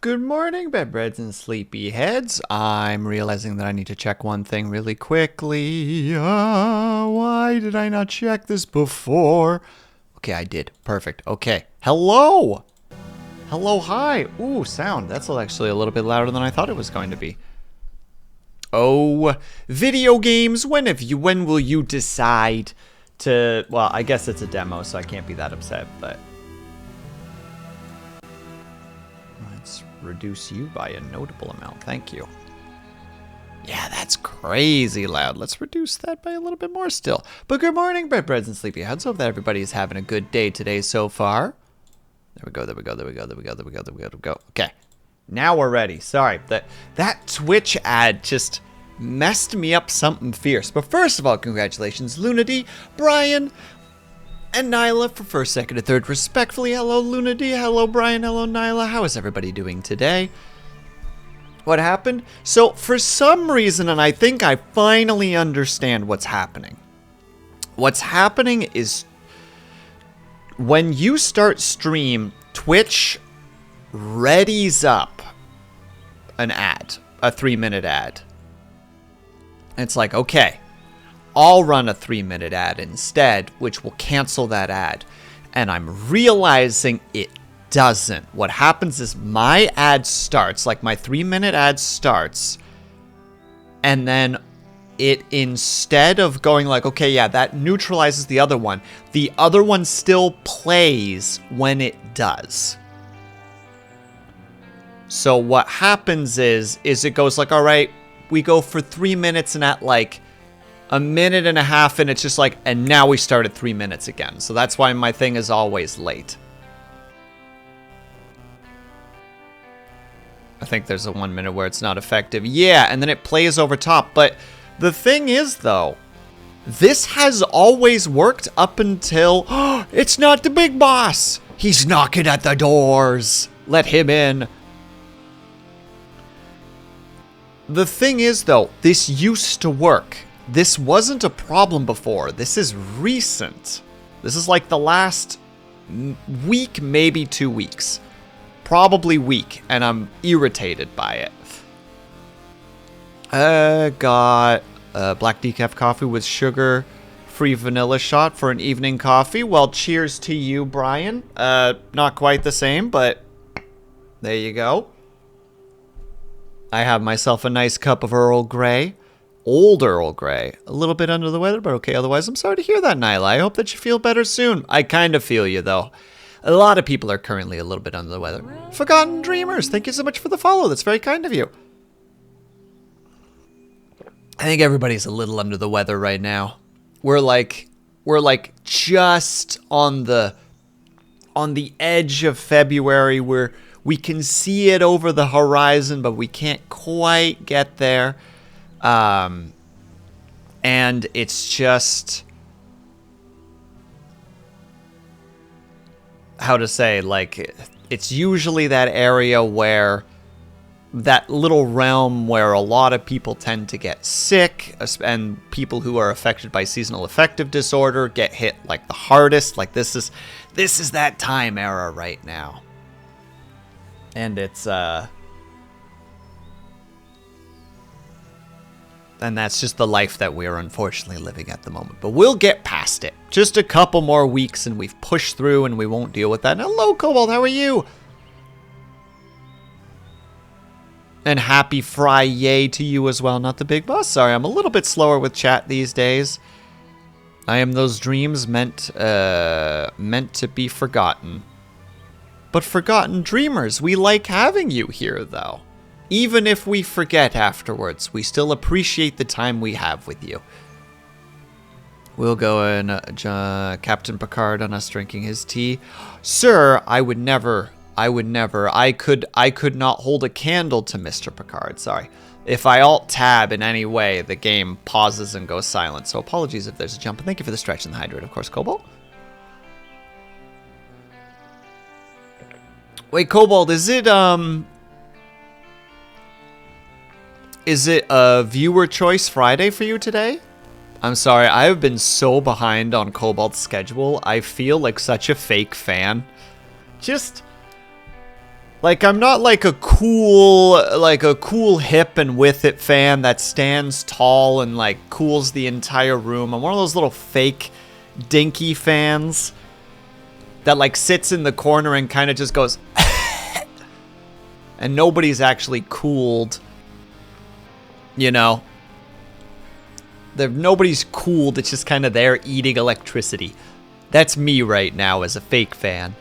Good morning, bedbreads and sleepyheads. I'm realizing that I need to check one thing really quickly. Why did I not check this before? Okay, I did. Perfect. Okay. Hello! Hello, hi. Ooh, sound. That's actually a little bit louder than I thought it was going to be. Oh, video games. When will you decide to... Well, I guess it's a demo, so I can't be that upset, but... Let's reduce you by a notable amount. Thank you. Yeah, that's crazy loud. Let's reduce that by a little bit more still. But good morning, bedbreads and sleepyheads. Hope that everybody is having a good day today so far. There we go, there we go, there we go, there we go, there we go, there we go, there we go. Okay. Now we're ready. Sorry, that Twitch ad just messed me up something fierce. But first of all, congratulations, Lunady, Brian, and Nyla for first, second, and third, respectfully. Hello, Lunady. Hello, Brian. Hello, Nyla. How is everybody doing today? What happened? So, for some reason, and I think I finally understand what's happening. What's happening is when you start stream, Twitch readies up an ad, a 3-minute ad. And it's like, okay, I'll run a 3-minute ad instead, which will cancel that ad. And I'm realizing it doesn't. What happens is my ad starts, like my 3-minute ad starts, and then it, instead of going like, okay, yeah, that neutralizes the other one still plays when it does. So what happens is it goes like, all right, we go for 3 minutes, and at like a minute and a half, and it's just like, and now we start at 3 minutes again. So that's why my thing is always late. I think there's a 1 minute where it's not effective. Yeah, and then it plays over top. But the thing is, though, this has always worked up until... it's not the big boss! He's knocking at the doors! Let him in. The thing is, though, this used to work. This wasn't a problem before. This is recent. This is like the last week, maybe 2 weeks. Probably week, and I'm irritated by it. Got black decaf coffee with sugar, free vanilla shot for an evening coffee. Well, cheers to you, Brian. Not quite the same, but there you go. I have myself a nice cup of Earl Grey. Old Earl Grey. A little bit under the weather, but okay. Otherwise, I'm sorry to hear that, Nyla. I hope that you feel better soon. I kind of feel you, though. A lot of people are currently a little bit under the weather. Forgotten Dreamers, thank you so much for the follow. That's very kind of you. I think everybody's a little under the weather right now. We're like just on the edge of February, where we can see it over the horizon, but we can't quite get there. And it's just... how to say, like, it's usually that area where, that little realm where a lot of people tend to get sick, and people who are affected by seasonal affective disorder get hit like the hardest. Like, this is that time era right now. And it's, and that's just the life that we're unfortunately living at the moment. But we'll get past it. Just a couple more weeks and we've pushed through and we won't deal with that. And hello, Cobalt, how are you? And happy Friday to you as well, not the big boss. Sorry, I'm a little bit slower with chat these days. I am those dreams meant to be forgotten. But forgotten dreamers, we like having you here, though. Even if we forget afterwards, we still appreciate the time we have with you. We'll go and Captain Picard on us drinking his tea. Sir, I would never. I could not hold a candle to Mr. Picard, sorry. If I alt-tab in any way, the game pauses and goes silent. So apologies if there's a jump. And thank you for the stretch and the hydrate, of course, Cobalt. Wait, Cobalt, is it a viewer choice Friday for you today? I'm sorry, I have been so behind on Cobalt's schedule. I feel like such a fake fan. Just Like, I'm not like a cool hip and with it fan that stands tall and like cools the entire room. I'm one of those little fake dinky fans that like sits in the corner and kind of just goes and nobody's actually cooled, you know. Nobody's cooled, it's just kind of there eating electricity. That's me right now as a fake fan.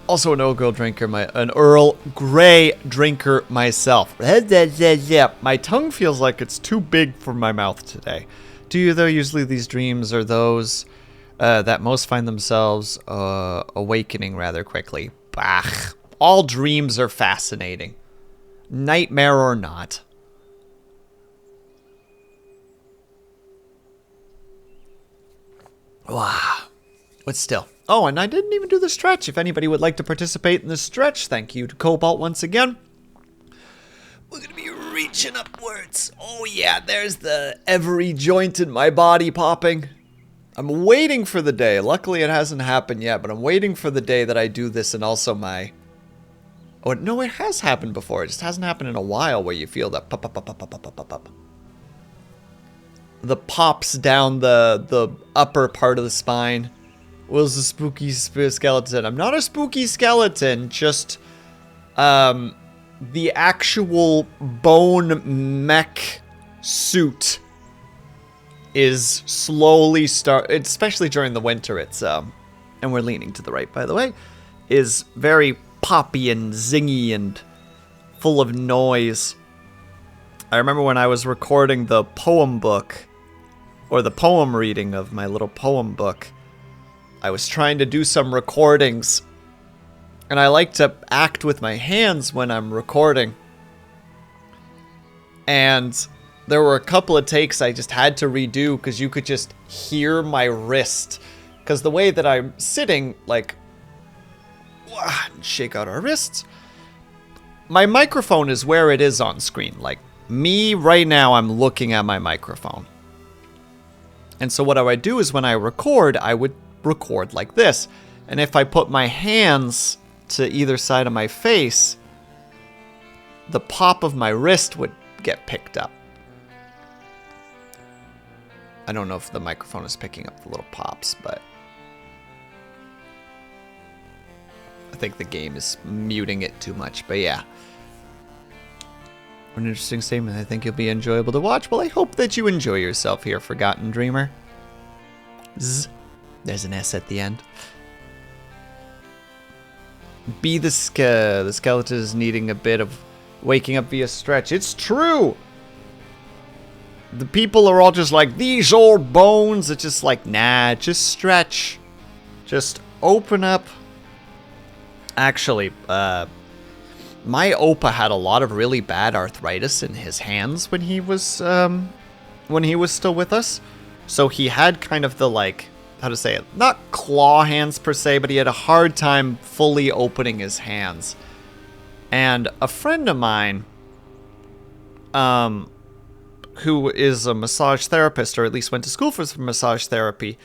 Also an Earl Grey drinker myself. My tongue feels like it's too big for my mouth today. Do you though? Usually these dreams are those that most find themselves awakening rather quickly. Bah. All dreams are fascinating. Nightmare or not. Wow. But still. Oh, and I didn't even do the stretch. If anybody would like to participate in the stretch, thank you to Cobalt once again. We're going to be reaching upwards. Oh yeah, there's the every joint in my body popping. I'm waiting for the day. Luckily it hasn't happened yet, but I'm waiting for the day that I do this and also my... Oh, no, it has happened before. It just hasn't happened in a while where you feel that pop, pop, pop, pop, pop, pop, pop, pop. The pops down the upper part of the spine. Will's a spooky skeleton. I'm not a spooky skeleton, just the actual bone mech suit is slowly especially during the winter, it's and we're leaning to the right by the way, is very poppy and zingy and full of noise. I remember when I was recording the poem book, or the poem reading of my little poem book, I was trying to do some recordings, and I like to act with my hands when I'm recording. And there were a couple of takes I just had to redo because you could just hear my wrist. Because the way that I'm sitting, like, shake out our wrists. My microphone is where it is on screen. Like, me right now, I'm looking at my microphone. And so what I would do is when I record, I would record like this. And if I put my hands to either side of my face, the pop of my wrist would get picked up. I don't know if the microphone is picking up the little pops, but I think the game is muting it too much, but yeah. An interesting statement. I think you'll be enjoyable to watch. Well, I hope that you enjoy yourself here, Forgotten Dreamer. Zzz. There's an S at the end. The skeleton is needing a bit of waking up via stretch. It's true! The people are all just like, these old bones. It's just like, nah, just stretch. Just open up. Actually, my Opa had a lot of really bad arthritis in his hands when he was still with us. So he had kind of the, like, how to say it, not claw hands per se, but he had a hard time fully opening his hands. And a friend of mine, who is a massage therapist, or at least went to school for massage therapy,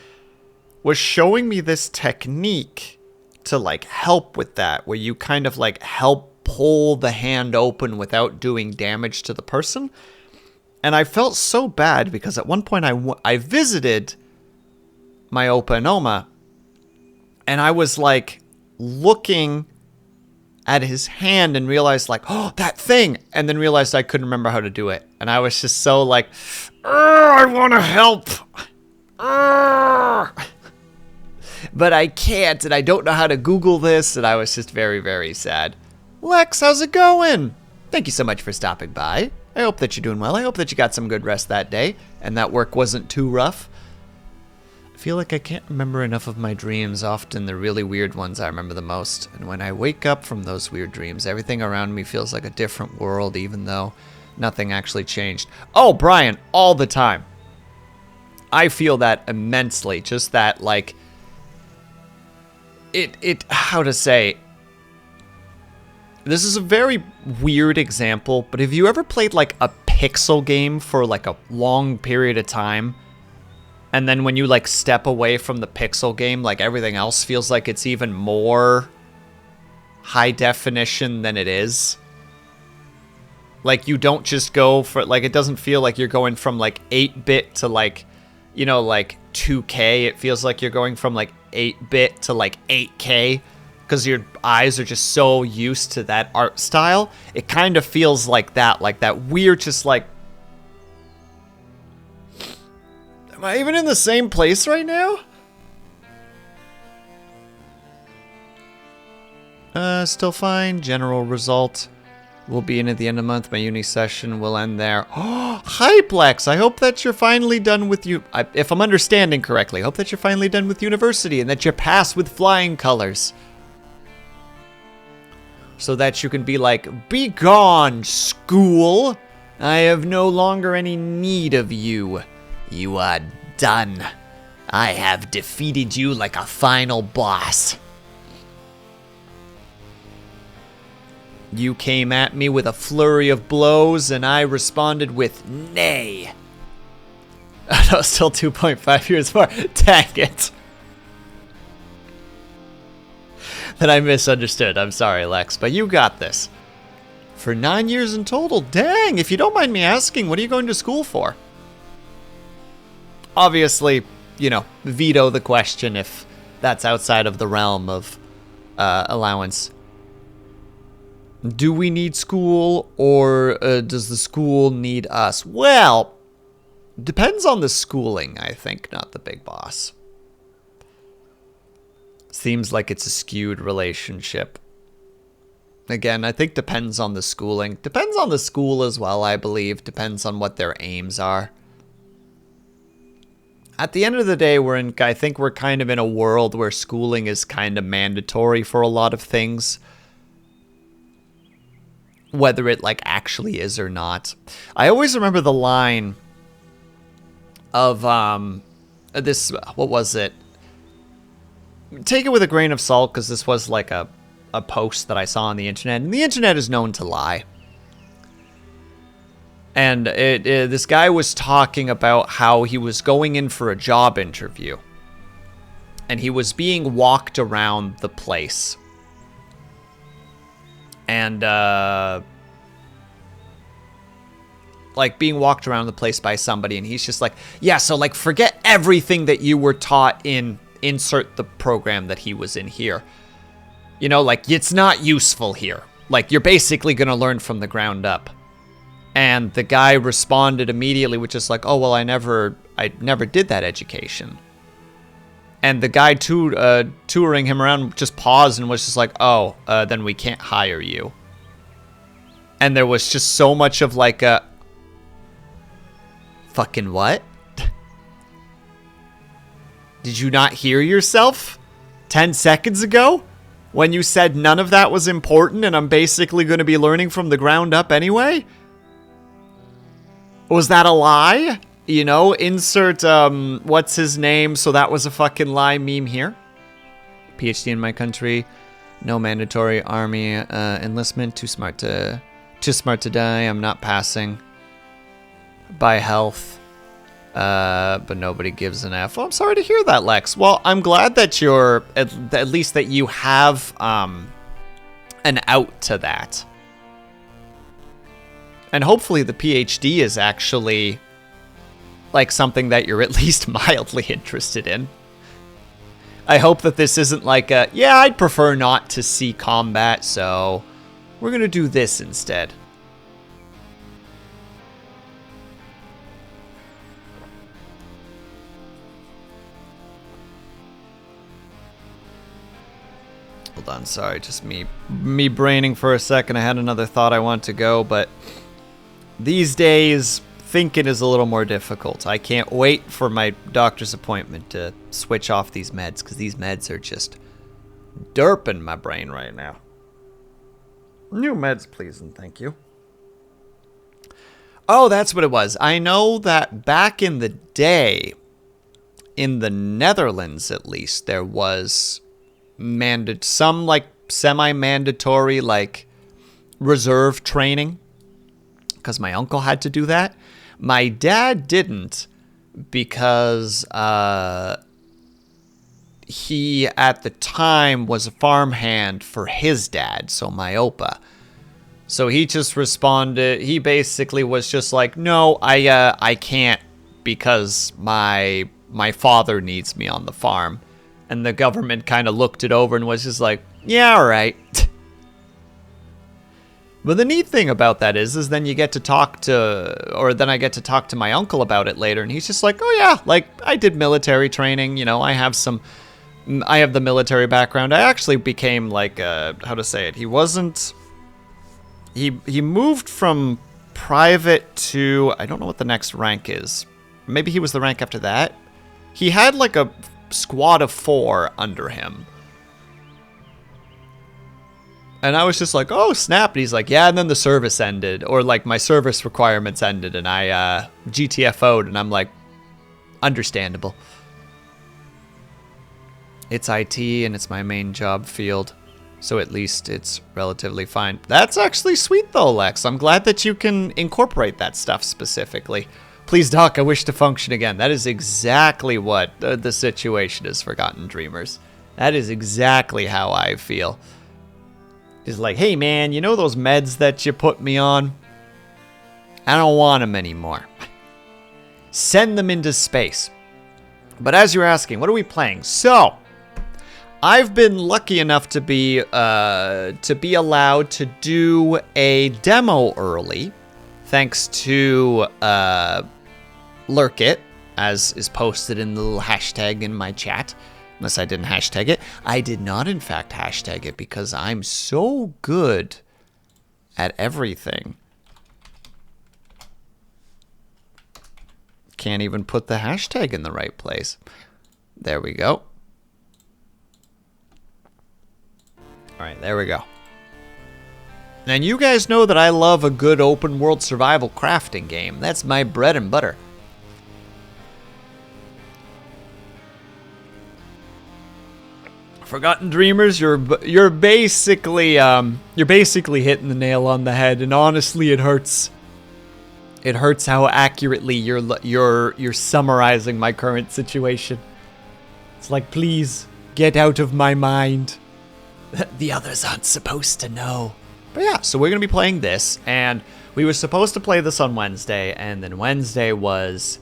was showing me this technique to, like, help with that, where you kind of, like, help pull the hand open without doing damage to the person. And I felt so bad because at one point I visited my Opa and Oma, and I was, like, looking at his hand and realized, like, oh, that thing, and then realized I couldn't remember how to do it. And I was just so like, I want to help. But I can't, and I don't know how to Google this, and I was just very, very sad. Lex, how's it going? Thank you so much for stopping by. I hope that you're doing well. I hope that you got some good rest that day, and that work wasn't too rough. I feel like I can't remember enough of my dreams. Often the really weird ones I remember the most. And when I wake up from those weird dreams, everything around me feels like a different world, even though nothing actually changed. Oh, Brian, all the time. I feel that immensely. Just that, like, how to say, this is a very weird example, but have you ever played, like, a pixel game for, like, a long period of time? And then when you like step away from the pixel game, like everything else feels like it's even more high definition than it is. Like you don't just go for, like, it doesn't feel like you're going from like 8-bit to like, you know, like 2K. It feels like you're going from like 8-bit to like 8K because your eyes are just so used to that art style. It kind of feels like that weird, just like, am I even in the same place right now? Still fine. General result. We'll be in at the end of the month. My uni session will end there. Oh, Hyplex! I hope that you're finally done with you. If I'm understanding correctly, I hope that you're finally done with university and that you pass with flying colors. So that you can be like, be gone, school! I have no longer any need of you. You are done. I have defeated you like a final boss. You came at me with a flurry of blows, and I responded with nay. No, still 2.5 years more. Dang it. That I misunderstood. I'm sorry, Lex, but you got this. For 9 years in total. Dang, if you don't mind me asking, what are you going to school for? Obviously, you know, veto the question if that's outside of the realm of allowance. Do we need school, or does the school need us? Well, depends on the schooling, I think, not the big boss. Seems like it's a skewed relationship. Again, I think depends on the schooling. Depends on the school as well, I believe. Depends on what their aims are. At the end of the day, I think we're kind of in a world where schooling is kind of mandatory for a lot of things. Whether it like actually is or not. I always remember the line of this, what was it? Take it with a grain of salt, because this was like a post that I saw on the internet, and the internet is known to lie. And this guy was talking about how he was going in for a job interview, and he was being walked around the place. And, like, being walked around the place by somebody, and he's just like, yeah, so, like, forget everything that you were taught in, insert the program that he was in here. You know, like, it's not useful here. Like, you're basically gonna learn from the ground up. And the guy responded immediately with just like, oh, well, I never did that education. And the guy touring him around just paused and was just like, oh, then we can't hire you. And there was just so much of like a... Fucking what? Did you not hear yourself 10 seconds ago? When you said none of that was important and I'm basically going to be learning from the ground up anyway? Was that a lie? You know, insert, what's his name, so that was a fucking lie meme here. PhD in my country, no mandatory army enlistment, too smart to die, I'm not passing. By health, but nobody gives an F. Oh, I'm sorry to hear that, Lex. Well, I'm glad that you're, at least that you have, an out to that. And hopefully the PhD is actually... like something that you're at least mildly interested in. I hope that this isn't like a, yeah, I'd prefer not to see combat, so we're gonna do this instead. Hold on, sorry, just me braining for a second. I had another thought I want to go, but these days... thinking is a little more difficult. I can't wait for my doctor's appointment to switch off these meds, because these meds are just derping my brain right now. New meds, please, and thank you. Oh, that's what it was. I know that back in the day, in the Netherlands at least, there was some like semi-mandatory like reserve training, because my uncle had to do that. My dad didn't, because he at the time was a farmhand for his dad, so my Opa. So he just responded. He basically was just like, "No, I can't because my father needs me on the farm." And the government kind of looked it over and was just like, "Yeah, all right." But the neat thing about that is then you get to talk to, or then I get to talk to my uncle about it later, and he's just like, "Oh yeah, like I did military training, you know, I have the military background. I actually became like, how to say it? He wasn't, he moved from private to, I don't know what the next rank is. Maybe he was the rank after that. He had like a squad of 4 under him. And I was just like, oh, snap. And he's like, yeah, and then the service ended. Or like my service requirements ended and I GTFO'd. And I'm like, understandable. It's IT and it's my main job field. So at least it's relatively fine. That's actually sweet though, Lex. I'm glad that you can incorporate that stuff specifically. Please, Doc, I wish to function again. That is exactly what the situation is, Forgotten Dreamers. That is exactly how I feel. He's like, hey man, you know those meds that you put me on? I don't want them anymore. Send them into space. But as you're asking, what are we playing? So, I've been lucky enough to be allowed to do a demo early, thanks to Lurk It, as is posted in the little hashtag in my chat. Unless I didn't hashtag it. I did not, in fact, hashtag it because I'm so good at everything. Can't even put the hashtag in the right place. There we go. Alright, there we go. And you guys know that I love a good open world survival crafting game. That's my bread and butter. Forgotten Dreamers, you're basically hitting the nail on the head, and honestly, it hurts. It hurts how accurately you're summarizing my current situation. It's like, please get out of my mind. The others aren't supposed to know. But yeah, so we're gonna be playing this, and we were supposed to play this on Wednesday, and then Wednesday was.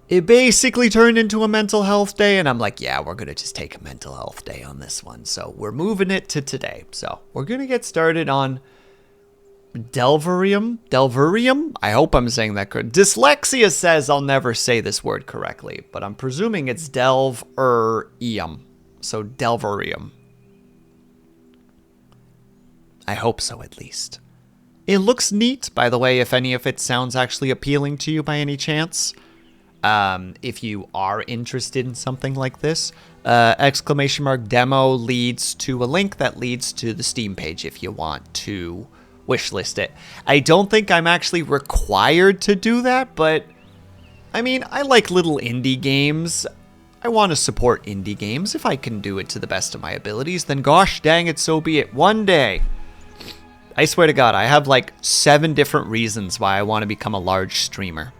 It basically turned into a mental health day, and I'm like, yeah, we're going to just take a mental health day on this one. So we're moving it to today. So we're going to get started on Delverium. Delverium? I hope I'm saying that correct. Dyslexia says I'll never say this word correctly, but I'm presuming it's Delverium. So Delverium. I hope so, at least. It looks neat, by the way, if any of it sounds actually appealing to you by any chance. If you are interested in something like this, !demo leads to a link that leads to the Steam page if you want to wishlist it. I don't think I'm actually required to do that, but I mean, I like little indie games. I want to support indie games. If I can do it to the best of my abilities, then gosh dang it, so be it. One day, I swear to God, I have like 7 different reasons why I want to become a large streamer.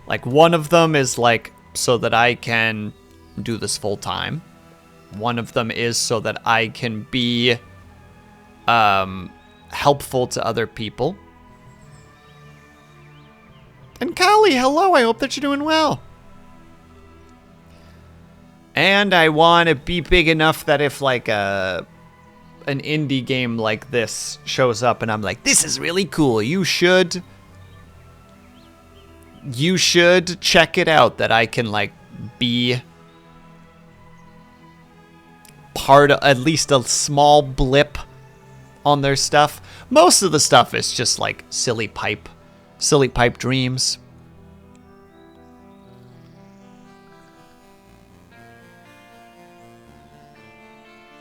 Like, one of them is, like, so that I can do this full time. One of them is so that I can be helpful to other people. And Kali, hello, I hope that you're doing well. And I want to be big enough that if, like, an indie game like this shows up and I'm like, this is really cool, you should check it out, that I can, like, be part of at least a small blip on their stuff. Most of the stuff is just, like, silly pipe dreams.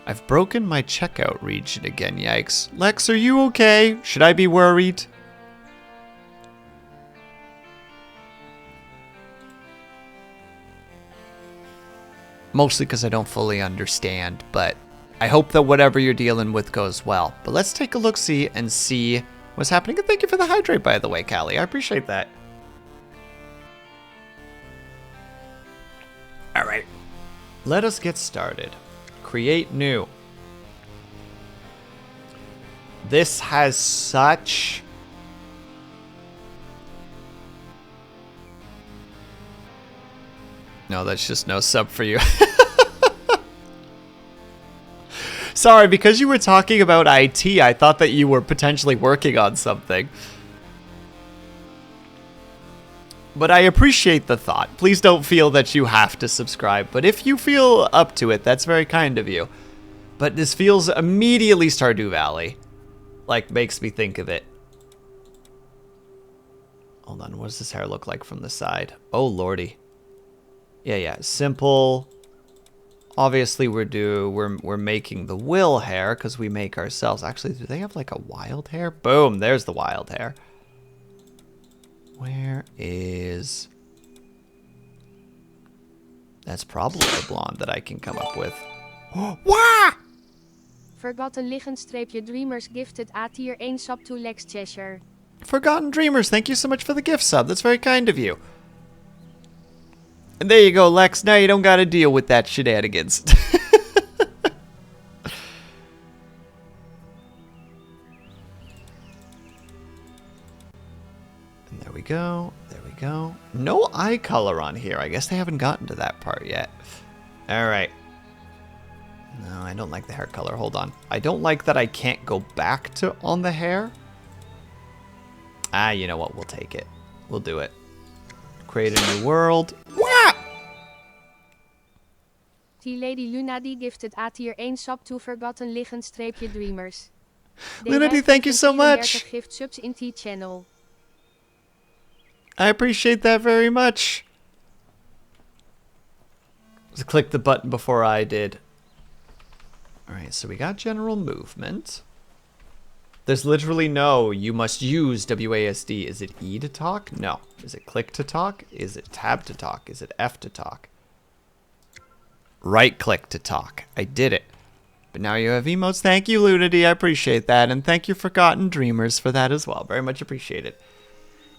I've broken my checkout region again, yikes. Lex, are you okay? Should I be worried? Mostly because I don't fully understand, but I hope that whatever you're dealing with goes well. But let's take a look-see and see what's happening. And thank you for the hydrate, by the way, Callie. I appreciate that. All right. Let us get started. Create new. This has such... No, that's just no sub for you. Sorry, because you were talking about IT, I thought that you were potentially working on something. But I appreciate the thought. Please don't feel that you have to subscribe. But if you feel up to it, that's very kind of you. But this feels immediately Stardew Valley. Like, makes me think of it. Hold on, what does this hair look like from the side? Oh, lordy. Yeah, simple. Obviously, we're making the Will hair because we make ourselves. Actually, do they have like a wild hair? Boom, there's the wild hair. Where is... That's probably the blonde that I can come up with. Wah! Forgotten Liggen Dreamers gifted A tier 1 sub to Lex Cheshire. Forgotten Dreamers, thank you so much for the gift sub. That's very kind of you. And there you go, Lex. Now you don't gotta deal with that shenanigans. And there we go. There we go. No eye color on here. I guess they haven't gotten to that part yet. Alright. No, I don't like the hair color. Hold on. I don't like that I can't go back to on the hair. Ah, you know what? We'll take it. We'll do it. Create a new world. What? T-Lady Lunadi gifted A tier 1 sub to Forgotten Liggen Dreamers. Lunadi, thank you so much. Gift subs in T-channel. I appreciate that very much. Just click the button before I did. Alright, so we got general movement. There's literally no, you must use WASD. Is it E to talk? No. Is it click to talk? Is it tab to talk? Is it F to talk? Right click to talk. I did it. But now you have emotes. Thank you, Lunity. I appreciate that. And thank you, Forgotten Dreamers, for that as well. Very much appreciated.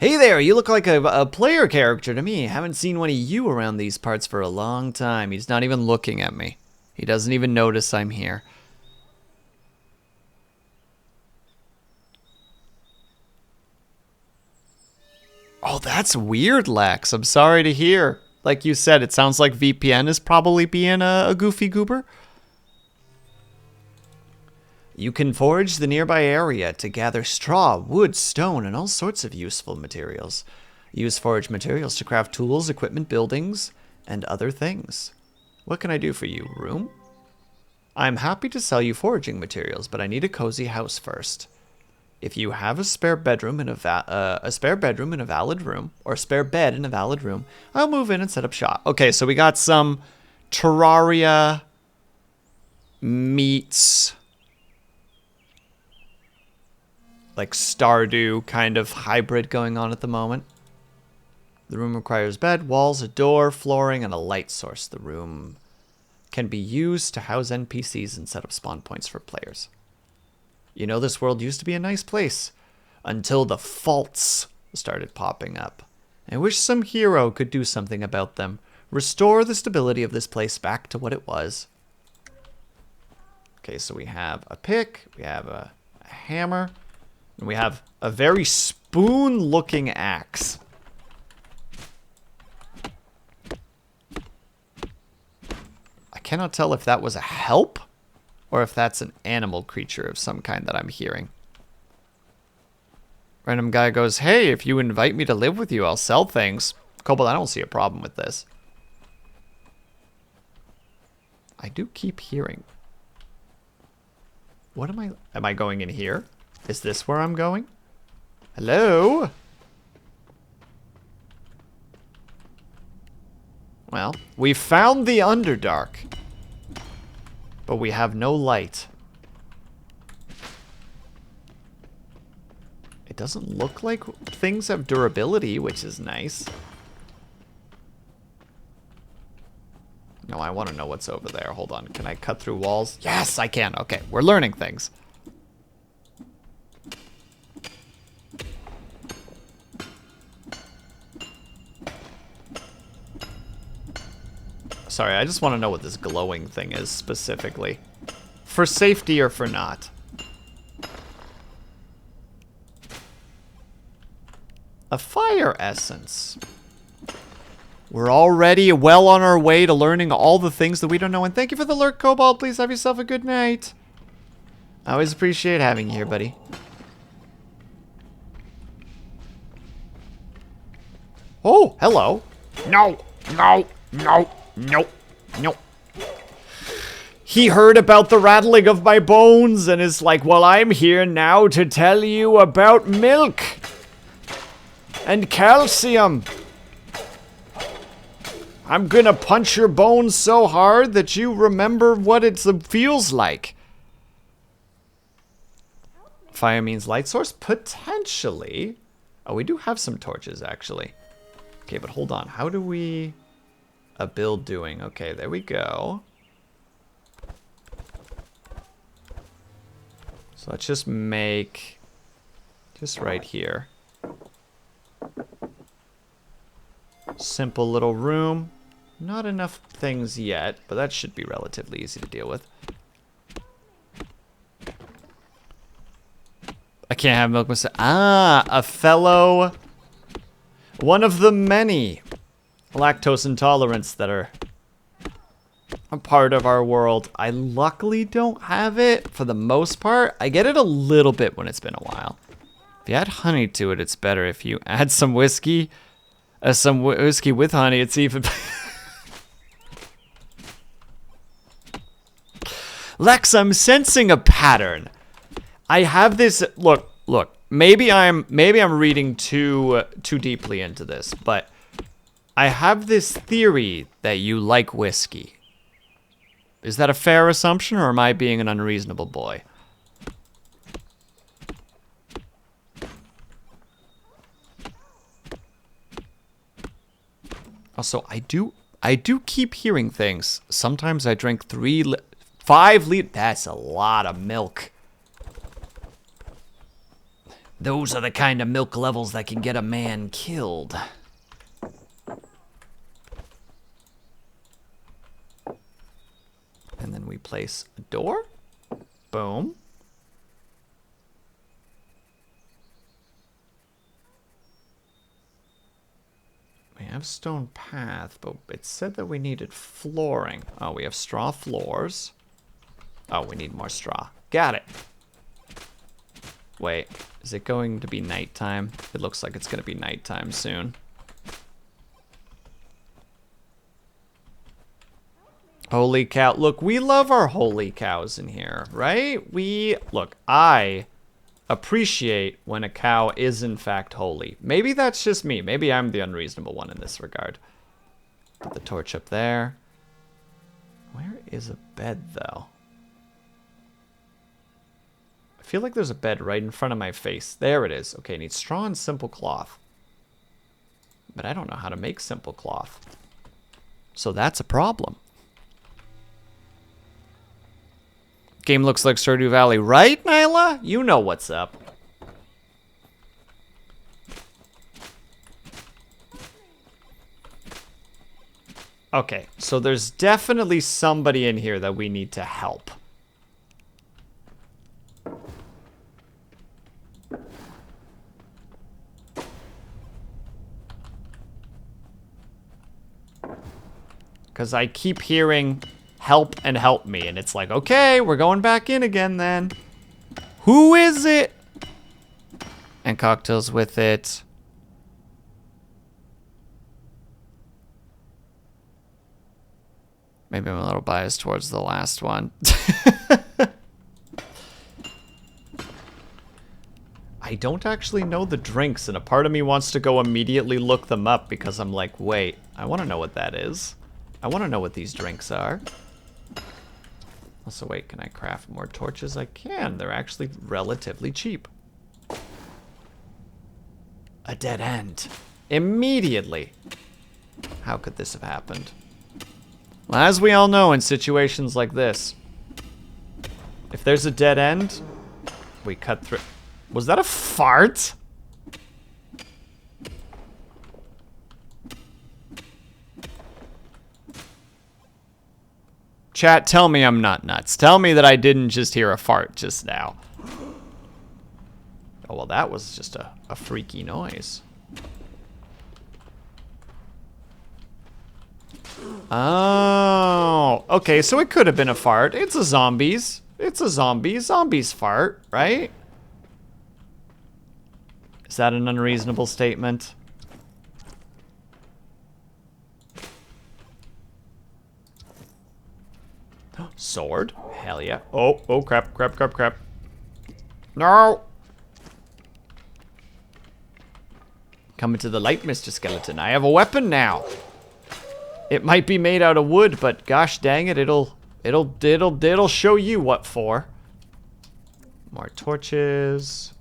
Hey there, you look like a player character to me. Haven't seen one of you around these parts for a long time. He's not even looking at me. He doesn't even notice I'm here. Oh, that's weird, Lex. I'm sorry to hear. Like you said, it sounds like VPN is probably being a goofy goober. You can forage the nearby area to gather straw, wood, stone, and all sorts of useful materials. Use forage materials to craft tools, equipment, buildings, and other things. What can I do for you, room? I'm happy to sell you foraging materials, but I need a cozy house first. If you have a spare bedroom in a valid room, or a spare bed in a valid room, I'll move in and set up shop. Okay, so we got some Terraria meets like Stardew kind of hybrid going on at the moment. The room requires bed, walls, a door, flooring, and a light source. The room can be used to house NPCs and set up spawn points for players. You know, this world used to be a nice place until the faults started popping up. I wish some hero could do something about them. Restore the stability of this place back to what it was. Okay, so we have a pick, we have a hammer, and we have a very spoon-looking axe. I cannot tell if that was a help or if that's an animal creature of some kind that I'm hearing. Random guy goes, hey, if you invite me to live with you, I'll sell things. Cobalt, I don't see a problem with this. I do keep hearing. What am I going in here? Is this where I'm going? Hello? Well, we found the Underdark. But we have no light. It doesn't look like things have durability, which is nice. No, I want to know what's over there. Hold on. Can I cut through walls? Yes, I can. Okay, we're learning things. Sorry, I just want to know what this glowing thing is specifically. For safety or for not? A fire essence. We're already well on our way to learning all the things that we don't know. And thank you for the lurk, Cobalt. Please have yourself a good night. I always appreciate having you here, buddy. Oh, hello. No, no, no, no, no. He heard about the rattling of my bones and is like, well, I'm here now to tell you about milk and calcium. I'm gonna punch your bones so hard that you remember what it feels like. Fire means light source? Potentially. Oh, we do have some torches, actually. Okay, but hold on. How do we... A build doing. Okay, there we go. So let's just make... Just right here. Simple little room. Not enough things yet, but that should be relatively easy to deal with. I can't have milk myself. Ah, a fellow... One of the many lactose intolerants that are a part of our world. I luckily don't have it for the most part. I get it a little bit when it's been a while. If you add honey to it, it's better. If you add some whiskey with honey, it's even... Lex, I'm sensing a pattern. I have this... Look. Maybe I'm reading too deeply into this, but I have this theory that you like whiskey. Is that a fair assumption, or am I being an unreasonable boy? Also, I do keep hearing things. Sometimes I drink 5 liters. That's a lot of milk. Those are the kind of milk levels that can get a man killed. And then we place a door. Boom. We have stone path, but it said that we needed flooring. Oh, we have straw floors. Oh, we need more straw. Got it. Wait, is it going to be nighttime? It looks like it's going to be nighttime soon. Holy cow. Look, we love our holy cows in here, right? Look, I appreciate when a cow is in fact holy. Maybe that's just me. Maybe I'm the unreasonable one in this regard. Put the torch up there. Where is a bed, though? I feel like there's a bed right in front of my face. There it is. Okay, I need straw and simple cloth. But I don't know how to make simple cloth. So that's a problem. Game looks like Stardew Valley, right, Nyla? You know what's up. Okay, so there's definitely somebody in here that we need to help. Because I keep hearing help and help me. And it's like, okay, we're going back in again then. Who is it? And cocktails with it. Maybe I'm a little biased towards the last one. I don't actually know the drinks, and a part of me wants to go immediately look them up because I'm like, wait, I want to know what that is. I want to know what these drinks are. Also, wait, can I craft more torches? I can. They're actually relatively cheap. A dead end. Immediately. How could this have happened? Well, as we all know in situations like this, if there's a dead end, we cut through. Was that a fart? Chat, tell me I'm not nuts. Tell me that I didn't just hear a fart just now. Oh, well, that was just a freaky noise. Oh, okay, so it could have been a fart. It's a zombies. It's a zombie. Zombies fart, right? Is that an unreasonable statement? Sword? Hell yeah. Oh, oh, crap, crap, crap, crap. No! Coming to the light, Mr. Skeleton. I have a weapon now. It might be made out of wood, but gosh dang it, it'll show you what for. More torches.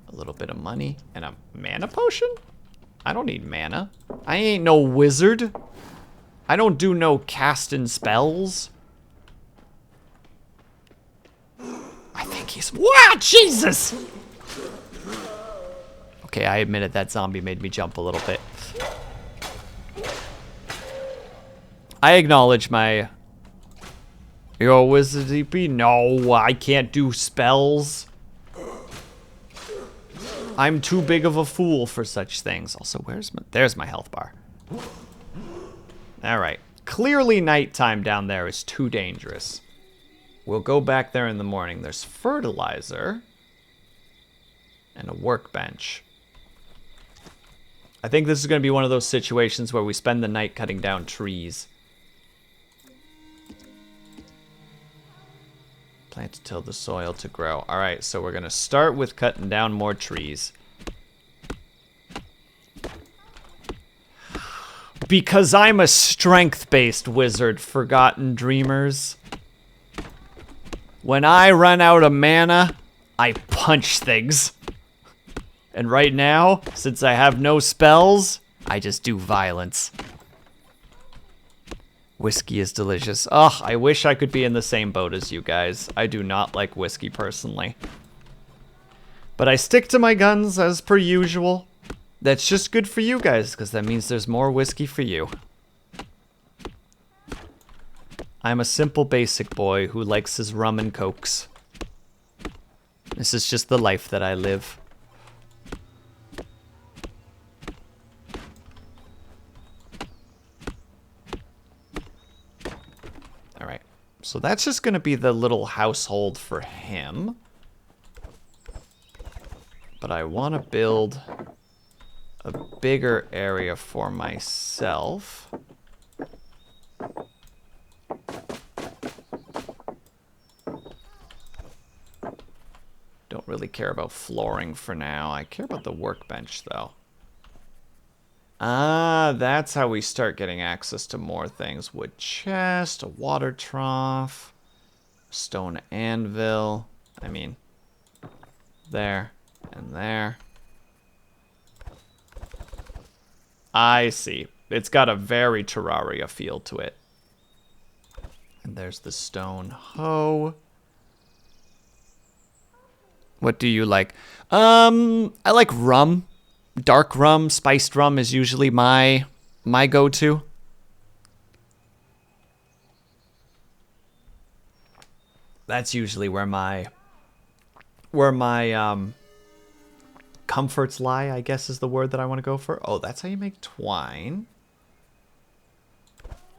A little bit of money and a mana potion? I don't need mana. I ain't no wizard. I don't do no casting spells. I think he's... Wow, Jesus! Okay, I admitted that zombie made me jump a little bit. I acknowledge my... Yo, wizard DP? No, I can't do spells. I'm too big of a fool for such things. Also, there's my health bar. Alright. Clearly nighttime down there is too dangerous. We'll go back there in the morning. There's fertilizer. And a workbench. I think this is going to be one of those situations where we spend the night cutting down trees. Plant to till the soil to grow. Alright, so we're going to start with cutting down more trees. Because I'm a strength-based wizard, forgotten dreamers. When I run out of mana, I punch things. And right now, since I have no spells, I just do violence. Whiskey is delicious. Ugh, I wish I could be in the same boat as you guys. I do not like whiskey personally. But I stick to my guns as per usual. That's just good for you guys, because that means there's more whiskey for you. I'm a simple basic boy who likes his rum and cokes. This is just the life that I live. Alright, so that's just going to be the little household for him. But I want to build a bigger area for myself. Don't really care about flooring for now. I care about the workbench, though. Ah, that's how we start getting access to more things. Wood chest, a water trough, stone anvil. I mean, there and there. I see. It's got a very Terraria feel to it. And there's the stone hoe. What do you like? I like rum. Dark rum, spiced rum is usually my go-to. That's usually where my comforts lie, I guess is the word that I want to go for. Oh, that's how you make twine.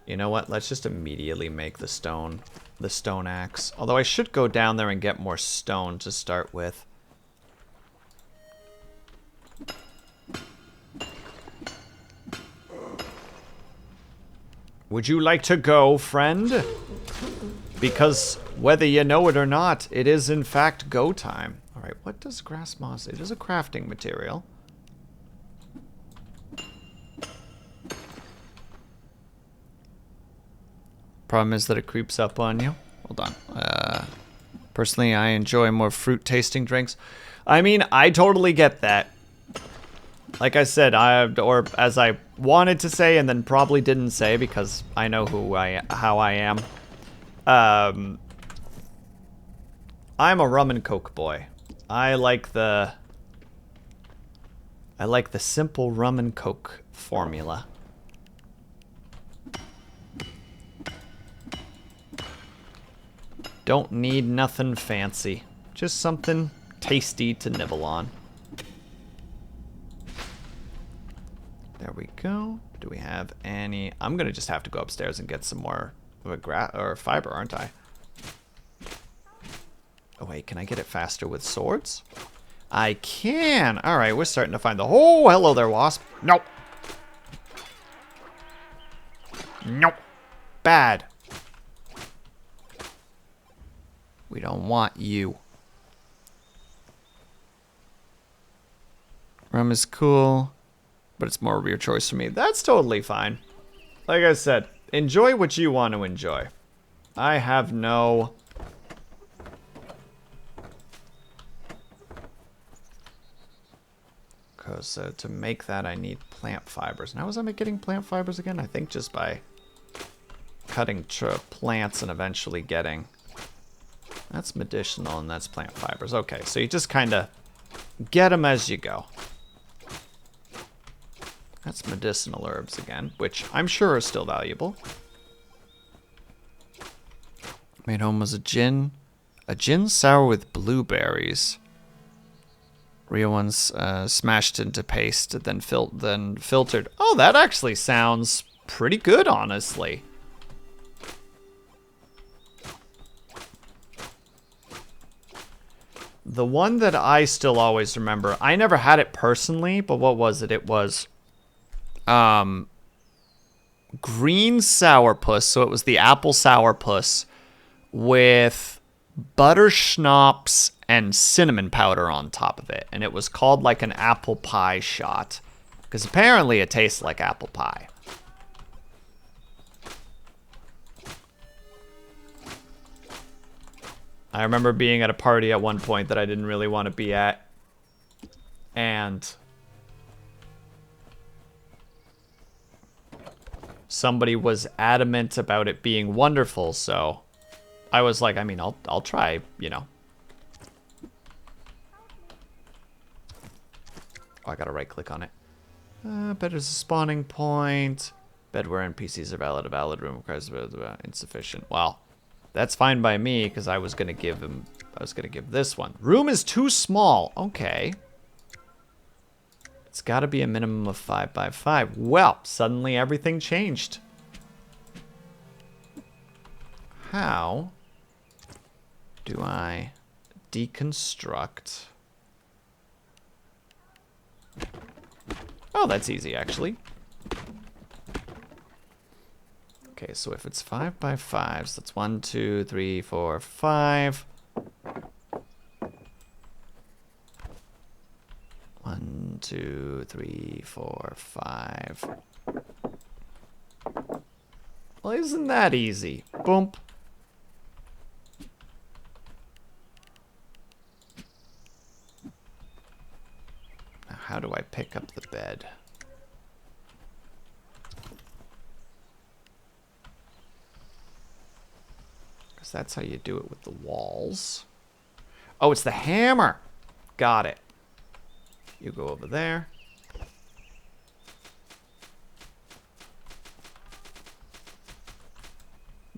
You know what? Let's just immediately make the stone axe. Although I should go down there and get more stone to start with. Would you like to go, friend? Because whether you know it or not, it is in fact go time. All right, what does grass moss? It is a crafting material. Problem is that it creeps up on you. Hold on. Personally, I enjoy more fruit tasting drinks. I mean, I totally get that. Like I said, or as I wanted to say and then probably didn't say because I know how I am. I'm a rum and coke boy. I like the simple rum and coke formula. Don't need nothing fancy. Just something tasty to nibble on. There we go. Do we have any? I'm gonna just have to go upstairs and get some more fiber, aren't I? Oh wait, can I get it faster with swords? I can. All right, we're starting to find the. Oh, hello there, wasp. Nope. Nope. Bad. We don't want you. Rum is cool, but it's more of your choice for me. That's totally fine. Like I said, enjoy what you want to enjoy. I have no... Because to make that, I need plant fibers. And how was I getting plant fibers again? I think just by cutting plants and eventually getting... That's medicinal and that's plant fibers. Okay, so you just kind of get them as you go. That's medicinal herbs again, which I'm sure are still valuable. Made home was a gin sour with blueberries. Real ones smashed into paste, then filtered. Oh, that actually sounds pretty good, honestly. The one that I still always remember, I never had it personally, but what was it? It was green sourpuss, so it was the apple sourpuss with butter schnapps and cinnamon powder on top of it. And it was called like an apple pie shot, because apparently it tastes like apple pie. I remember being at a party at one point that I didn't really want to be at, and somebody was adamant about it being wonderful, so I was like, I mean, I'll try, you know. Oh, I gotta right click on it. Bed is a spawning point. Bed where NPCs are valid. A valid room requires insufficient. Well, that's fine by me, because I was gonna give this one. Room is too small. Okay. It's gotta be a minimum of 5 by 5. Well, suddenly everything changed. How do I deconstruct? Oh, that's easy, actually. Okay, so if it's 5 by 5, so that's 1, 2, 3, 4, 5. 1, 2, 3, 4, 5. Well, isn't that easy? Boom. Now, how do I pick up the bed? Because that's how you do it with the walls. Oh, it's the hammer. Got it. You go over there.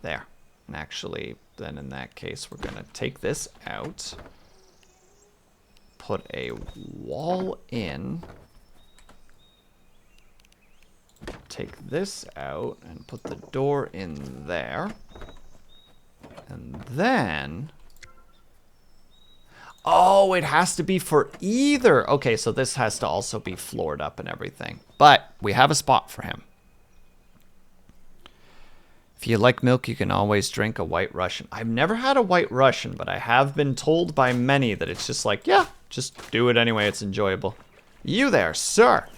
There. And actually, then in that case, we're going to take this out. Put a wall in. Take this out and put the door in there. And then... Oh, it has to be for either. Okay, so this has to also be floored up and everything. But we have a spot for him. If you like milk, you can always drink a White Russian. I've never had a White Russian, but I have been told by many that it's just like, yeah, just do it anyway. It's enjoyable. You there, sir.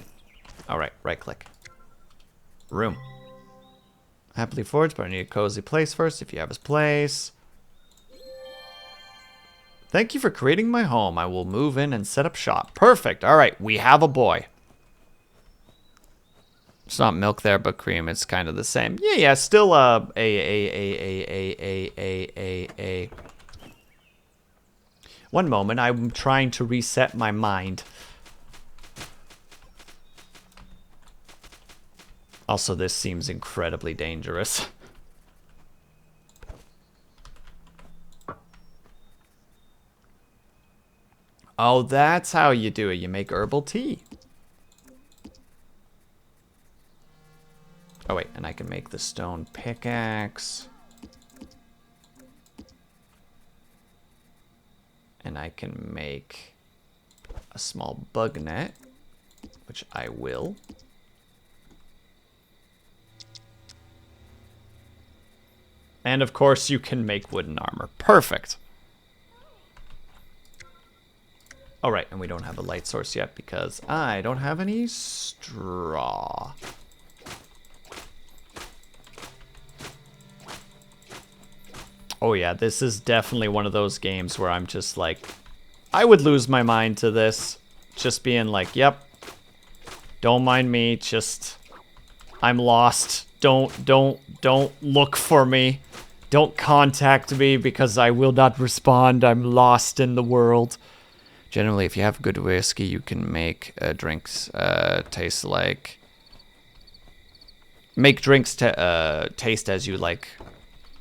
All right, right click. Room. Happily forged, but I need a cozy place first. If you have his place. Thank you for creating my home. I will move in and set up shop. Perfect. All right, we have a boy. It's not milk there, but cream. It's kind of the same. Yeah, still a. One moment, I'm trying to reset my mind. Also, this seems incredibly dangerous. Oh, that's how you do it. You make herbal tea. Oh, wait, and I can make the stone pickaxe. And I can make a small bug net, which I will. And of course, you can make wooden armor. Perfect. All right, and we don't have a light source yet because I don't have any straw. Oh yeah, this is definitely one of those games where I'm just like, I would lose my mind to this. Just being like, yep, don't mind me, just, I'm lost. Don't look for me. Don't contact me because I will not respond. I'm lost in the world. Generally, if you have good whiskey, you can make drinks taste like... Make drinks taste as you like,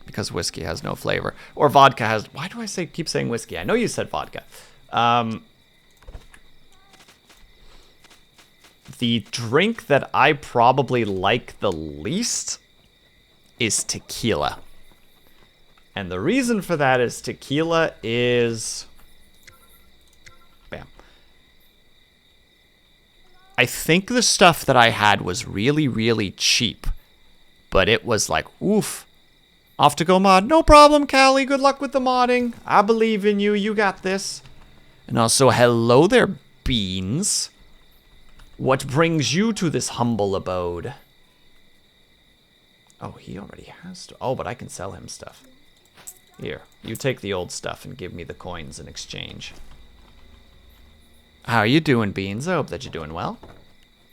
because whiskey has no flavor. Or vodka has... Why do I keep saying whiskey? I know you said vodka. The drink that I probably like the least is tequila. And the reason for that is tequila is... Bam. I think the stuff that I had was really, really cheap. But it was like, oof. Off to go mod. No problem, Callie. Good luck with the modding. I believe in you. You got this. And also, hello there, Beans. What brings you to this humble abode? Oh, he already has... Oh, but I can sell him stuff. Here, you take the old stuff and give me the coins in exchange. How are you doing, Beans? I hope that you're doing well.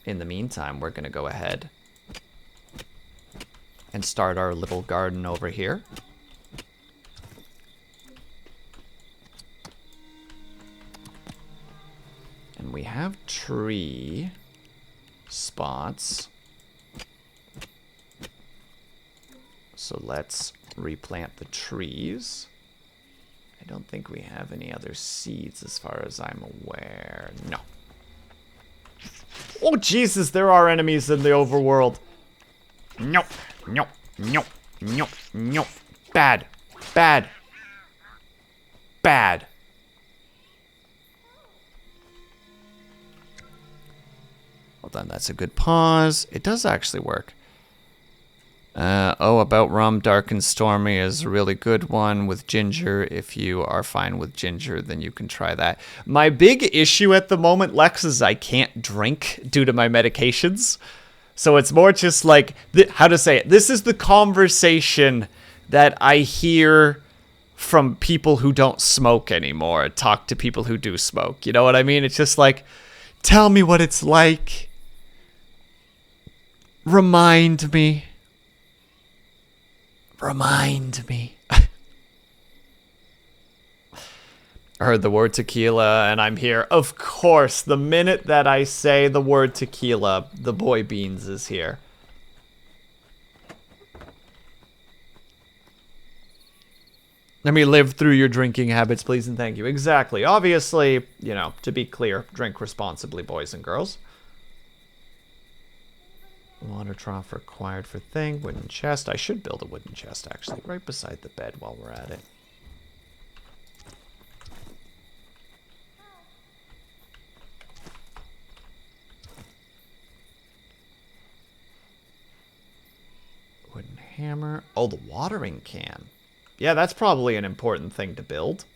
In the meantime, we're going to go ahead and start our little garden over here. And we have tree spots. So let's replant the trees. I don't think we have any other seeds as far as I'm aware. No. Oh, Jesus, there are enemies in the overworld. Nope, nope, nope, nope, nope. Bad, bad, bad. Well done, that's a good pause. It does actually work. Oh, about rum, dark and stormy is a really good one with ginger. If you are fine with ginger, then you can try that. My big issue at the moment, Lex, is I can't drink due to my medications. So it's more just like, how to say it? This is the conversation that I hear from people who don't smoke anymore. Talk to people who do smoke. You know what I mean? It's just like, tell me what it's like. Remind me. Remind me. I heard the word tequila and I'm here. Of course, the minute that I say the word tequila, the boy Beans is here. Let me live through your drinking habits, please and thank you. Exactly. Obviously, you know, to be clear, drink responsibly, boys and girls. Water trough required for thing. Wooden chest. I should build a wooden chest, actually, right beside the bed while we're at it. Wooden hammer. Oh, the watering can. Yeah, that's probably an important thing to build.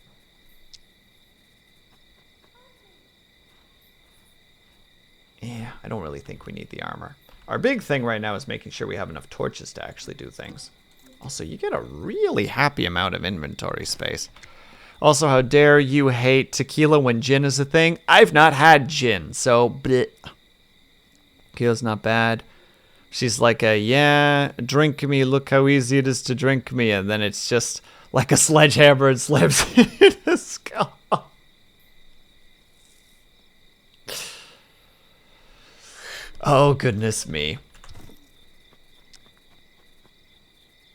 Yeah, I don't really think we need the armor. Our big thing right now is making sure we have enough torches to actually do things. Also, you get a really happy amount of inventory space. Also, how dare you hate tequila when gin is a thing? I've not had gin, so bleh. Tequila's not bad. She's like yeah, drink me, look how easy it is to drink me. And then it's just like a sledgehammer and slams in the skull. Oh, goodness me.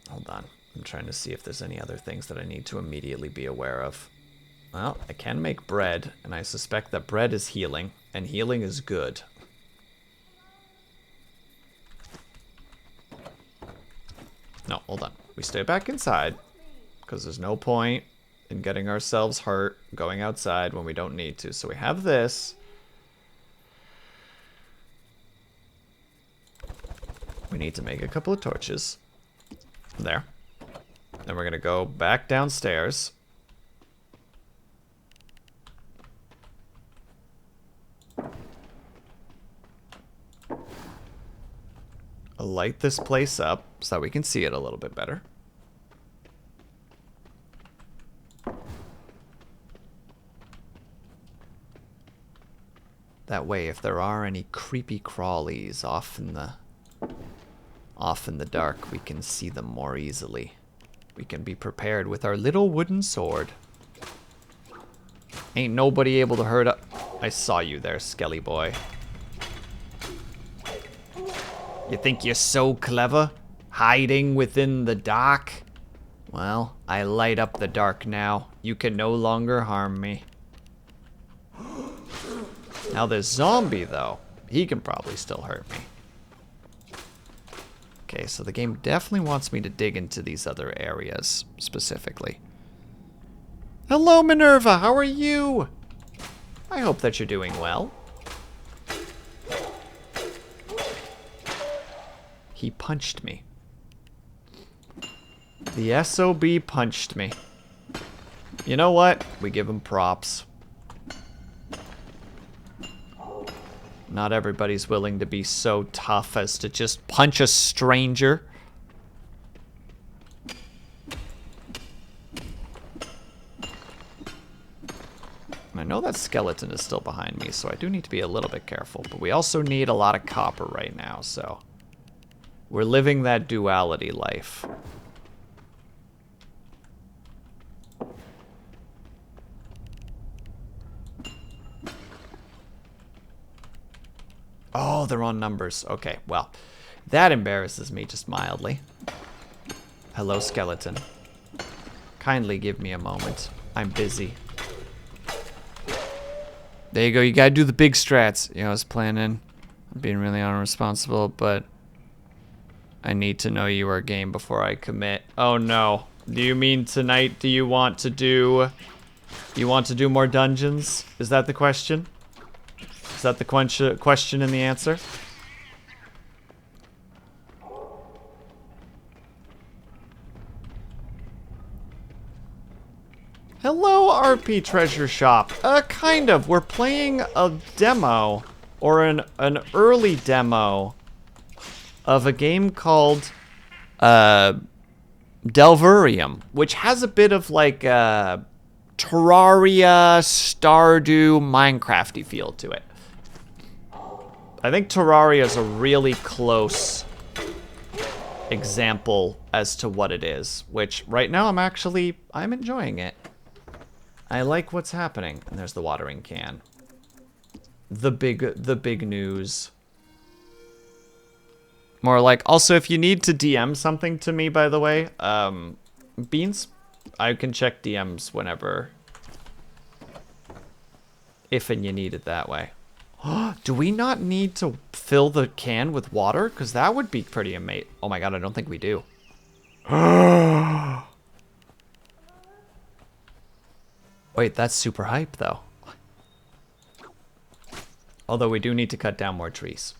Hold on. I'm trying to see if there's any other things that I need to immediately be aware of. Well, I can make bread, and I suspect that bread is healing, and healing is good. No, hold on. We stay back inside, because there's no point in getting ourselves hurt going outside when we don't need to. So we have this. We need to make a couple of torches. There. Then we're going to go back downstairs. Light this place up so that we can see it a little bit better. That way, if there are any creepy crawlies off in the dark, we can see them more easily. We can be prepared with our little wooden sword. Ain't nobody able to hurt us. I saw you there, Skelly boy. You think you're so clever? Hiding within the dark? Well, I light up the dark now. You can no longer harm me. Now this zombie, though, he can probably still hurt me. Okay, so the game definitely wants me to dig into these other areas, specifically. Hello, Minerva, how are you? I hope that you're doing well. He punched me. The SOB punched me. You know what? We give him props. Not everybody's willing to be so tough as to just punch a stranger. I know that skeleton is still behind me, so I do need to be a little bit careful. But we also need a lot of copper right now, so we're living that duality life. Oh, they're on numbers. Okay, well, that embarrasses me just mildly. Hello, skeleton. Kindly give me a moment. I'm busy. There you go. You gotta do the big strats. You know, I was planning on being really unresponsible, but I need to know you are game before I commit. Oh no. Do you mean tonight? Do you want to do more dungeons? Is that the question? Is that the question and the answer? Hello, RP Treasure Shop. Kind of. We're playing a demo, or an early demo, of a game called Delverium, which has a bit of like Terraria, Stardew, Minecrafty feel to it. I think Terraria is a really close example as to what it is, which right now I'm enjoying it. I like what's happening. And there's the watering can. The big news. More like, also if you need to DM something to me, by the way, Beans, I can check DMs whenever, if and you need it that way. Do we not need to fill the can with water? Because that would be pretty amazing. Oh my god, I don't think we do. Wait, that's super hype, though. Although we do need to cut down more trees.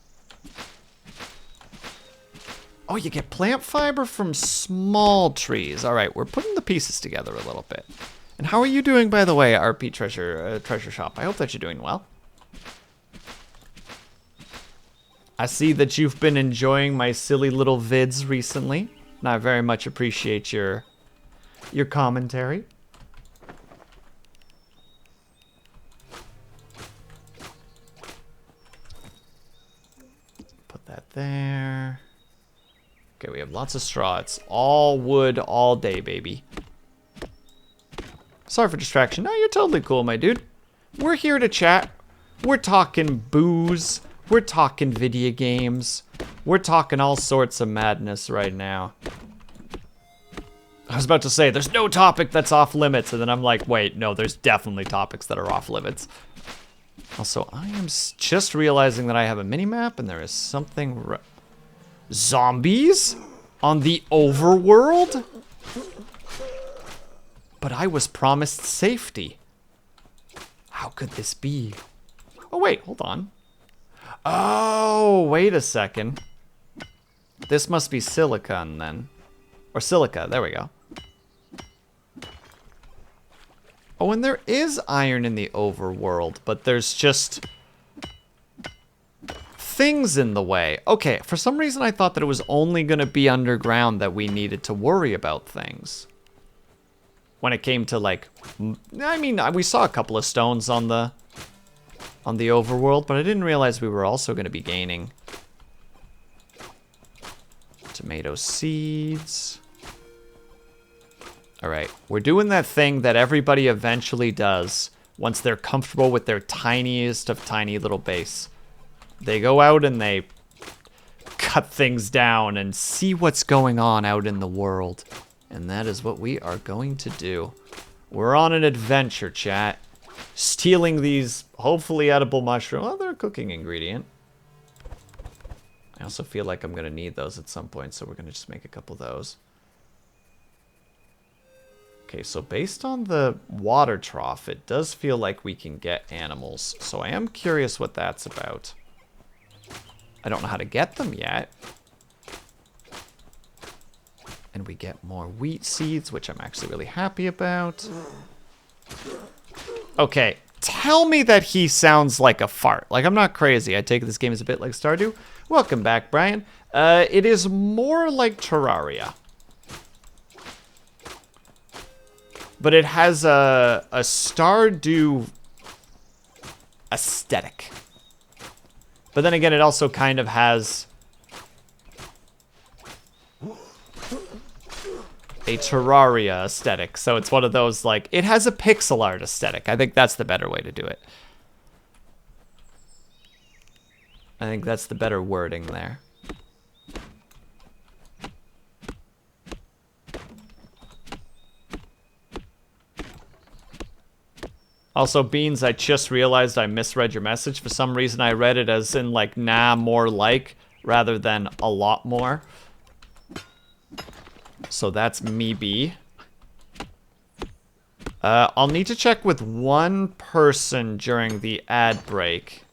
Oh, you get plant fiber from small trees. All right, we're putting the pieces together a little bit. And how are you doing, by the way, RP Treasure Shop? I hope that you're doing well. I see that you've been enjoying my silly little vids recently, and I very much appreciate your commentary. Put that there. Okay, we have lots of straw. It's all wood all day, baby. Sorry for distraction. No, you're totally cool, my dude. We're here to chat. We're talking booze. We're talking video games. We're talking all sorts of madness right now. I was about to say, there's no topic that's off limits, and then I'm like, wait, no, there's definitely topics that are off limits. Also, I am just realizing that I have a mini-map, and there is something... Zombies? On the overworld? But I was promised safety. How could this be? Oh, wait, hold on. Oh, wait a second. This must be silicon, then. Or silica, there we go. Oh, and there is iron in the overworld, but there's just things in the way. Okay, for some reason I thought that it was only going to be underground that we needed to worry about things. When it came to, like, I mean, we saw a couple of stones on the overworld, but I didn't realize we were also going to be gaining tomato seeds. All right, we're doing that thing that everybody eventually does once they're comfortable with their tiniest of tiny little base. They go out and they cut things down and see what's going on out in the world. And that is what we are going to do. We're on an adventure, chat. Stealing these hopefully edible mushrooms. Well, they're a cooking ingredient. I also feel like I'm going to need those at some point, so we're going to just make a couple of those. Okay, so based on the water trough, it does feel like we can get animals. So I am curious what that's about. I don't know how to get them yet. And we get more wheat seeds, which I'm actually really happy about. Okay, tell me that he sounds like a fart. Like, I'm not crazy. I take this game as a bit like Stardew. Welcome back, Brian. It is more like Terraria. But it has a Stardew aesthetic. But then again, it also kind of has a Terraria aesthetic. So it's one of those, like, it has a pixel art aesthetic. I think that's the better way to do it. I think that's the better wording there. Also, Beans, I just realized I misread your message. For some reason, I read it as in, like, nah, more like, rather than a lot more. So that's me B. I'll need to check with one person during the ad break.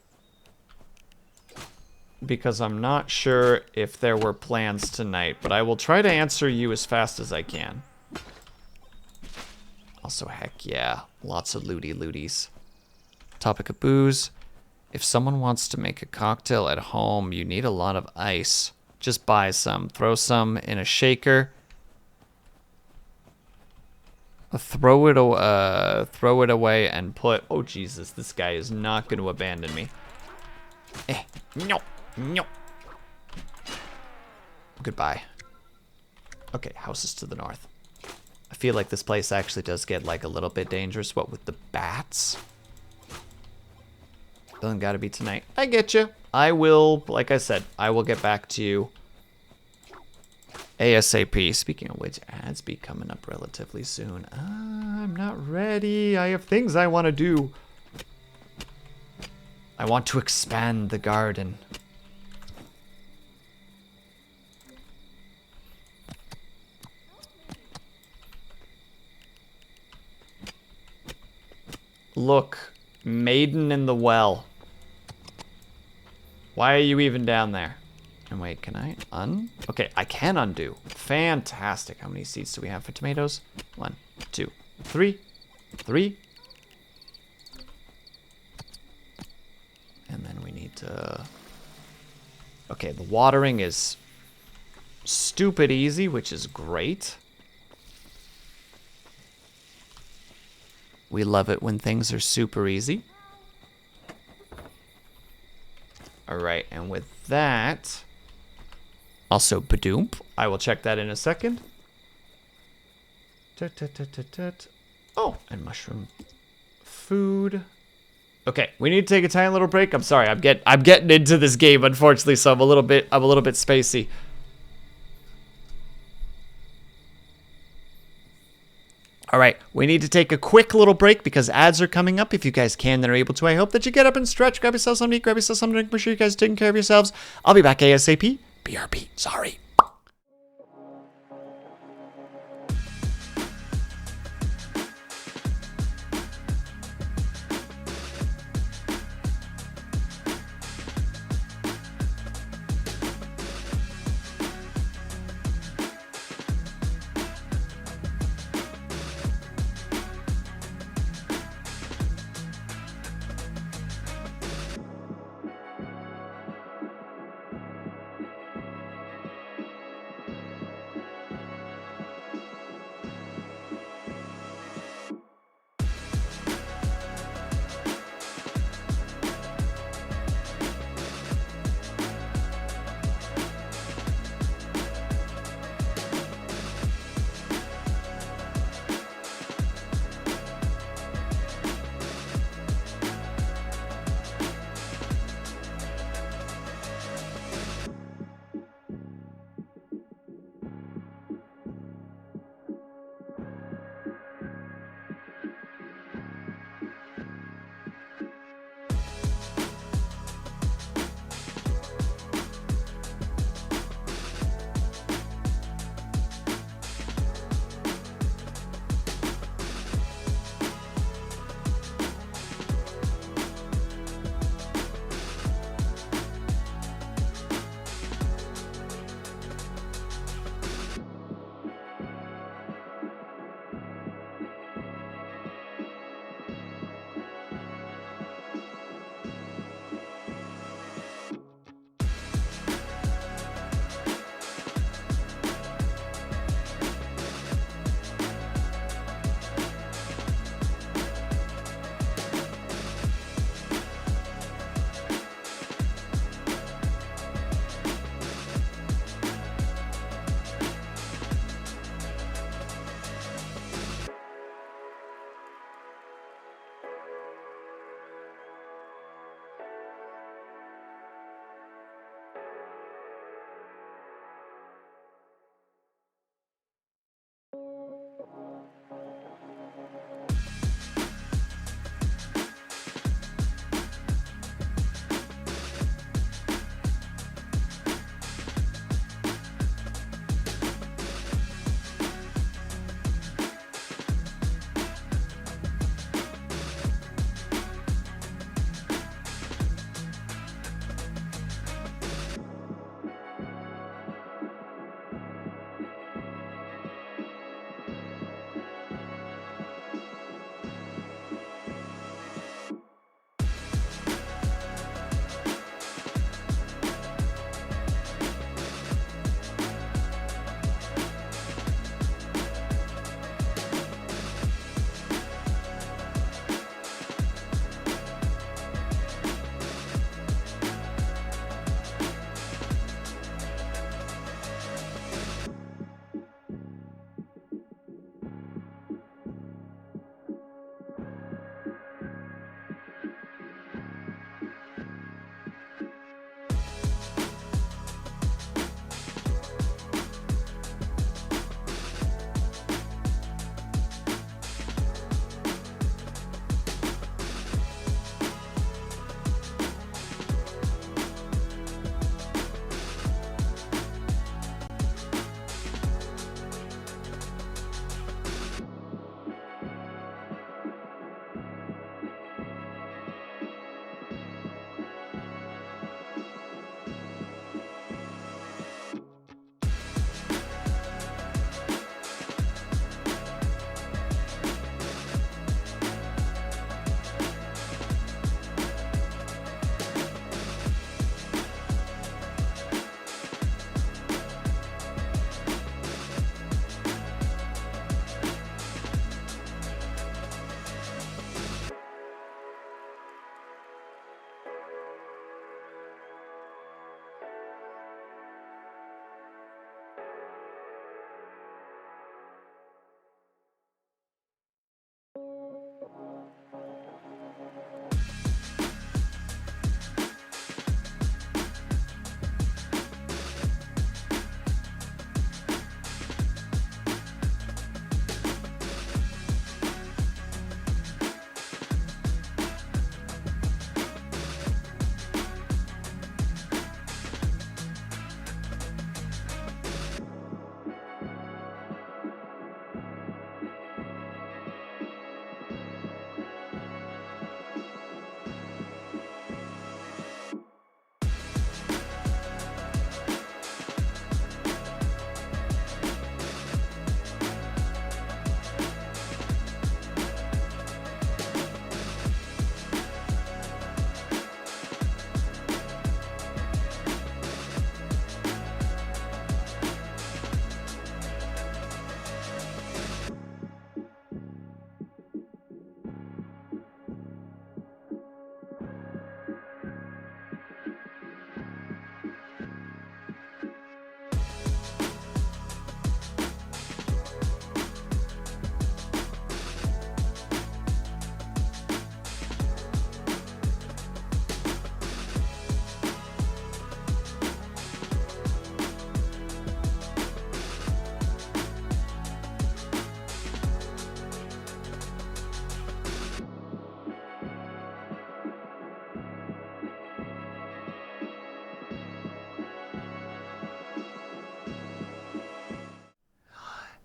Because I'm not sure if there were plans tonight. But I will try to answer you as fast as I can. Also, heck yeah. Lots of looties. Topic of booze. If someone wants to make a cocktail at home, you need a lot of ice. Just buy some. Throw some in a shaker. Throw it away and put... Oh, Jesus. This guy is not going to abandon me. No. Goodbye. Okay, houses to the north. I feel like this place actually does get, like, a little bit dangerous. What with the bats? Doesn't gotta be tonight. I get you. I will, like I said, I will get back to you ASAP. Speaking of which, ads be coming up relatively soon. I'm not ready. I have things I want to do. I want to expand the garden. Look, maiden in the well. Why are you even down there? And wait, can I Okay, I can undo. Fantastic. How many seeds do we have for tomatoes? 1, 2, 3. 3. And then we need to... Okay, the watering is stupid easy, which is great. We love it when things are super easy. Alright, and with that... Also, badoomp. I will check that in a second. Oh, and mushroom food. Okay, we need to take a tiny little break. I'm sorry, I'm getting into this game, unfortunately, so I'm a little bit spacey. All right, we need to take a quick little break because ads are coming up. If you guys can, then are able to. I hope that you get up and stretch, grab yourself something to eat, grab yourself something to drink. Make sure you guys are taking care of yourselves. I'll be back ASAP. BRB. Sorry.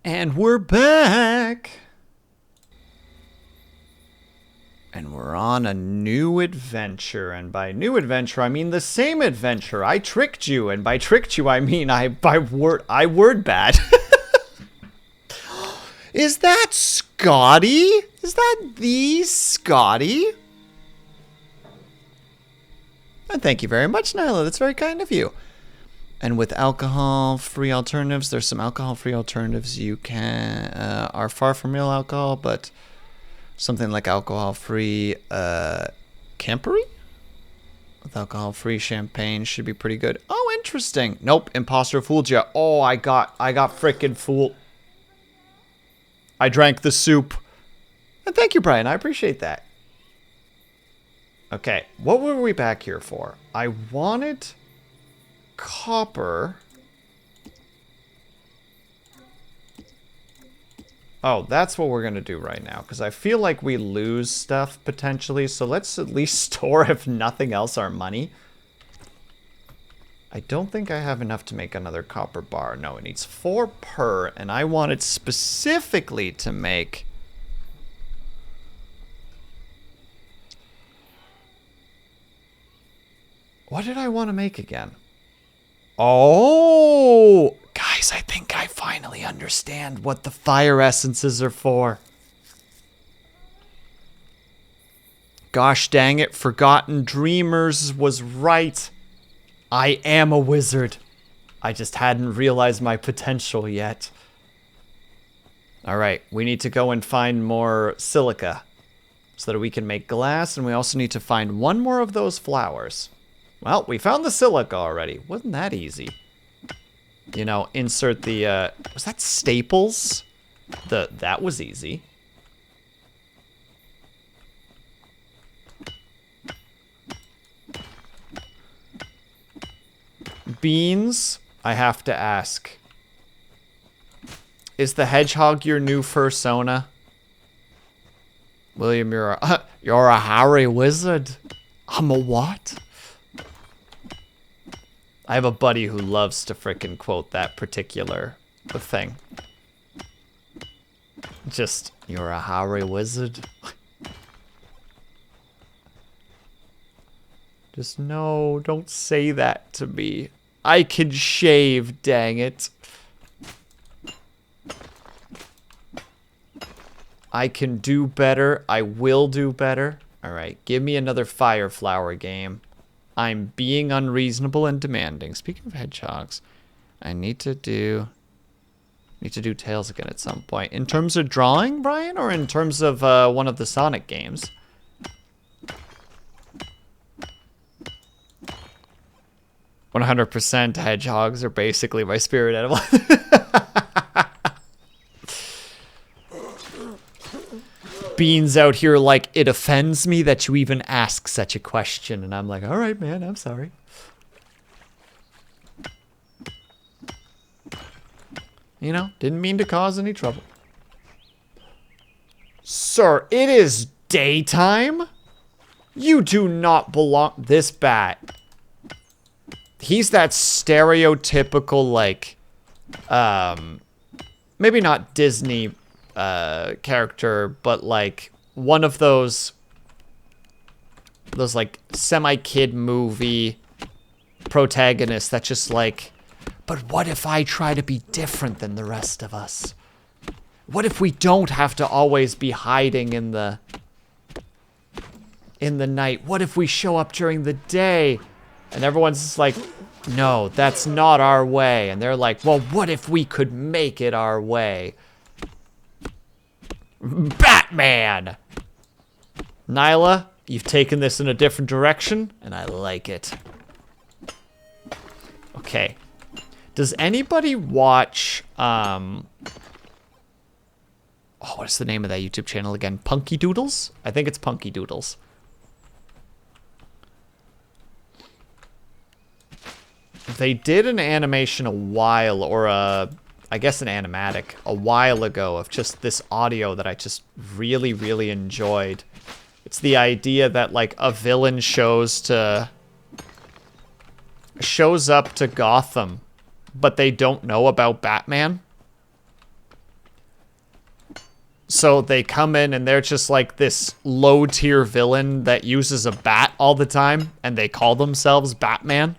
And we're back. And we're on a new adventure. And by new adventure, I mean the same adventure. I tricked you. And by tricked you, I mean I word bad. Is that Scotty? Is that the Scotty? And thank you very much, Nyla. That's very kind of you. And with alcohol-free alternatives, there's some alcohol-free alternatives you can are far from real alcohol, but something like alcohol-free Campery with alcohol-free champagne should be pretty good. Oh, interesting. Nope, imposter fooled you. Oh, I got frickin' fooled. I drank the soup. And thank you, Brian. I appreciate that. Okay, what were we back here for? I wanted copper. Oh, that's what we're going to do right now, because I feel like we lose stuff potentially, so let's at least store, if nothing else, our money. I don't think I have enough to make another copper bar. No, it needs 4 per, and I want it specifically to make... What did I want to make again? Oh! Guys, I think I finally understand what the fire essences are for. Gosh dang it, Forgotten Dreamers was right. I am a wizard. I just hadn't realized my potential yet. Alright, we need to go and find more silica so that we can make glass, and we also need to find 1 more of those flowers. Well, we found the silica already. Wasn't that easy? You know, insert the, was that staples? That was easy. Beans, I have to ask. Is the hedgehog your new fursona? William, you're a Harry wizard. I'm a what? I have a buddy who loves to frickin' quote that particular thing. Just, you're a Harry wizard. Just no, don't say that to me. I can shave, dang it. I can do better. I will do better. Alright, give me another fire flower game. I'm being unreasonable and demanding. Speaking of hedgehogs, I need to do tails again at some point. In terms of drawing, Brian, or in terms of one of the Sonic games? 100% hedgehogs are basically my spirit animal. Beans out here like, it offends me that you even ask such a question. And I'm like, all right, man, I'm sorry. You know, didn't mean to cause any trouble. Sir, it is daytime? You do not belong... This bat. He's that stereotypical, like, maybe not Disney character, but like one of those like semi-kid movie protagonists that's just like, but what if I try to be different than the rest of us? What if we don't have to always be hiding in the night? What if we show up during the day? And everyone's just like, no, that's not our way. And they're like, well, what if we could make it our way? Batman! Nyla, you've taken this in a different direction, and I like it. Okay. Does anybody watch, oh, what's the name of that YouTube channel again? Punky Doodles? I think it's Punky Doodles. They did an animation a while, or I guess an animatic, a while ago of just this audio that I just really, really enjoyed. It's the idea that, like, a villain shows up to Gotham, but they don't know about Batman. So they come in and they're just like this low tier villain that uses a bat all the time, and they call themselves Batman.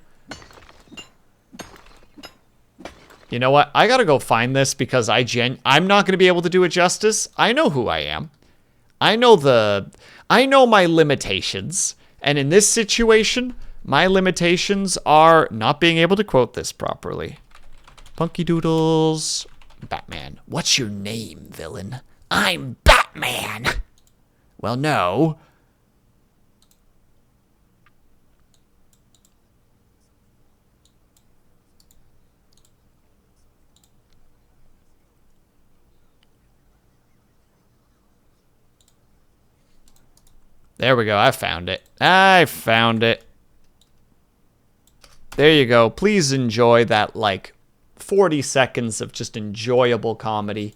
You know what? I gotta go find this because I'm not gonna be able to do it justice. I know who I am. I know my limitations. And in this situation, my limitations are not being able to quote this properly. Punky Doodles, Batman. What's your name, villain? I'm Batman. Well, no. There we go. I found it. I found it. There you go. Please enjoy that, like, 40 seconds of just enjoyable comedy.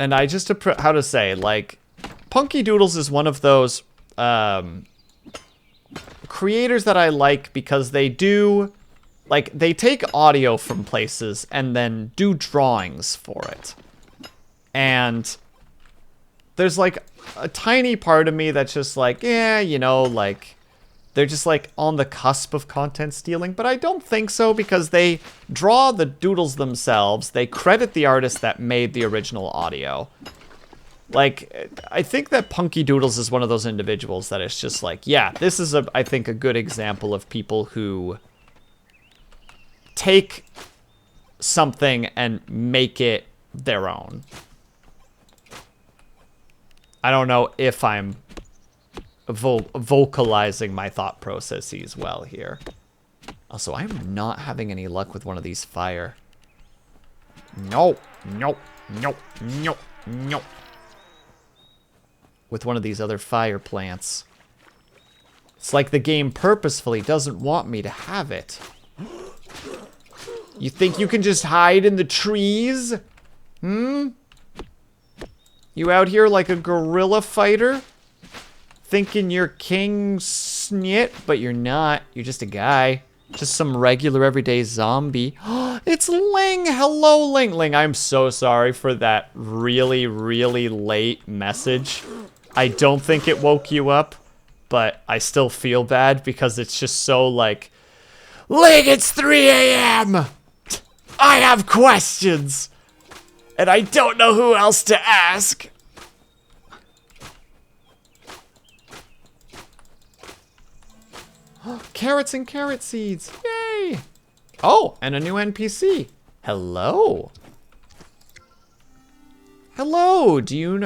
And I just, how to say, like, Punky Doodles is one of those creators that I like because they do, like, they take audio from places and then do drawings for it. And there's, like, a tiny part of me that's just like, yeah, you know, like, they're just, like, on the cusp of content stealing. But I don't think so because they draw the doodles themselves. They credit the artist that made the original audio. Like, I think that Punky Doodles is one of those individuals that is just like, yeah, this is, I think, a good example of people who take something and make it their own. I don't know if I'm vocalizing my thought processes well here. Also, I'm not having any luck with one of these fire. No, no, no, no, no. With one of these other fire plants. It's like the game purposefully doesn't want me to have it. You think you can just hide in the trees? Hmm? You out here like a guerrilla fighter? Thinking you're King Snit, but you're not. You're just a guy. Just some regular everyday zombie. It's Ling! Hello, Ling! Ling, I'm so sorry for that really, really late message. I don't think it woke you up, but I still feel bad because it's just so like, Ling, it's 3 a.m. I have questions! And I don't know who else to ask. Carrots and carrot seeds. Yay! Oh, and a new NPC. Hello. Hello. Do you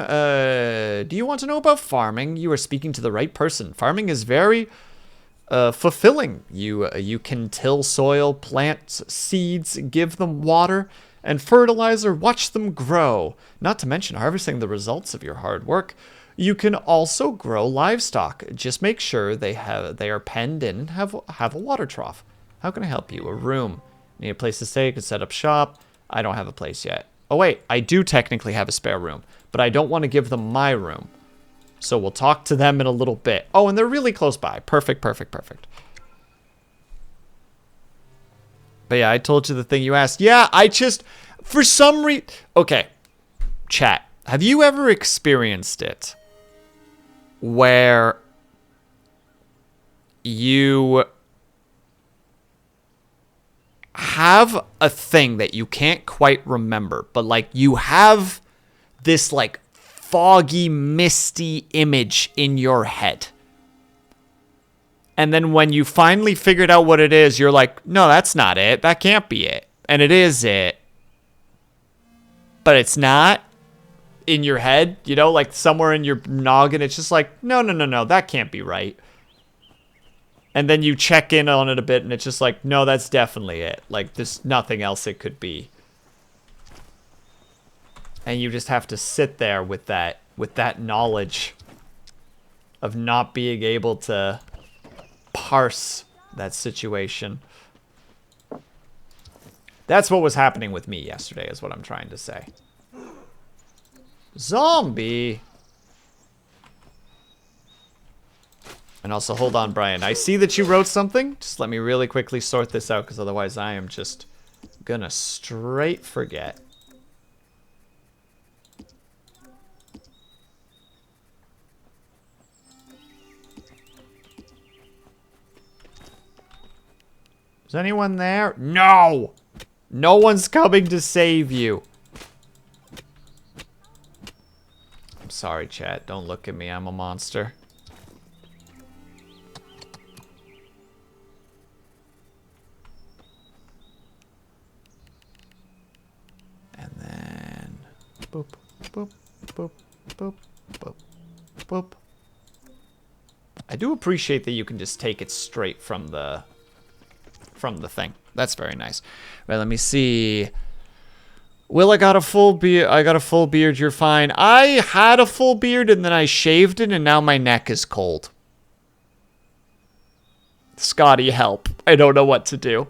want to know about farming? You are speaking to the right person. Farming is very fulfilling. You can till soil, plant seeds, give them water and fertilizer, watch them grow. Not to mention harvesting the results of your hard work. You can also grow livestock. Just make sure they are penned in and have a water trough. How can I help you? A room. Need a place to stay? You can set up shop. I don't have a place yet. Oh wait, I do technically have a spare room, but I don't want to give them my room. So we'll talk to them in a little bit. Oh, and they're really close by. Perfect, perfect, perfect. But yeah, I told you the thing you asked. Yeah, I just, for some reason, okay, chat. Have you ever experienced it where you have a thing that you can't quite remember, but like you have this like foggy, misty image in your head? And then when you finally figured out what it is, you're like, no, that's not it. That can't be it. And it is it. But it's not in your head, you know, like somewhere in your noggin. It's just like, no, no, no, no, that can't be right. And then you check in on it a bit and it's just like, no, that's definitely it. Like there's nothing else it could be. And you just have to sit there with that knowledge of not being able to parse that situation. That's what was happening with me yesterday, is what I'm trying to say. Zombie. And also, hold on, Brian. I see that you wrote something. Just let me really quickly sort this out, because otherwise I am just gonna straight forget. Is anyone there? No! No one's coming to save you. I'm sorry, chat. Don't look at me. I'm a monster. And then... boop, boop, boop, boop, boop, boop. I do appreciate that you can just take it straight from the thing. That's very nice. Right, let me see. Will, I got a full beard. I got a full beard. You're fine. I had a full beard and then I shaved it and now my neck is cold. Scotty, help. I don't know what to do.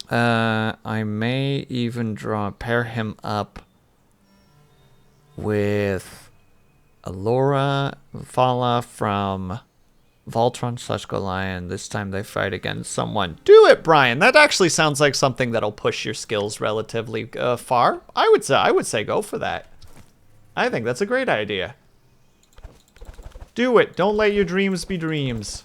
I may even pair him up with Alora Vala from Voltron/Golion. This time they fight against someone. Do it, Brian. That actually sounds like something that'll push your skills relatively far. I would say go for that. I think that's a great idea. Do it. Don't let your dreams be dreams.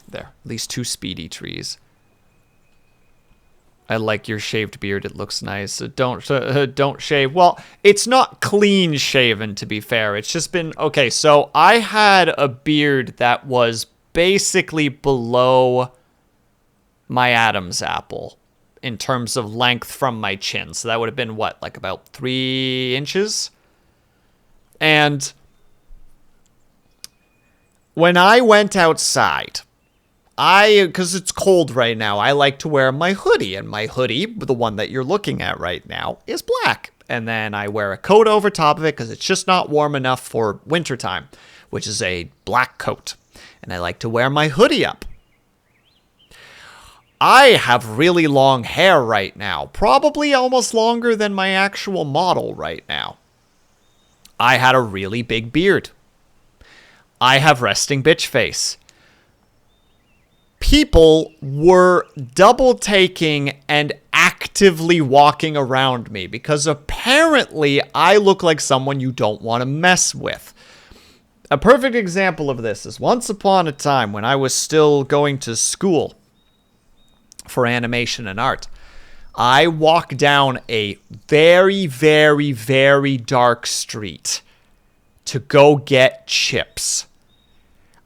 There. At least 2 speedy trees. I like your shaved beard. It looks nice. Don't shave. Well, it's not clean shaven, to be fair. It's just been... Okay, so I had a beard that was basically below my Adam's apple in terms of length from my chin. So that would have been, what, like about 3 inches? And when I went outside... because it's cold right now, I like to wear my hoodie. And my hoodie, the one that you're looking at right now, is black. And then I wear a coat over top of it because it's just not warm enough for wintertime, which is a black coat. And I like to wear my hoodie up. I have really long hair right now, probably almost longer than my actual model right now. I had a really big beard. I have resting bitch face. People were double taking and actively walking around me because apparently I look like someone you don't want to mess with. A perfect example of this is once upon a time when I was still going to school for animation and art, I walked down a very, very, very dark street to go get chips.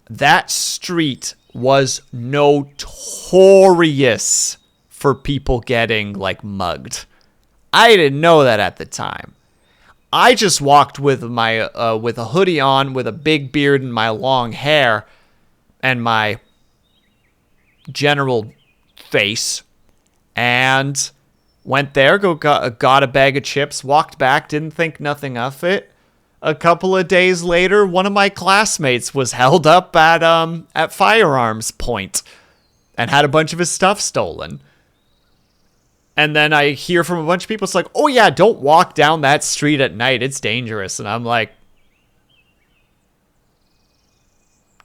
That street was notorious for people getting, like, mugged. I didn't know that at the time. I just walked with my with a hoodie on, with a big beard and my long hair, and my general face, and went there, got a bag of chips, walked back, didn't think nothing of it. A couple of days later, one of my classmates was held up at firearms point and had a bunch of his stuff stolen. And then I hear from a bunch of people, it's like, oh yeah, don't walk down that street at night. It's dangerous. And I'm like,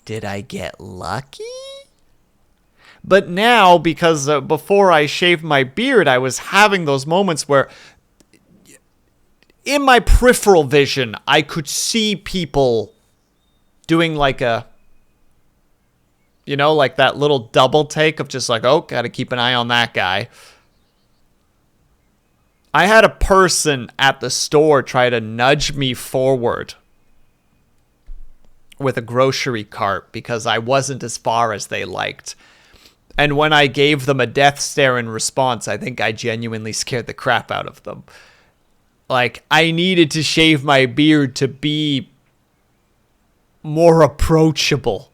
did I get lucky? But now, because before I shaved my beard, I was having those moments where in my peripheral vision, I could see people doing like a, you know, like that little double take of just like, oh, gotta keep an eye on that guy. I had a person at the store try to nudge me forward with a grocery cart because I wasn't as far as they liked. And when I gave them a death stare in response, I think I genuinely scared the crap out of them. Like, I needed to shave my beard to be more approachable.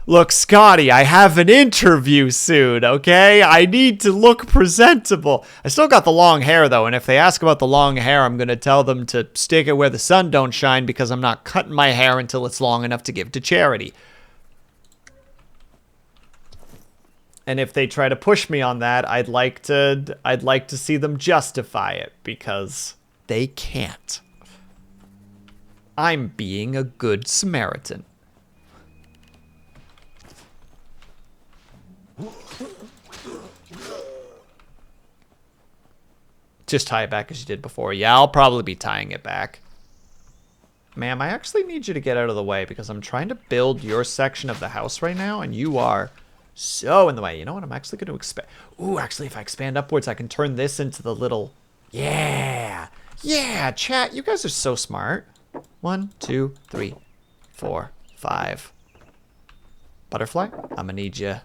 Look, Scotty, I have an interview soon, okay? I need to look presentable. I still got the long hair, though, and if they ask about the long hair, I'm going to tell them to stick it where the sun don't shine because I'm not cutting my hair until it's long enough to give to charity. And if they try to push me on that, I'd like to see them justify it because they can't. I'm being a good Samaritan. Just tie it back as you did before. Yeah, I'll probably be tying it back. Ma'am, I actually need you to get out of the way because I'm trying to build your section of the house right now, and you are so in the way. You know what? I'm actually going to expand. Ooh, actually, if I expand upwards, I can turn this into the little... Yeah. Yeah, chat. You guys are so smart. 1, 2, 3, 4, 5. Butterfly, I'm going to need you.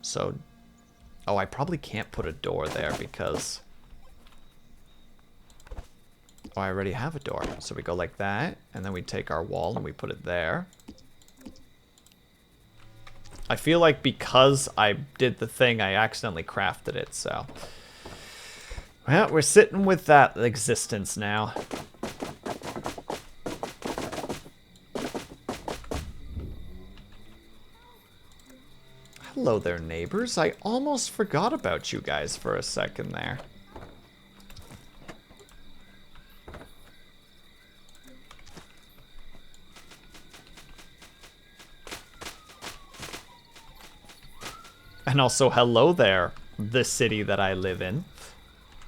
So, oh, I probably can't put a door there because... Oh, I already have a door. So we go like that, and then we take our wall and we put it there. I feel like because I did the thing, I accidentally crafted it, so... Well, we're sitting with that existence now. Hello there, neighbors. I almost forgot about you guys for a second there. And also, hello there, the city that I live in.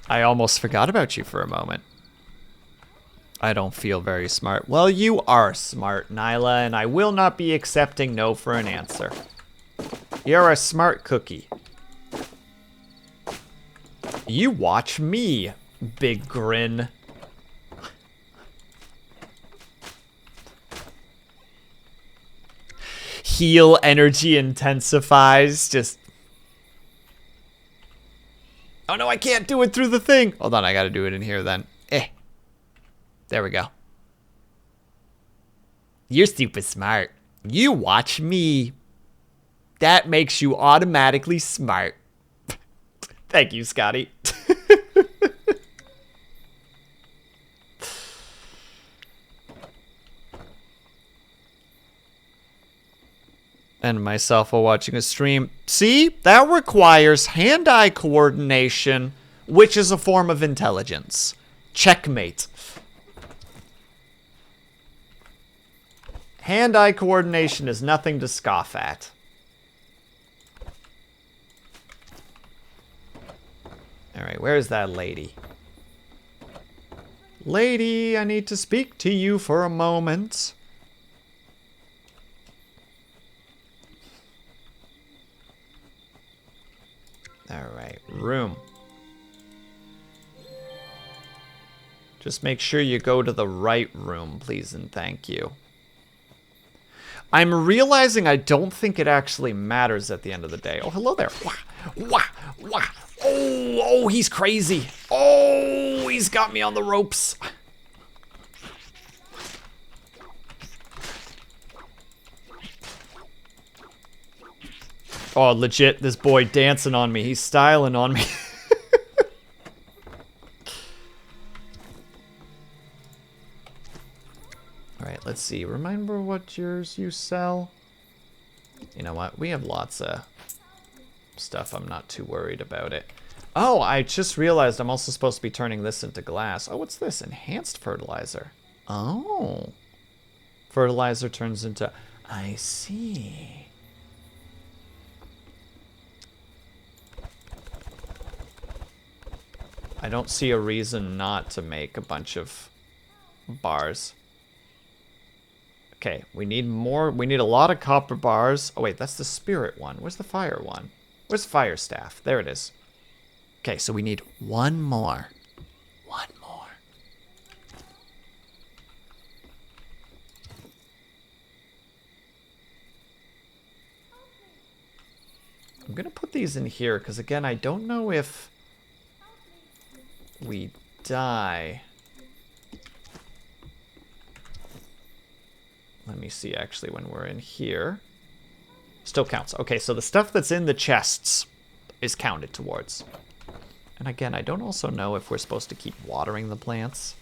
I almost forgot about you for a moment. I don't feel very smart. Well, you are smart, Nyla, and I will not be accepting no for an answer. You're a smart cookie. You watch me, big grin. Heal energy intensifies, just... Oh no, I can't do it through the thing. Hold on, I gotta do it in here then. There we go. You're super smart. You watch me. That makes you automatically smart. Thank you, Scotty. And myself while watching a stream. See, that requires hand-eye coordination, which is a form of intelligence. Checkmate. Hand-eye coordination is nothing to scoff at. Alright, where's that lady? Lady, I need to speak to you for a moment. Alright, room. Just make sure you go to the right room, please and thank you. I'm realizing I don't think it actually matters at the end of the day. Oh, hello there. Wah, wah, wah. Oh, he's crazy. Oh, he's got me on the ropes. Oh, legit, this boy dancing on me. He's styling on me. Alright, let's see. Remember what yours you sell? You know what? We have lots of stuff. I'm not too worried about it. Oh, I just realized I'm also supposed to be turning this into glass. Oh, what's this? Enhanced fertilizer. Oh. Fertilizer turns into... I see. I don't see a reason not to make a bunch of bars. Okay, we need more. We need a lot of copper bars. Oh, wait, that's the spirit one. Where's the fire one? Where's fire staff? There it is. Okay, so we need one more. One more. I'm going to put these in here because, again, I don't know if we die. Let me see, actually, when we're in here. Still counts. Okay, so the stuff that's in the chests is counted towards. And again, I don't also know if we're supposed to keep watering the plants.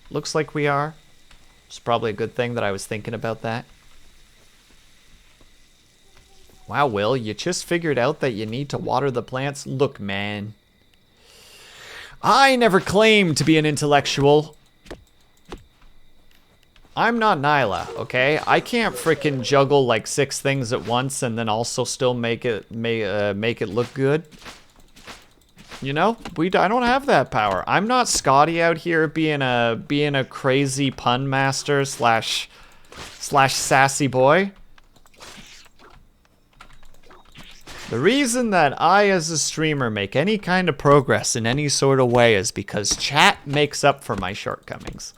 Looks like we are. It's probably a good thing that I was thinking about that. Wow, Will, you just figured out that you need to water the plants? Look, man. I never claimed to be an intellectual. I'm not Nyla, okay? I can't freaking juggle like 6 things at once and then also still make it look good. You know, I don't have that power. I'm not Scotty out here being a crazy pun master slash sassy boy. The reason that I, as a streamer, make any kind of progress in any sort of way is because chat makes up for my shortcomings.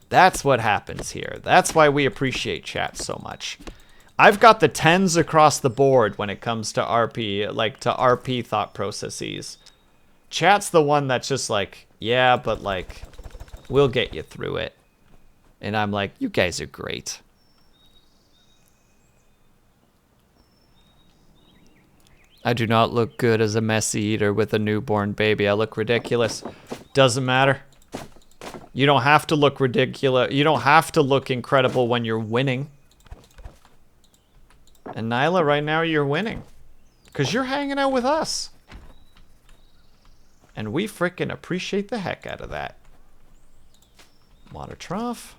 That's what happens here. That's why we appreciate chat so much. I've got the 10s across the board when it comes to RP, like to RP thought processes. Chat's the one that's just like, yeah, but like, we'll get you through it. And I'm like, you guys are great. I do not look good as a messy eater with a newborn baby. I look ridiculous. Doesn't matter. You don't have to look ridiculous. You don't have to look incredible when you're winning. And Nyla, right now you're winning. Because you're hanging out with us. And we frickin' appreciate the heck out of that. Water trough.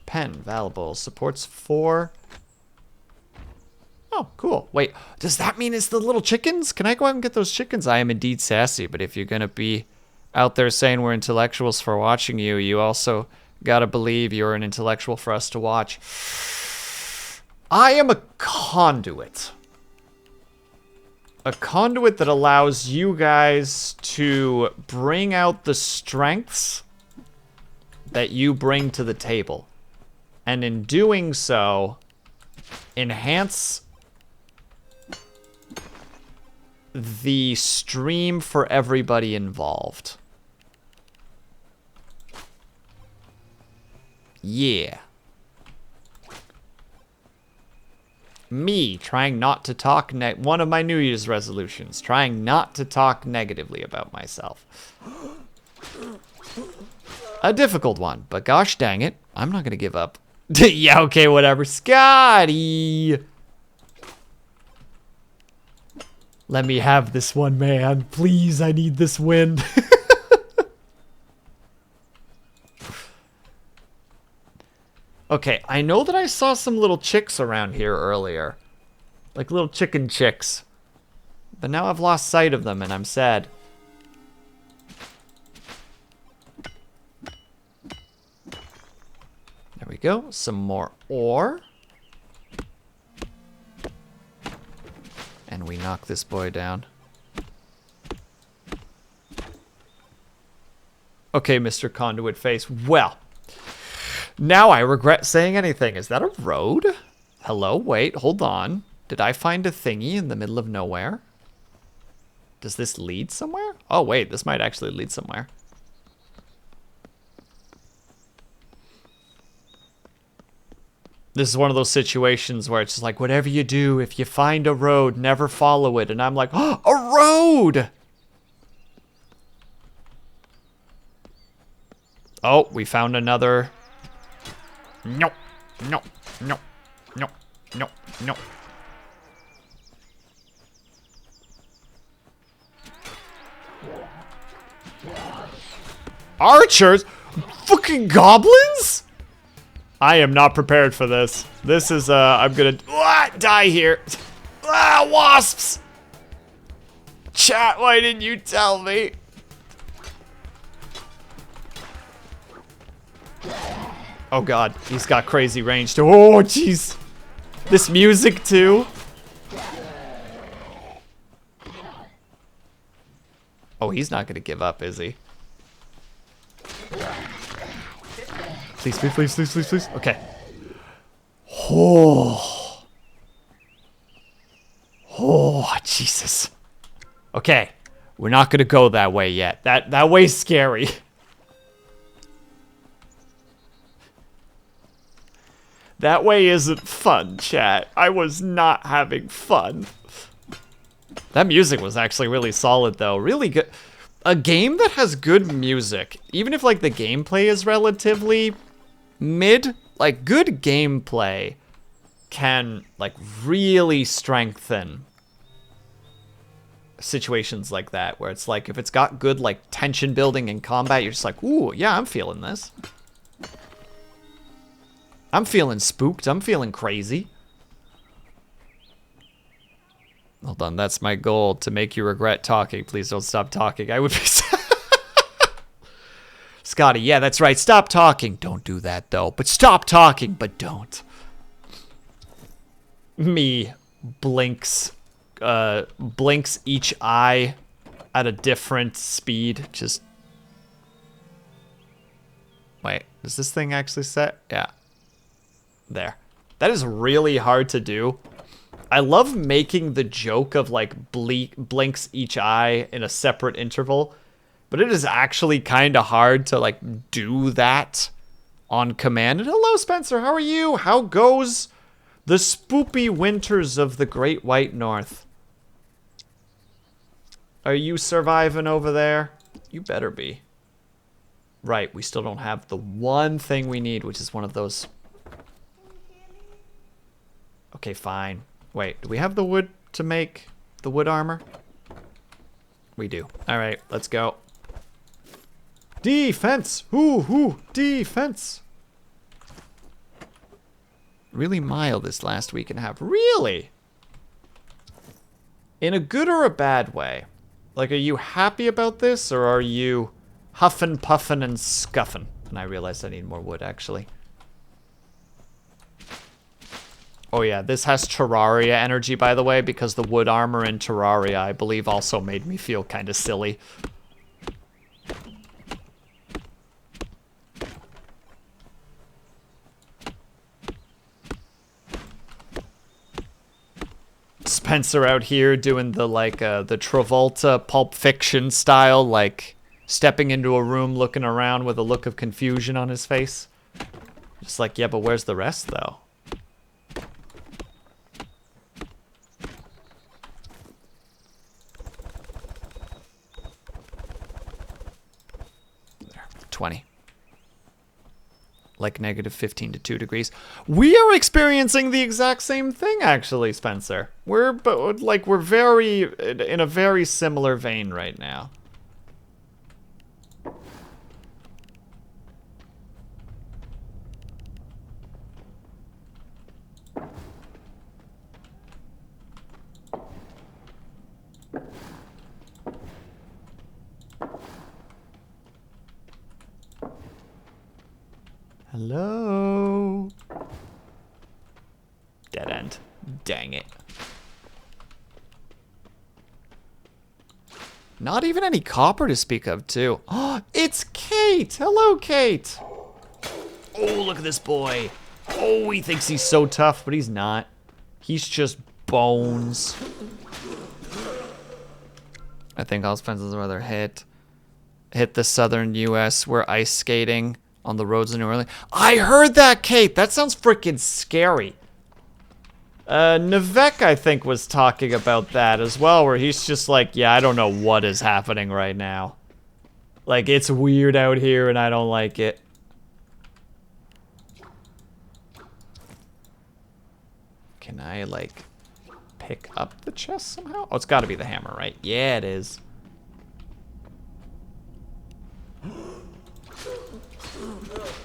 Pen, valuable. Supports 4. Oh, cool. Wait, does that mean it's the little chickens? Can I go out and get those chickens? I am indeed sassy, but if you're going to be out there saying we're intellectuals for watching you, you also got to believe you're an intellectual for us to watch. I am a conduit. A conduit that allows you guys to bring out the strengths that you bring to the table. And in doing so, enhance the stream for everybody involved. Yeah. Me trying not to talk one of my New Year's resolutions, trying not to talk negatively about myself. A difficult one, but gosh dang it, I'm not gonna give up. Yeah, okay, whatever. Scotty! Let me have this one, man. Please, I need this win. Okay, I know that I saw some little chicks around here earlier. Like little chicken chicks. But now I've lost sight of them and I'm sad. There we go. Some more ore. And we knock this boy down. Okay, Mr. Conduit Face. Well, now I regret saying anything. Is that a road? Hello? Wait, hold on. Did I find a thingy in the middle of nowhere? Does this lead somewhere? Oh, wait, this might actually lead somewhere. This is one of those situations where it's just like, whatever you do, if you find a road, never follow it. And I'm like, oh, a road! Oh, we found another. No, no, no, no, no, no. Archers? Fucking goblins? I am not prepared for this. This is, I'm gonna die here. Wasps! Chat, why didn't you tell me? Oh god, he's got crazy range too. Oh jeez. This music too. Oh, he's not gonna give up, is he? Please, please, please, please, please, please. Okay. Oh. Oh, Jesus. Okay. We're not gonna go that way yet. That way's scary. That way isn't fun, chat. I was not having fun. That music was actually really solid, though. Really good. A game that has good music, even if, like, the gameplay is relatively mid, like, good gameplay can, like, really strengthen situations like that, where it's like, if it's got good, like, tension building and combat, you're just like, ooh, yeah, I'm feeling this. I'm feeling spooked. I'm feeling crazy. Hold on, that's my goal, to make you regret talking. Please don't stop talking. I would be... Scotty, yeah, that's right. Stop talking. Don't do that, though. But stop talking, but don't. Me blinks each eye at a different speed. Just... Wait, is this thing actually set? Yeah. There. That is really hard to do. I love making the joke of, like, blinks each eye in a separate interval, but it is actually kind of hard to, like, do that on command. And hello, Spencer, how are you? How goes the spoopy winters of the Great White North? Are you surviving over there? You better be. Right, we still don't have the one thing we need, which is one of those... Okay, fine. Wait, do we have the wood to make the wood armor? We do. All right, let's go. Defense! Ooh, defense! Really mild this last week and a half. Really? In a good or a bad way? Like, are you happy about this, or are you huffing, puffing, and scuffing? And I realized I need more wood, actually. Oh yeah, this has Terraria energy, by the way, because the wood armor in Terraria, I believe, also made me feel kind of silly. Spencer out here doing the, like, the Travolta Pulp Fiction style, like, stepping into a room, looking around with a look of confusion on his face. Just like, yeah, but where's the rest, though? 20. Like -15 to 2 degrees. We are experiencing the exact same thing, actually, Spencer. We're very in a very similar vein right now. Hello? Dead end. Dang it. Not even any copper to speak of, too. Oh, it's Kate! Hello, Kate! Oh, look at this boy. Oh, he thinks he's so tough, but he's not. He's just bones. I think all Spencer's rather hit the southern U.S. We're ice skating on the roads in New Orleans. I heard that, Kate. That sounds freaking scary. Nivek, I think, was talking about that as well, where he's just like, yeah, I don't know what is happening right now. Like, it's weird out here, and I don't like it. Can I, like, pick up the chest somehow? Oh, it's got to be the hammer, right? Yeah, it is.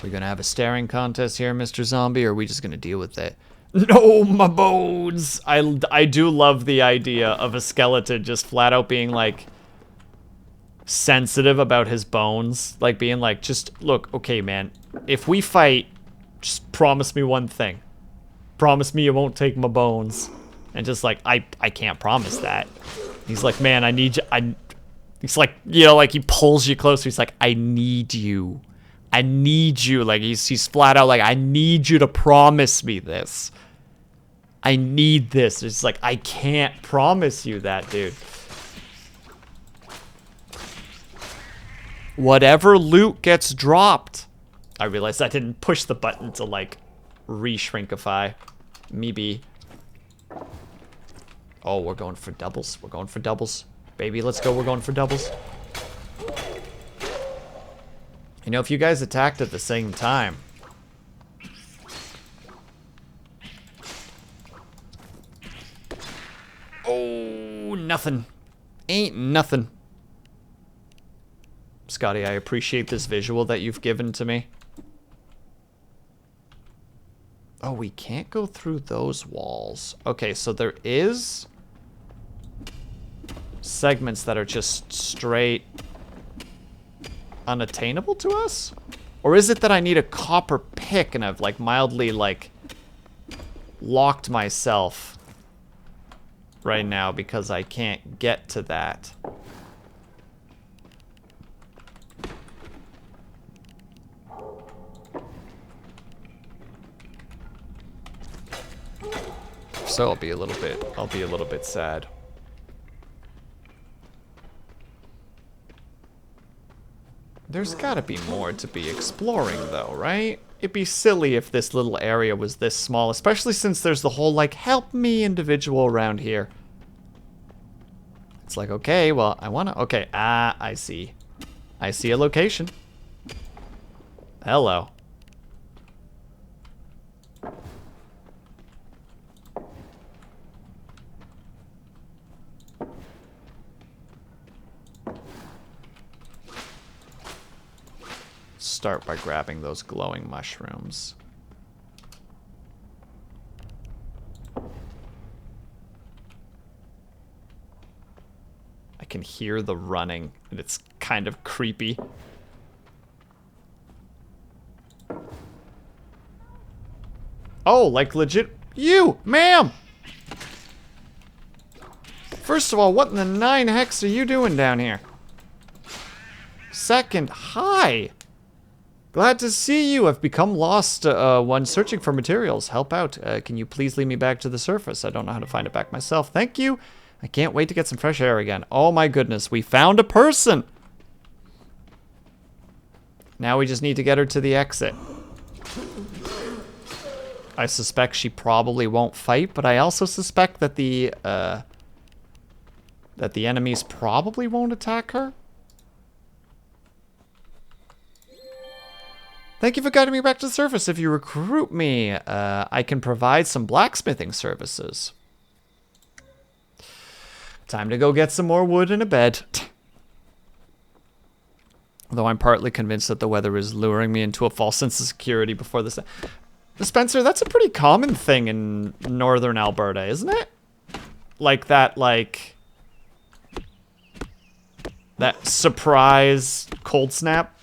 We gonna have a staring contest here, Mr. Zombie, or are we just gonna deal with it? No, my bones! I do love the idea of a skeleton just flat out being, like, sensitive about his bones. Like, being like, just, look, okay, man, if we fight, just promise me one thing. Promise me you won't take my bones. And just like, I can't promise that. He's like, man, I need you, he's like, you know, like, he pulls you closer. He's like, I need you. I need you. Like, he's flat out like, I need you to promise me this. I need this. It's like, I can't promise you that, dude. Whatever loot gets dropped. I realized I didn't push the button to, like, re-shrinkify. Maybe. Oh, we're going for doubles. We're going for doubles. Baby, let's go. We're going for doubles. You know, if you guys attacked at the same time. Oh, nothing. ain't nothing. Scotty, I appreciate this visual that you've given to me. Oh, we can't go through those walls. Okay, so there is segments that are just straight unattainable to us? Or is it that I need a copper pick and I've like mildly like locked myself right now because I can't get to that? So I'll be a little bit sad. There's gotta be more to be exploring though, right? It'd be silly if this little area was this small, especially since there's the whole like help me individual around here. It's like, okay, well, I wanna, okay, I see. I see a location. Hello. Start by grabbing those glowing mushrooms. I can hear the running, and it's kind of creepy. Oh, like legit. You, ma'am! First of all, what in the 9 hex are you doing down here? Second, hi! Glad to see you. I've become lost when searching for materials. Help out. Can you please lead me back to the surface? I don't know how to find it back myself. Thank you. I can't wait to get some fresh air again. Oh my goodness, we found a person! Now we just need to get her to the exit. I suspect she probably won't fight, but I also suspect that the enemies probably won't attack her. Thank you for guiding me back to the surface. If you recruit me, I can provide some blacksmithing services. Time to go get some more wood and a bed. Though I'm partly convinced that the weather is luring me into a false sense of security before this. Spencer, that's a pretty common thing in northern Alberta, isn't it? Like that, that surprise cold snap.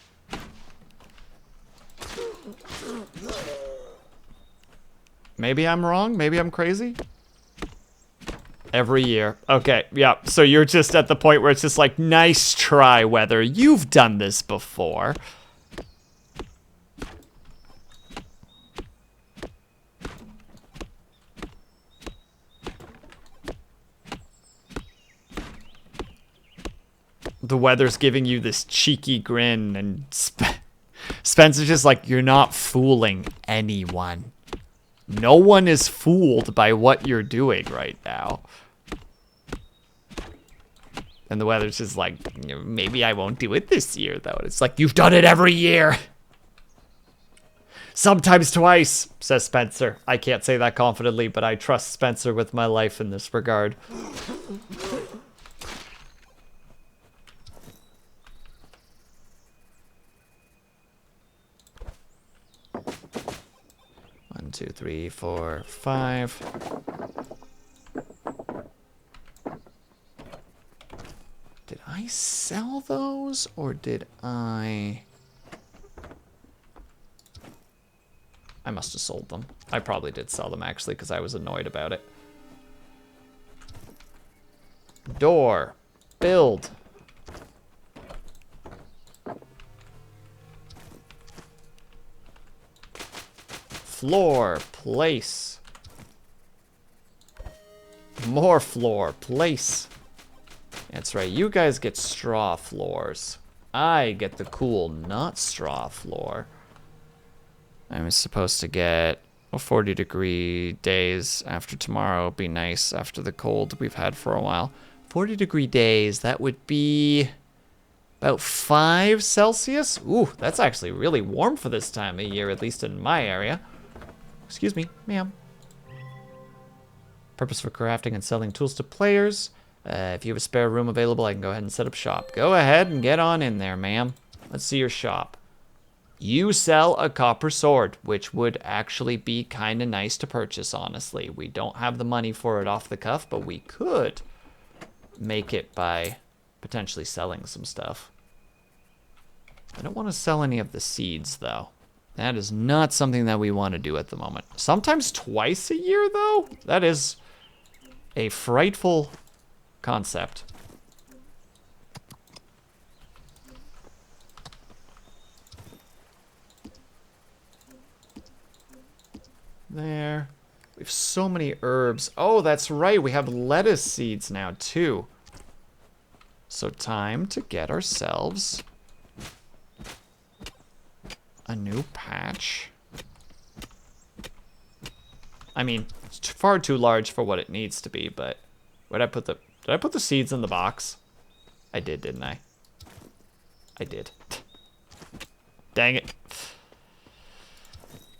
Maybe I'm wrong. Maybe I'm crazy. Every year. Okay, yeah. So you're just at the point where it's just like, nice try, weather. You've done this before. The weather's giving you this cheeky grin, and Spencer's just like, you're not fooling anyone. No one is fooled by what you're doing right now. And the weather's just like, maybe I won't do it this year, though. And it's like, you've done it every year. Sometimes twice, says Spencer. I can't say that confidently, but I trust Spencer with my life in this regard. One, two, three, four, 5. Did I sell those, or did I must have sold them. I probably did sell them, actually, because I was annoyed about it. Door. Build. Floor. Place. More floor. Place. That's right, you guys get straw floors. I get the cool not straw floor. I'm supposed to get 40-degree days after tomorrow. Be nice after the cold we've had for a while. 40-degree days, that would be about 5 Celsius. Ooh, that's actually really warm for this time of year, at least in my area. Excuse me, ma'am. Purpose for crafting and selling tools to players. If you have a spare room available, I can go ahead and set up shop. Go ahead and get on in there, ma'am. Let's see your shop. You sell a copper sword, which would actually be kind of nice to purchase, honestly. We don't have the money for it off the cuff, but we could make it by potentially selling some stuff. I don't want to sell any of the seeds, though. That is not something that we want to do at the moment. Sometimes twice a year, though? That is a frightful concept. There. We have so many herbs. Oh, that's right. We have lettuce seeds now, too. So time to get ourselves a new patch. I mean, it's far too large for what it needs to be, but did I put the seeds in the box? I did, didn't I? I did. Dang it.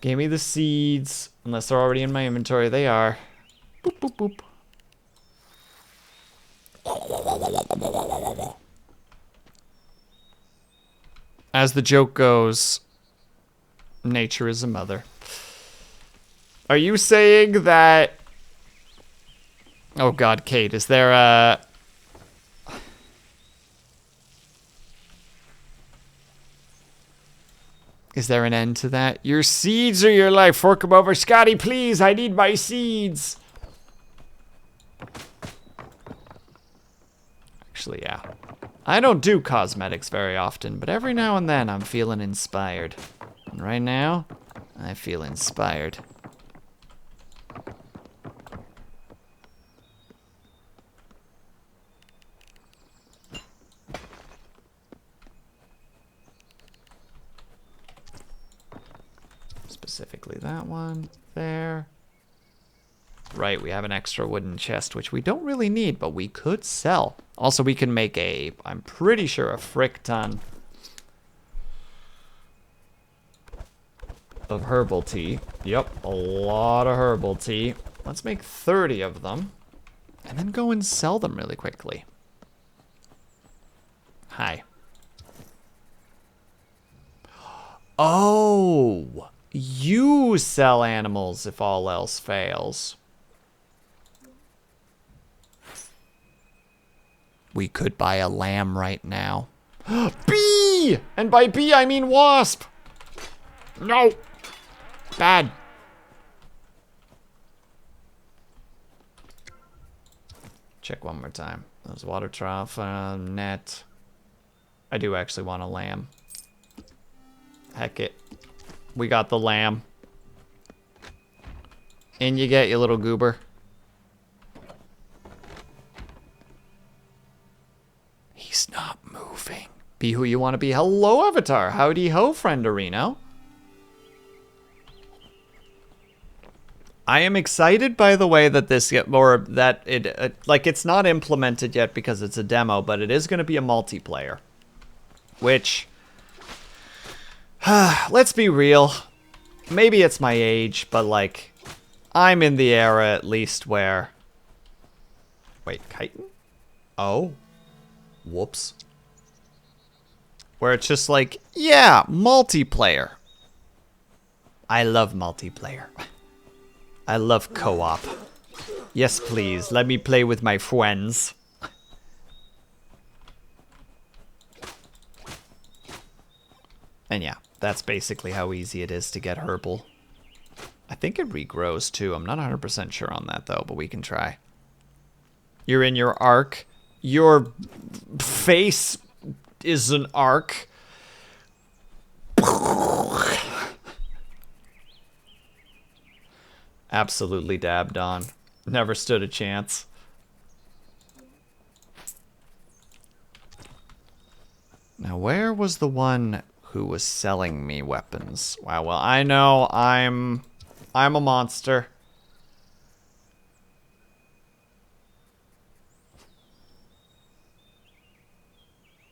Gave me the seeds. Unless they're already in my inventory, they are. Boop, boop, boop. As the joke goes, nature is a mother. Are you saying that... Oh god, Kate, is there a... Is there an end to that? Your seeds are your life. Fork them over. Scotty, please, I need my seeds. Actually, yeah. I don't do cosmetics very often, but every now and then I'm feeling inspired. And right now, I feel inspired. Specifically that one there. Right, we have an extra wooden chest, which we don't really need, but we could sell. Also, we can make a, I'm pretty sure, a frick ton of herbal tea. Yep, a lot of herbal tea. Let's make 30 of them and then go and sell them really quickly. Hi. Oh, you sell animals if all else fails. We could buy a lamb right now. Bee! And by bee, I mean wasp. No. Bad. Check one more time. There's water trough, net. I do actually want a lamb. Heck it. We got the lamb. In you get, you little goober. He's not moving. Be who you want to be. Hello, Avatar. Howdy ho, friend Areno. I am excited by the way that this or that it like it's not implemented yet because it's a demo, but it is going to be a multiplayer. Which let's be real. Maybe it's my age, but like I'm in the era at least where wait, chitin? Oh. Whoops. Where it's just like, yeah, multiplayer. I love multiplayer. I love co-op. Yes, please. Let me play with my friends. And yeah, that's basically how easy it is to get herbal. I think it regrows too. I'm not 100% sure on that though, but we can try. You're in your arc. Your face is an arc. Absolutely dabbed on. Never stood a chance. Now, where was the one who was selling me weapons? Wow, well, I know I'm a monster.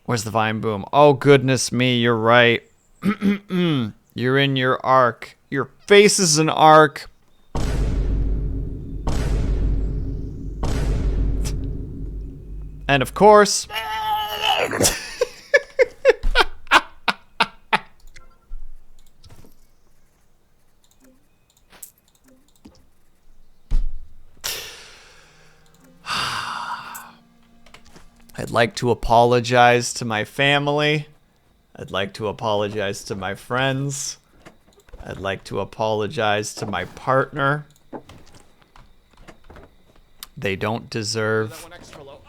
Where's the vine boom? Oh, goodness me, you're right. You're in your arc. Your face is an arc. And of course... I'd like to apologize to my family. I'd like to apologize to my friends. I'd like to apologize to my partner. They don't deserve...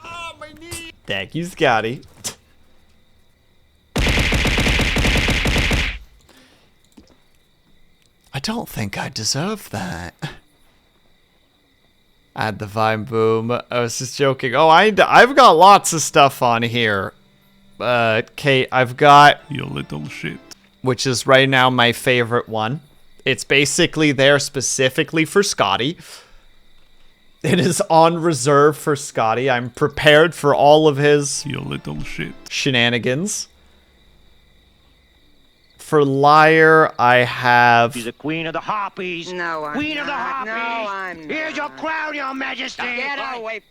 Oh, my knee! Thank you, Scotty. I don't think I deserve that. Add the Vine Boom. I was just joking. Oh, I've got lots of stuff on here. Kate, I've got... You little shit. Which is right now my favorite one. It's basically there specifically for Scotty. It is on reserve for Scotty. I'm prepared for all of his... You little shit. Shenanigans. For Liar, I have... She's the queen of the harpies. No, I'm queen of the not. harpies. No, I'm not. Here's your crown, your majesty. Get away.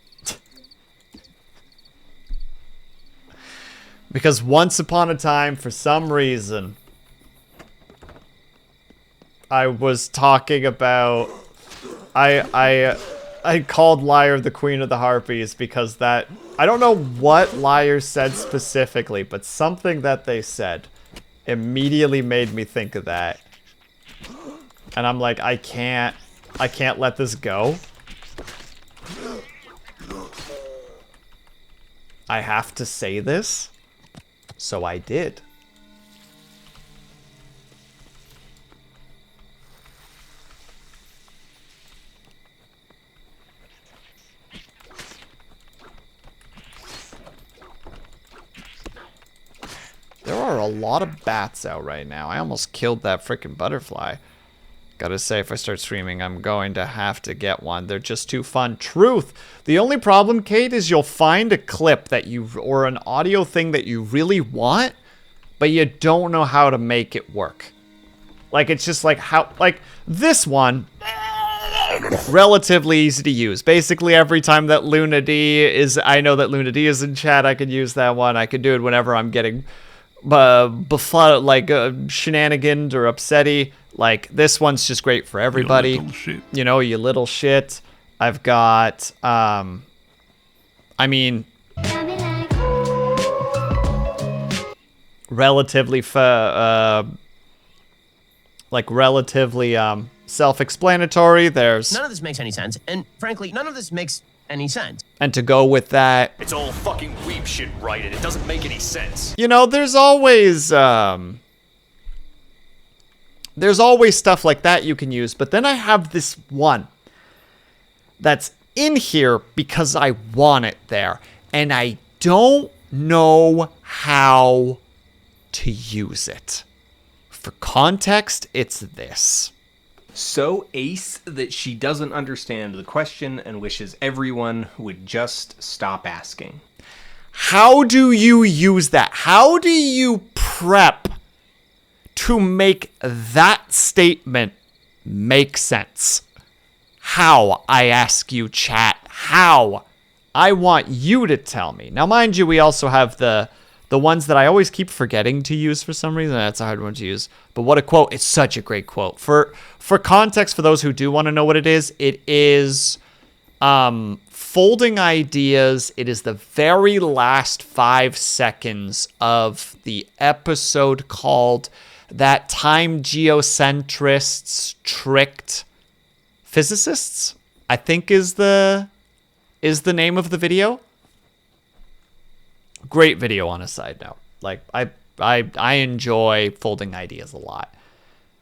Because once upon a time, for some reason, I was talking about... I called Liar the queen of the harpies because that... I don't know what Liar said specifically, but something that they said immediately made me think of that. And I'm like, I can't let this go. I have to say this. So I did. There are a lot of bats out right now. I almost killed that freaking butterfly. Gotta say, if I start streaming, I'm going to have to get one. They're just too fun. Truth. The only problem, Kate, is you'll find a clip that you, or an audio thing that you really want, but you don't know how to make it work. Like, it's just like how, like, this one, relatively easy to use. Basically, every time that Luna D is, I know that Luna D is in chat, I could use that one. I could do it whenever I'm getting shenaniganed or upsetty. Like, this one's just great for everybody. You little shit. You know, you little shit. I've got, I mean, relatively, self-explanatory. There's... None of this makes any sense, and frankly, none of this makes any sense. And to go with that... It's all fucking weeb shit, right? And it doesn't make any sense. You know, there's always stuff like that you can use, but then I have this one that's in here because I want it there, and I don't know how to use it. For context, it's this. So ace that she doesn't understand the question and wishes everyone would just stop asking. How do you use that? How do you prep to make that statement make sense? How, I ask you, chat? How? I want you to tell me. Now, mind you, we also have the ones that I always keep forgetting to use for some reason. That's a hard one to use. But what a quote. It's such a great quote. For context, for those who do want to know what it is folding ideas. It is the very last 5 seconds of the episode called That Time Geocentrists Tricked Physicists, I think is the name of the video. Great video on a side note. Like, I enjoy folding ideas a lot.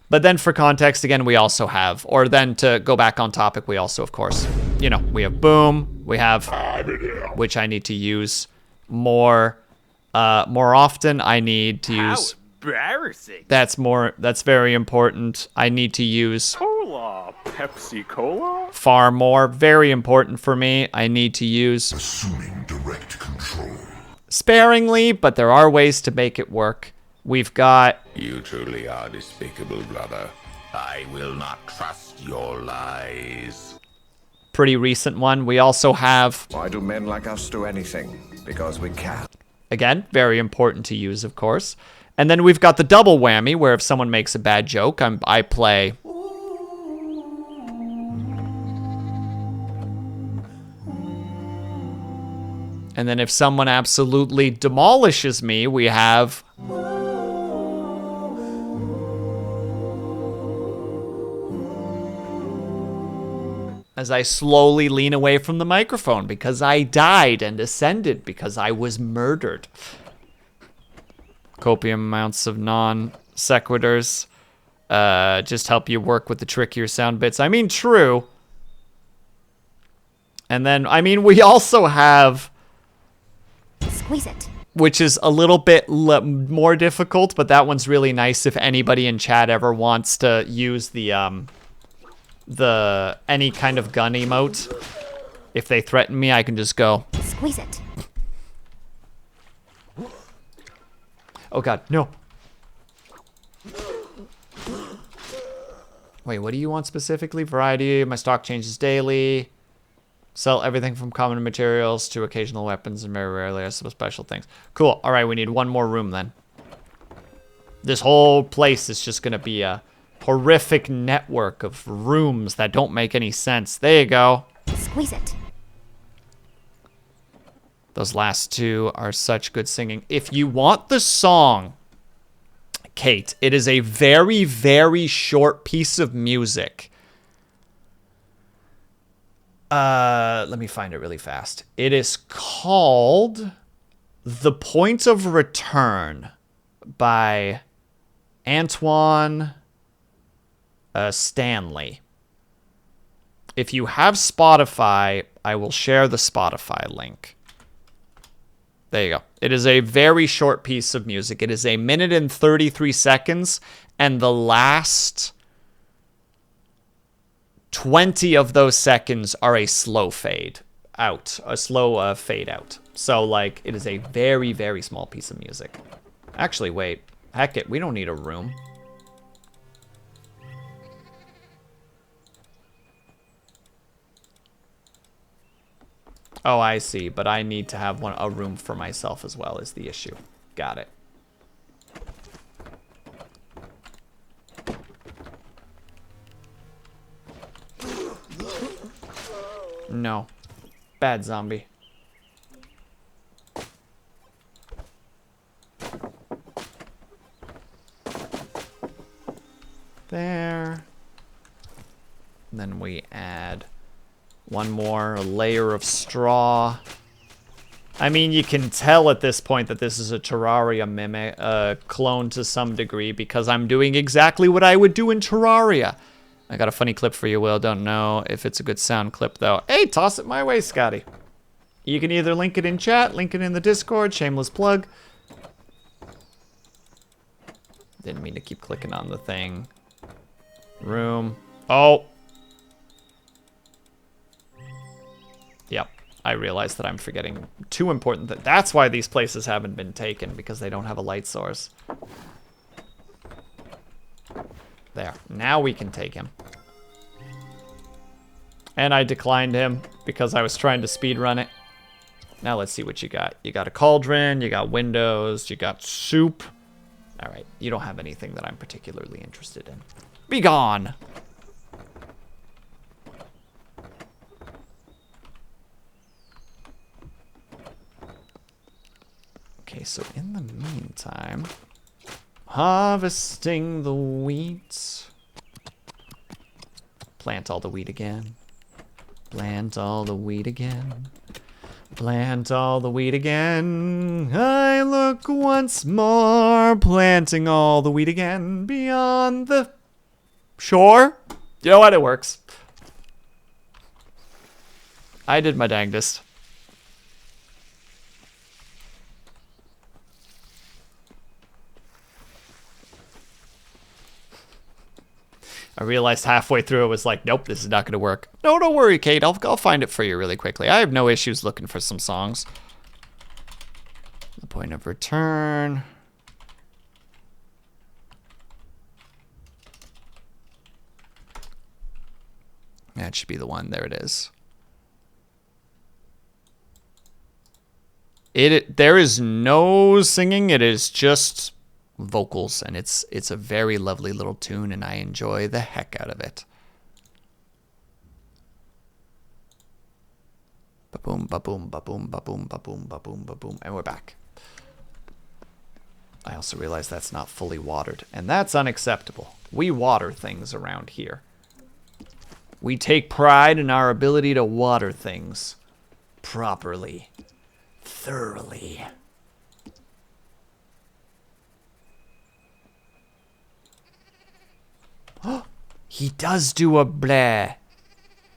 But then for context, again, we also have, or then to go back on topic, we also, of course, you know, we have boom, we have, which I need to use more often. I need to use, Embarrassing. that's very important. I need to use Cola. Pepsi Cola? far more, very important for me. I need to use Assuming direct control. sparingly, but there are ways to make it work. We've got... You truly are despicable, brother. I will not trust your lies. pretty recent one. We also have, Why do men like us do anything? Because we can. again, very important to use, of course. And then we've got the double whammy, where if someone makes a bad joke, I play. And then if someone absolutely demolishes me, we have. As I slowly lean away from the microphone because I died and ascended because I was murdered. Copium amounts of non sequiturs just help you work with the trickier sound bits. I mean, true. And then, I mean, we also have. Squeeze it. Which is a little bit more difficult, but that one's really nice if anybody in chat ever wants to use the any kind of gun emote. If they threaten me, I can just go. Squeeze it. Oh god, no. Wait, what do you want specifically? Variety, my stock changes daily. Sell everything from common materials to occasional weapons and very rarely some special things. Cool, alright, we need one more room then. This whole place is just gonna be a horrific network of rooms that don't make any sense. There you go. Squeeze it. Those last two are such good singing. If you want the song, Kate, it is a very, very short piece of music. Let me find it really fast. It is called The Point of Return by Antoine Stanley. If you have Spotify, I will share the Spotify link. There you go. It is a very short piece of music. It is 1 minute and 33 seconds, and the last 20 of those seconds are a slow fade out. A slow fade out. So, like, it is a very, very small piece of music. Actually, wait. Heck it, we don't need a room. Oh, I see, but I need to have a room for myself as well is the issue. Got it. No. Bad zombie. There. And then we add one more layer of straw. I mean, you can tell at this point that this is a Terraria mimic, clone to some degree, because I'm doing exactly what I would do in Terraria. I got a funny clip for you, Will. Don't know if it's a good sound clip, though. Hey, toss it my way, Scotty. You can either link it in chat, link it in the Discord, shameless plug. Didn't mean to keep clicking on the thing. Room. Oh. Yep, I realized that I'm forgetting two important things. That's why these places haven't been taken, because they don't have a light source. There, now we can take him. And I declined him because I was trying to speedrun it. Now let's see what you got. You got a cauldron, you got windows, you got soup. All right, you don't have anything that I'm particularly interested in. Be gone! Okay, so in the meantime, harvesting the wheat. Plant all the wheat again. Plant all the wheat again. Plant all the wheat again. I look once more, planting all the wheat again beyond the shore. You know what? It works. I did my dangdest. I realized halfway through it was like, nope, this is not going to work. No, don't worry, Kate. I'll find it for you really quickly. I have no issues looking for some songs. The point of return. That should be the one. There it is. There is no singing. It is just vocals, and it's a very lovely little tune, and I enjoy the heck out of it. Ba-boom, ba-boom, ba-boom, ba-boom, ba-boom, ba-boom, ba-boom, and we're back. I also realize that's not fully watered, and that's unacceptable. We water things around here. We take pride in our ability to water things properly, thoroughly. He does do a bleh.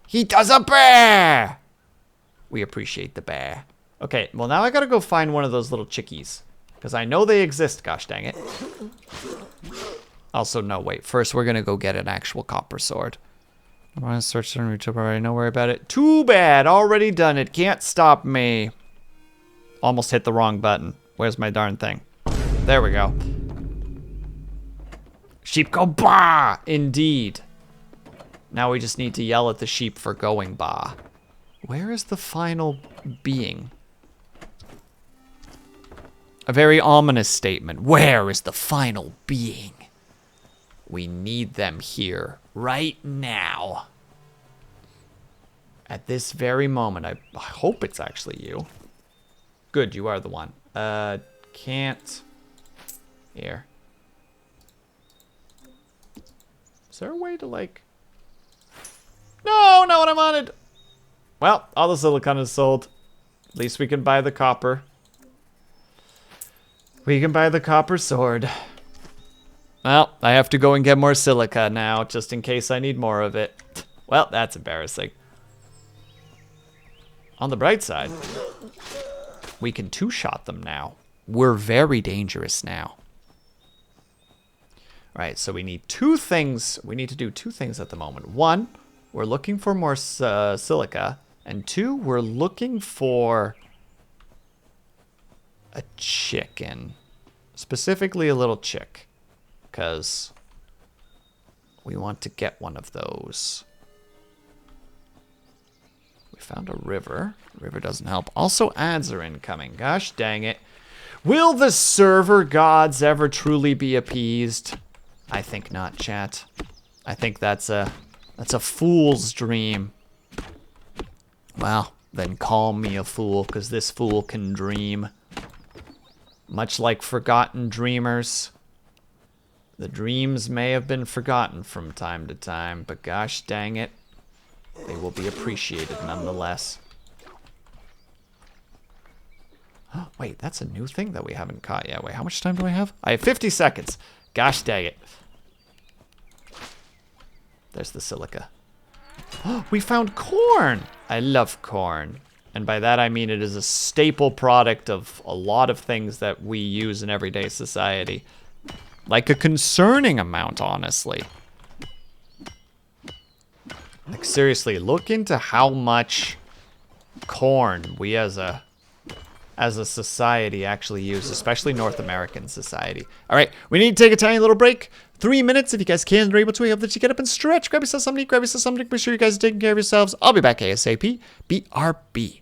He does a bear. We appreciate the bear. Okay, well now I gotta go find one of those little chickies. Because I know they exist, gosh dang it. Also, no, wait. First, we're gonna go get an actual copper sword. I'm gonna search on YouTube already. Don't worry about it. Too bad. Already done it. Can't stop me. Almost hit the wrong button. Where's my darn thing? There we go. Sheep go bah! Indeed. Now we just need to yell at the sheep for going bah. Where is the final being? A very ominous statement. Where is the final being? We need them here, right now. At this very moment. I hope it's actually you. Good, you are the one. Can't. Here. Is there a way to, like... No, not what I wanted! Well, all the silicon is sold. At least we can buy the copper. We can buy the copper sword. Well, I have to go and get more silica now, just in case I need more of it. Well, that's embarrassing. On the bright side, we can two-shot them now. We're very dangerous now. All right, so we need two things. We need to do two things at the moment. One, we're looking for more silica. And two, we're looking for a chicken. Specifically a little chick. Because we want to get one of those. We found a river. River doesn't help. Also, ads are incoming. Gosh dang it. Will the server gods ever truly be appeased? I think not, chat. I think that's a fool's dream. Well, then call me a fool, because this fool can dream. Much like forgotten dreamers. The dreams may have been forgotten from time to time, but gosh dang it, they will be appreciated nonetheless. Oh, wait, that's a new thing that we haven't caught yet. Wait, how much time do I have? I have 50 seconds. Gosh dang it. There's the silica. Oh, we found corn! I love corn. And by that I mean it is a staple product of a lot of things that we use in everyday society. Like a concerning amount, honestly. Like seriously, look into how much corn we as a society actually use, especially North American society. All right, we need to take a tiny little break. 3 minutes, if you guys can, are able to. We hope that you get up and stretch. Grab yourself something, grab yourself something. Make sure you guys are taking care of yourselves. I'll be back ASAP. BRB.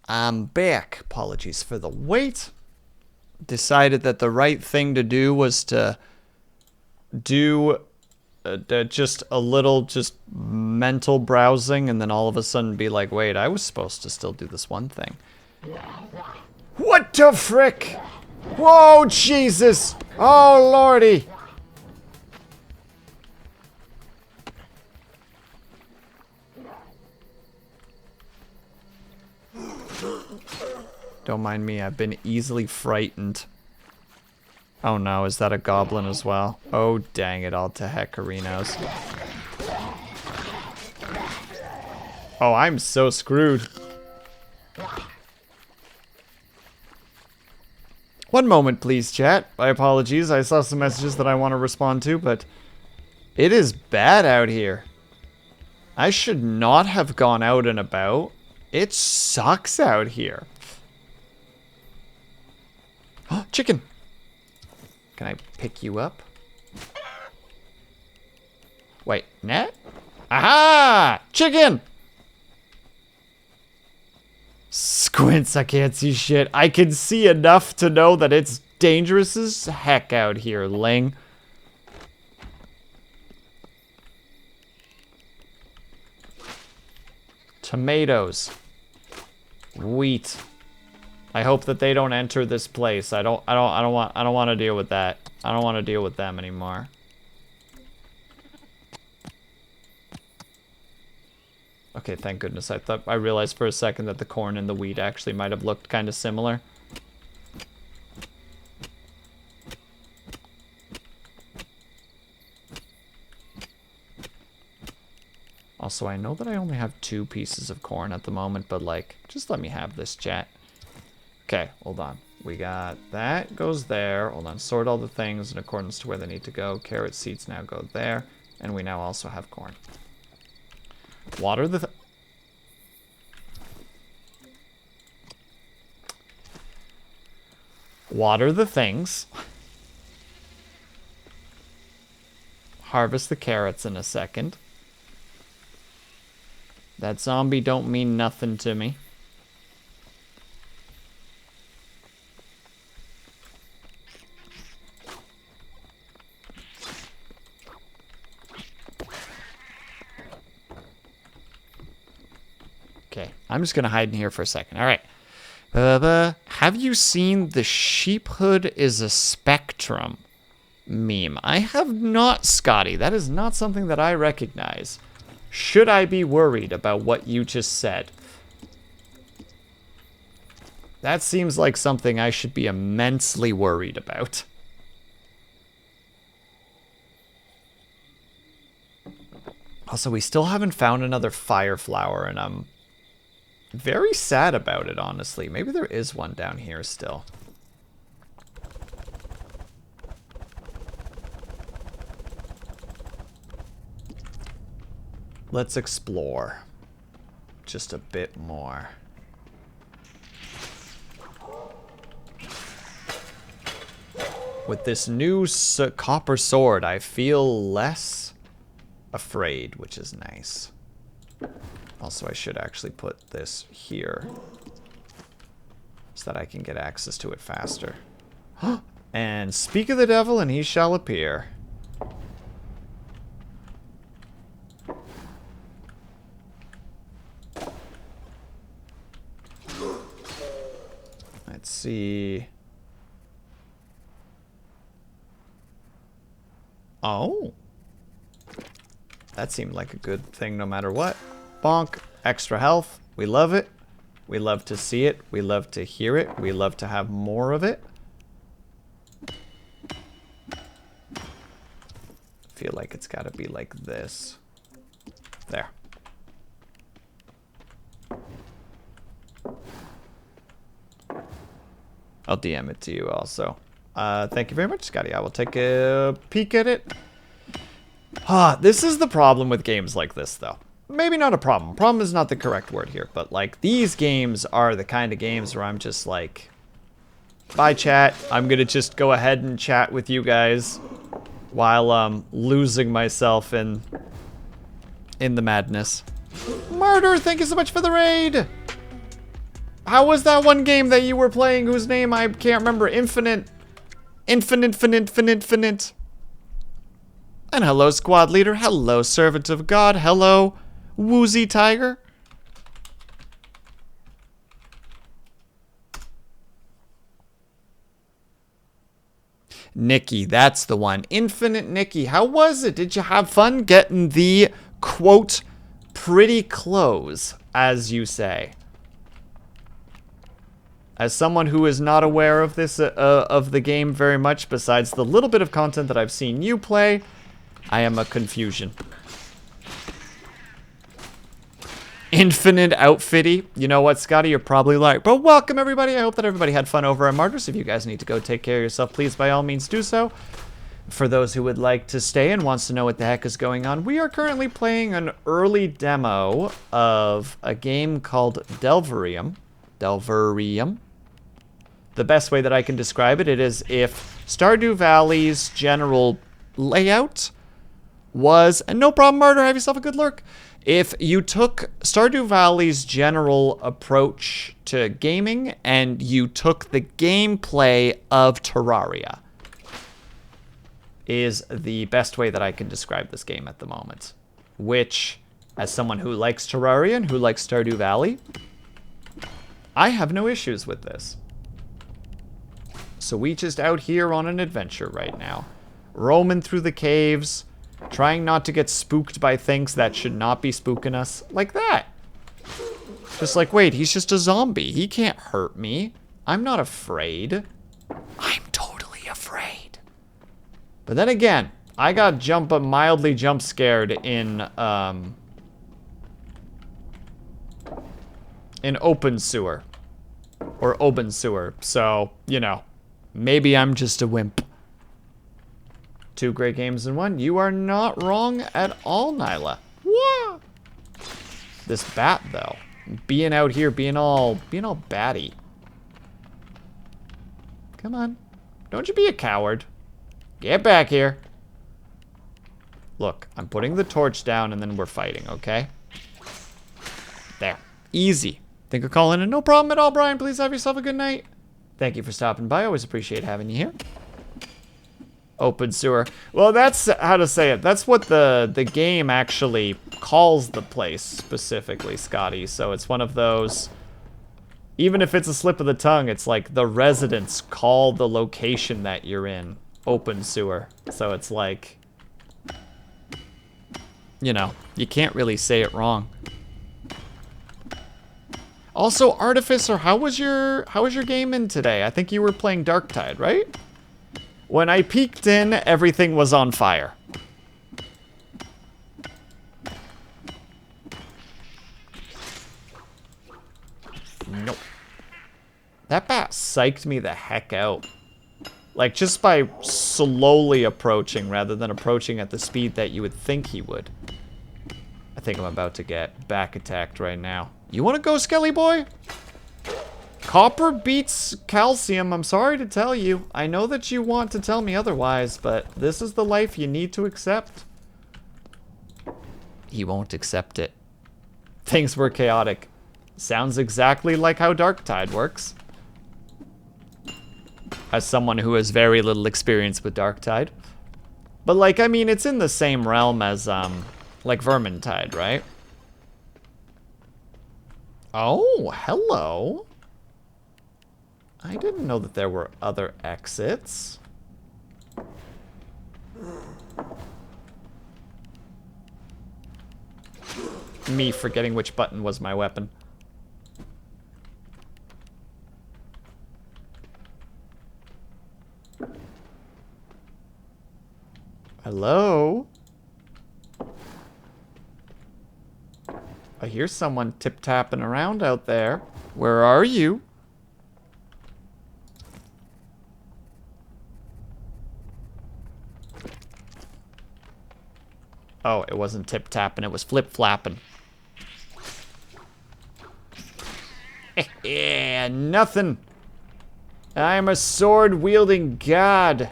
I'm back. Apologies for the wait. Decided that the right thing to do was to do just a little just mental browsing and then all of a sudden be like, wait, I was supposed to still do this one thing. What the frick? Whoa, Jesus! Oh, lordy! Don't mind me, I've been easily frightened. Oh no, is that a goblin as well? Oh, dang it all to heckerinos. Oh, I'm so screwed. One moment, please, chat. My apologies, I saw some messages that I want to respond to, but it is bad out here. I should not have gone out and about. It sucks out here. Oh, chicken! Can I pick you up? Wait, net? Aha! Chicken! Squints, I can't see shit. I can see enough to know that it's dangerous as heck out here, Ling. Tomatoes. Wheat. I hope that they don't enter this place. I don't want to deal with that. I don't want to deal with them anymore. Okay, thank goodness. I realized for a second that the corn and the wheat actually might have looked kind of similar. Also, I know that I only have 2 pieces of corn at the moment, but like, just let me have this, chat. Okay, hold on. We got that goes there. Hold on, sort all the things in accordance to where they need to go. Carrot seeds now go there. And we now also have corn. Water the... Water the things. Harvest the carrots in a second. That zombie don't mean nothing to me. Okay, I'm just gonna hide in here for a second. All right. Have you seen the sheephood is a spectrum meme? I have not, Scotty. That is not something that I recognize. Should I be worried about what you just said? That seems like something I should be immensely worried about. Also, we still haven't found another fire flower, and I'm very sad about it, honestly. Maybe there is one down here still. Let's explore just a bit more. With this new copper sword, I feel less afraid, which is nice. Also, I should actually put this here so that I can get access to it faster. And speak of the devil and he shall appear. Let's see. Oh. That seemed like a good thing no matter what. Bonk. Extra health. We love it. We love to see it. We love to hear it. We love to have more of it. I feel like it's got to be like this. There. I'll DM it to you also. Thank you very much, Scotty. I will take a peek at it. This is the problem with games like this, though. Maybe not a problem. Problem is not the correct word here, but like these games are the kind of games where I'm just like, bye chat. I'm gonna just go ahead and chat with you guys while losing myself in the madness. Murder, thank you so much for the raid. How was that one game that you were playing whose name I can't remember? Infinite. And hello, squad leader. Hello, servant of God. Hello, woozy tiger. Nikki, that's the one. Infinite Nikki. How was it? Did you have fun getting the, quote, pretty clothes, as you say? As someone who is not aware of this, of the game very much, besides the little bit of content that I've seen you play, I am a confusion. Infinite outfitty. You know what, Scotty? You're probably right. But welcome, everybody. I hope that everybody had fun over at Martyrs. If you guys need to go take care of yourself, please, by all means, do so. For those who would like to stay and wants to know what the heck is going on, we are currently playing an early demo of a game called Delverium. Delverium. The best way that I can describe it, it is if Stardew Valley's general layout was, and no problem, Martyr, have yourself a good lurk. If you took Stardew Valley's general approach to gaming and you took the gameplay of Terraria, is the best way that I can describe this game at the moment. Which, as someone who likes Terraria and who likes Stardew Valley, I have no issues with this. So we just out here on an adventure right now. Roaming through the caves, trying not to get spooked by things that should not be spooking us. Like that. Just like, wait, he's just a zombie. He can't hurt me. I'm not afraid. I'm totally afraid. But then again, I got mildly jump scared in open sewer. Or open sewer. So, you know, maybe I'm just a wimp. 2 great games in 1. You are not wrong at all, Nyla. Whoa. This bat, though. Being out here, being all batty. Come on. Don't you be a coward. Get back here. Look, I'm putting the torch down and then we're fighting, okay? There. Easy. Think of calling in? No problem at all, Brian. Please have yourself a good night. Thank you for stopping by. Always appreciate having you here. Open sewer. Well, that's how to say it. That's what the game actually calls the place specifically, Scotty. So it's one of those, even if it's a slip of the tongue, it's like the residents call the location that you're in open sewer. So it's like, you know, you can't really say it wrong. Also, Artificer, how was your game in today? I think you were playing Darktide, right? When I peeked in, everything was on fire. Nope. That bat psyched me the heck out. Like, just by slowly approaching rather than approaching at the speed that you would think he would. I think I'm about to get back attacked right now. You want to go, Skelly boy? Copper beats calcium, I'm sorry to tell you. I know that you want to tell me otherwise, but this is the life you need to accept. He won't accept it. Things were chaotic. Sounds exactly like how Darktide works. As someone who has very little experience with Darktide. But like, I mean, it's in the same realm as, like Vermintide, right? Oh, hello. I didn't know that there were other exits. Me forgetting which button was my weapon. Hello? I hear someone tip-tapping around out there. Where are you? Oh, it wasn't tip-tapping, it was flip-flapping. Yeah, nothing. I am a sword-wielding god.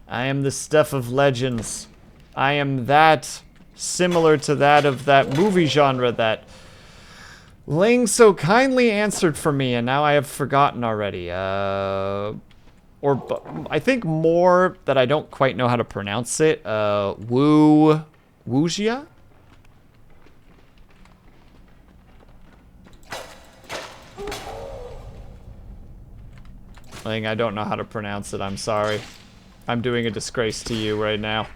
I am the stuff of legends. I am that, similar to that of that movie genre that Ling so kindly answered for me, and now I have forgotten already. I think more that I don't quite know how to pronounce it. Wujia? Ling, I don't know how to pronounce it. I'm sorry. I'm doing a disgrace to you right now.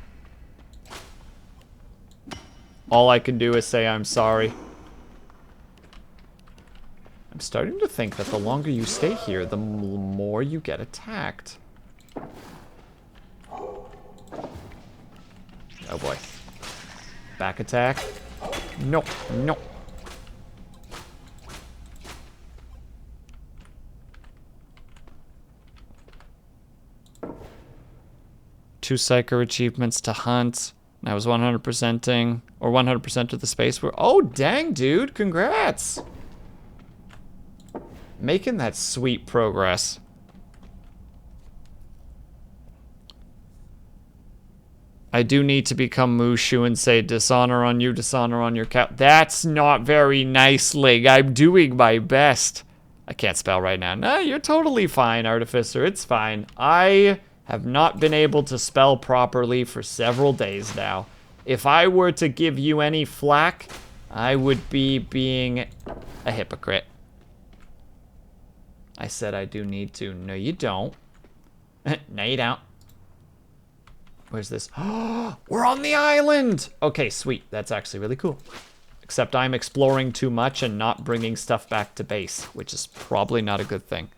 All I can do is say I'm sorry. I'm starting to think that the longer you stay here, the more you get attacked. Oh boy. Back attack. No, no. Two psycho achievements to hunt. I was 100%ing, or 100% of the space where, oh dang dude, congrats! Making that sweet progress. I do need to become Mushu and say dishonor on you, dishonor on your cat. That's not very nice, Ling. I'm doing my best. I can't spell right now. No, you're totally fine, Artificer. It's fine. I have not been able to spell properly for several days now. If I were to give you any flack, I would be being a hypocrite. I said I do need to. No, you don't. No, you don't. Where's this? Oh, we're on the island! Okay, sweet. That's actually really cool. Except I'm exploring too much and not bringing stuff back to base, which is probably not a good thing.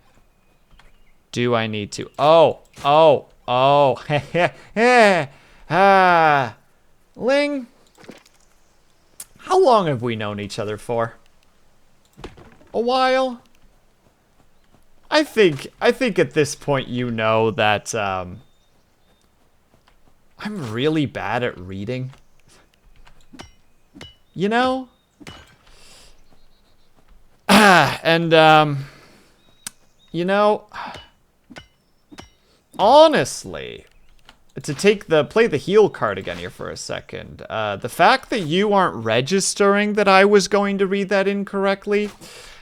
Do I need to? Oh, Ling, how long have we known each other for? A while? I think at this point you know that I'm really bad at reading. You know? You know, honestly, to play the heal card again here for a second, the fact that you aren't registering that I was going to read that incorrectly,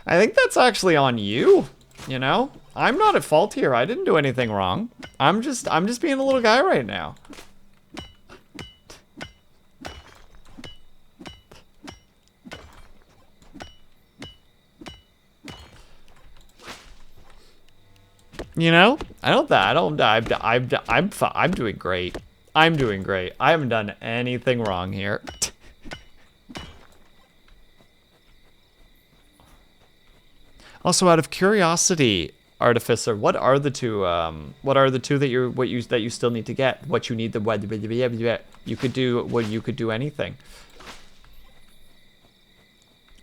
I think that's actually on you, you know? I'm not at fault here. I didn't do anything wrong. I'm just being a little guy right now. You know, I'm doing great. I'm doing great. I haven't done anything wrong here. Also, out of curiosity, Artificer, what are the two that you still need to get? What you need you could do anything.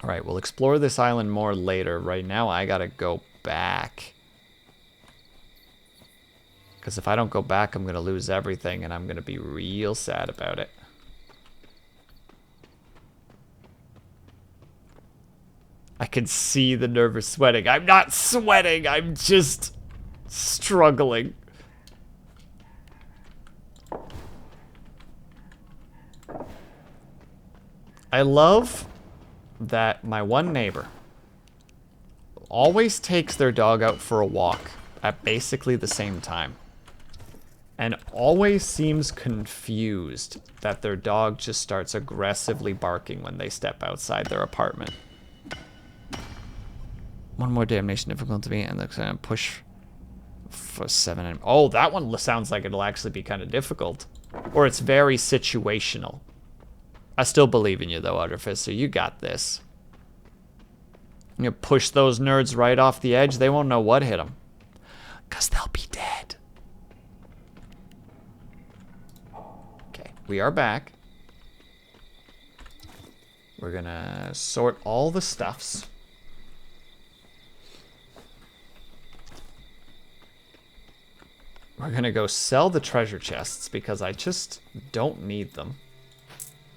All right, we'll explore this island more later. Right now, I gotta go back. Because if I don't go back, I'm going to lose everything, and I'm going to be real sad about it. I can see the nervous sweating. I'm not sweating, I'm just struggling. I love that my one neighbor always takes their dog out for a walk at basically the same time. And always seems confused that their dog just starts aggressively barking when they step outside their apartment. One more damnation difficult to beat, and looks like push for 7. Oh, that one sounds like it'll actually be kind of difficult. Or it's very situational. I still believe in you though, Artificer. You got this. You push those nerds right off the edge, they won't know what hit them. 'Cause they'll be dead. We are back. We're gonna sort all the stuffs. We're gonna go sell the treasure chests because I just don't need them.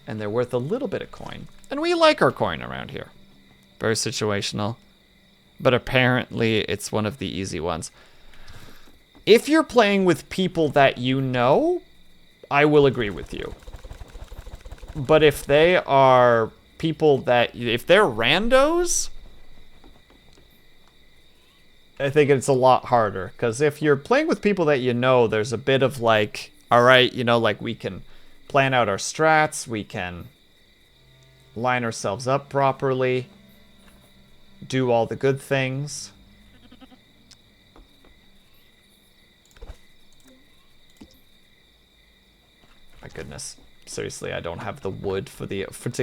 And they're worth a little bit of coin. And we like our coin around here. Very situational. But apparently it's one of the easy ones. If you're playing with people that you know, I will agree with you. But if they are people that, if they're randos, I think it's a lot harder. Because if you're playing with people that you know, there's a bit of like, alright, you know, like we can plan out our strats, we can line ourselves up properly, do all the good things. My goodness. Seriously, I don't have the wood to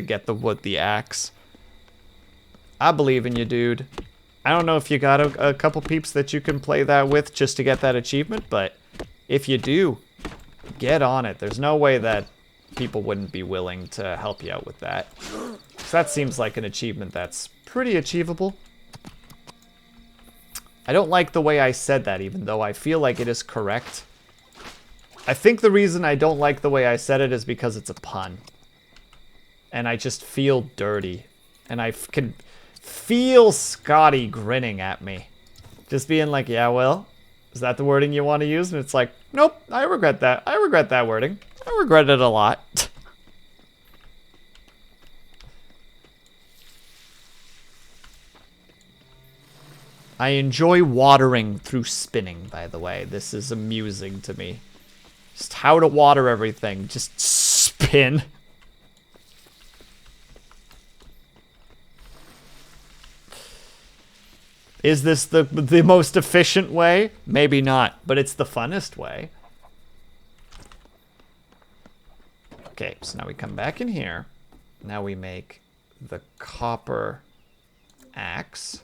get the axe. I believe in you, dude. I don't know if you got a couple peeps that you can play that with just to get that achievement, but if you do, get on it. There's no way that people wouldn't be willing to help you out with that. So that seems like an achievement that's pretty achievable. I don't like the way I said that, even though I feel like it is correct. I think the reason I don't like the way I said it is because it's a pun. And I just feel dirty. And I can feel Scotty grinning at me. Just being like, yeah, well, is that the wording you want to use? And it's like, nope, I regret that. I regret that wording. I regret it a lot. I enjoy watering through spinning, by the way. This is amusing to me. Just how to water everything. Just spin. Is this the most efficient way? Maybe not, but it's the funnest way. Okay, so now we come back in here. Now we make the copper axe.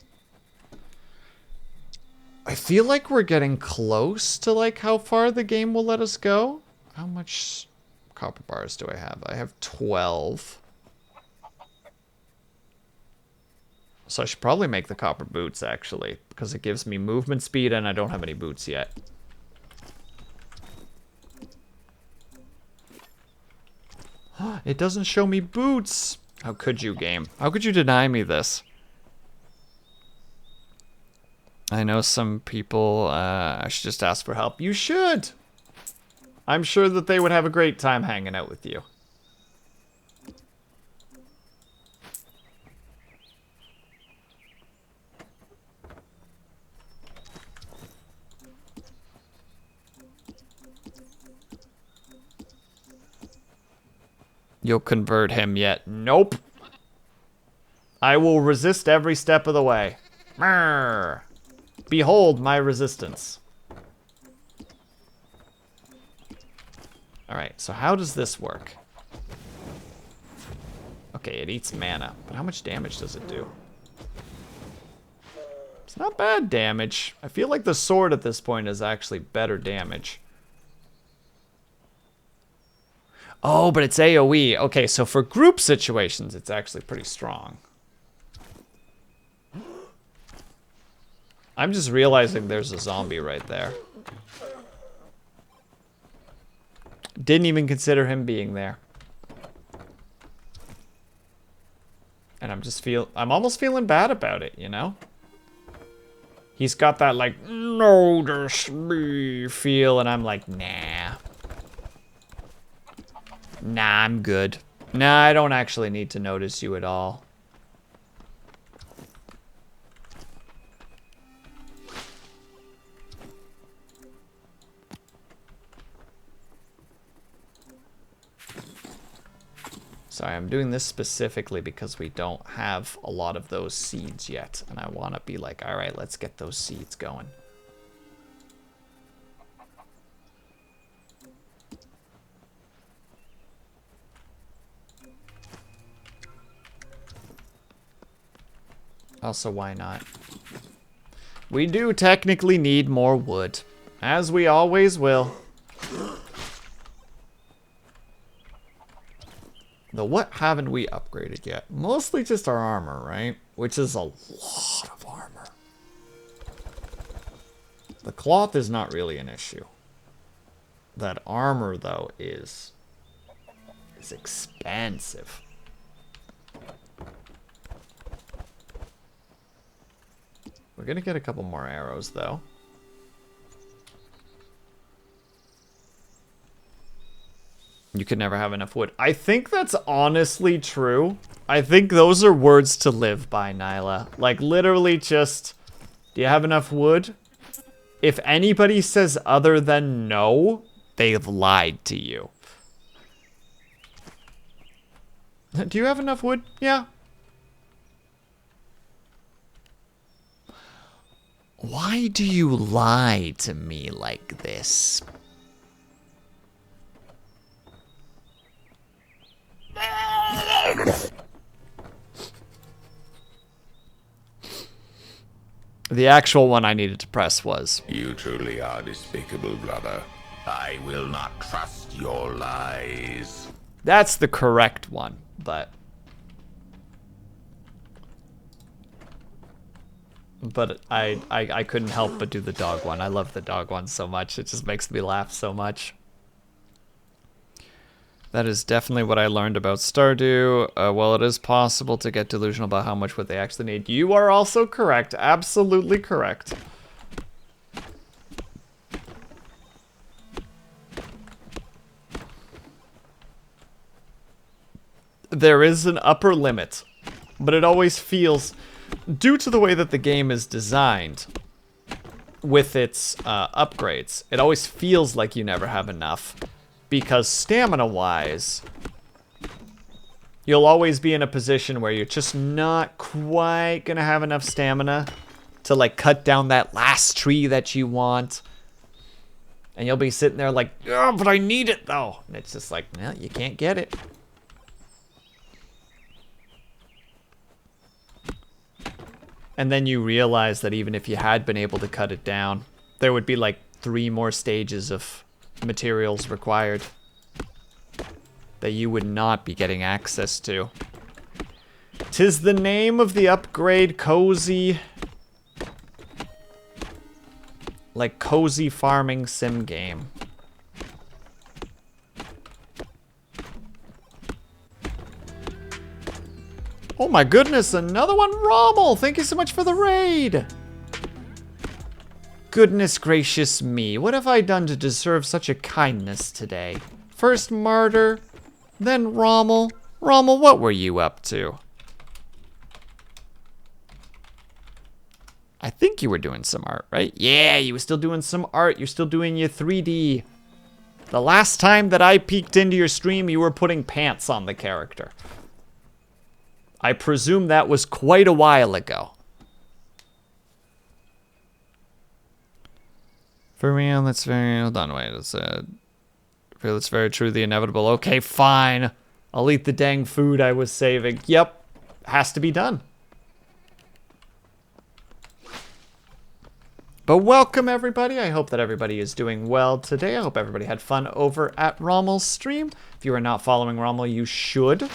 I feel like we're getting close to like how far the game will let us go. How much copper bars do I have? I have 12. So I should probably make the copper boots, actually, because it gives me movement speed and I don't have any boots yet. It doesn't show me boots. How could you, game? How could you deny me this? I know some people, I should just ask for help. You should! I'm sure that they would have a great time hanging out with you. You'll convert him yet? Nope. I will resist every step of the way. Marr. Behold my resistance. Alright, so how does this work? Okay, it eats mana, but how much damage does it do? It's not bad damage. I feel like the sword at this point is actually better damage. Oh, but it's AoE. Okay, so for group situations, it's actually pretty strong. I'm just realizing there's a zombie right there. Didn't even consider him being there. And I'm almost feeling bad about it, you know? He's got that like, notice me feel, and I'm like, nah. Nah, I'm good. Nah, I don't actually need to notice you at all. Sorry, I'm doing this specifically because we don't have a lot of those seeds yet. And I want to be like, all right, let's get those seeds going. Also, why not? We do technically need more wood, as we always will. Though what haven't we upgraded yet? Mostly just our armor, right? Which is a lot of armor. The cloth is not really an issue. That armor, though, is expensive. We're gonna get a couple more arrows, though. You could never have enough wood. I think that's honestly true. I think those are words to live by, Nyla. Like, literally just... Do you have enough wood? If anybody says other than no, they've lied to you. Do you have enough wood? Yeah. Why do you lie to me like this? The actual one I needed to press was... You truly are despicable, brother. I will not trust your lies. That's the correct one, but... But I couldn't help but do the dog one. I love the dog one so much. It just makes me laugh so much. That is definitely what I learned about Stardew. Well, it is possible to get delusional about how much wood they actually need. You are also correct. Absolutely correct. There is an upper limit, but it always feels, due to the way that the game is designed with its upgrades, it always feels like you never have enough. Because stamina-wise, you'll always be in a position where you're just not quite gonna have enough stamina to like cut down that last tree that you want. And you'll be sitting there like, oh, but I need it though. And it's just like, well, you can't get it. And then you realize that even if you had been able to cut it down, there would be like 3 more stages of materials required that you would not be getting access to. 'Tis the name of the upgrade, cozy. Like cozy farming sim game. Oh my goodness, another one, Rommel! Thank you so much for the raid! Goodness gracious me, what have I done to deserve such a kindness today? First Martyr, then Rommel. Rommel, what were you up to? I think you were doing some art, right? Yeah, you were still doing some art. You're still doing your 3D. The last time that I peeked into your stream, you were putting pants on the character. I presume that was quite a while ago. For real, that's very... Hold on, wait. It's, feel it's very true, the inevitable. Okay, fine. I'll eat the dang food I was saving. Yep. Has to be done. But welcome, everybody. I hope that everybody is doing well today. I hope everybody had fun over at Rommel's stream. If you are not following Rommel, you should.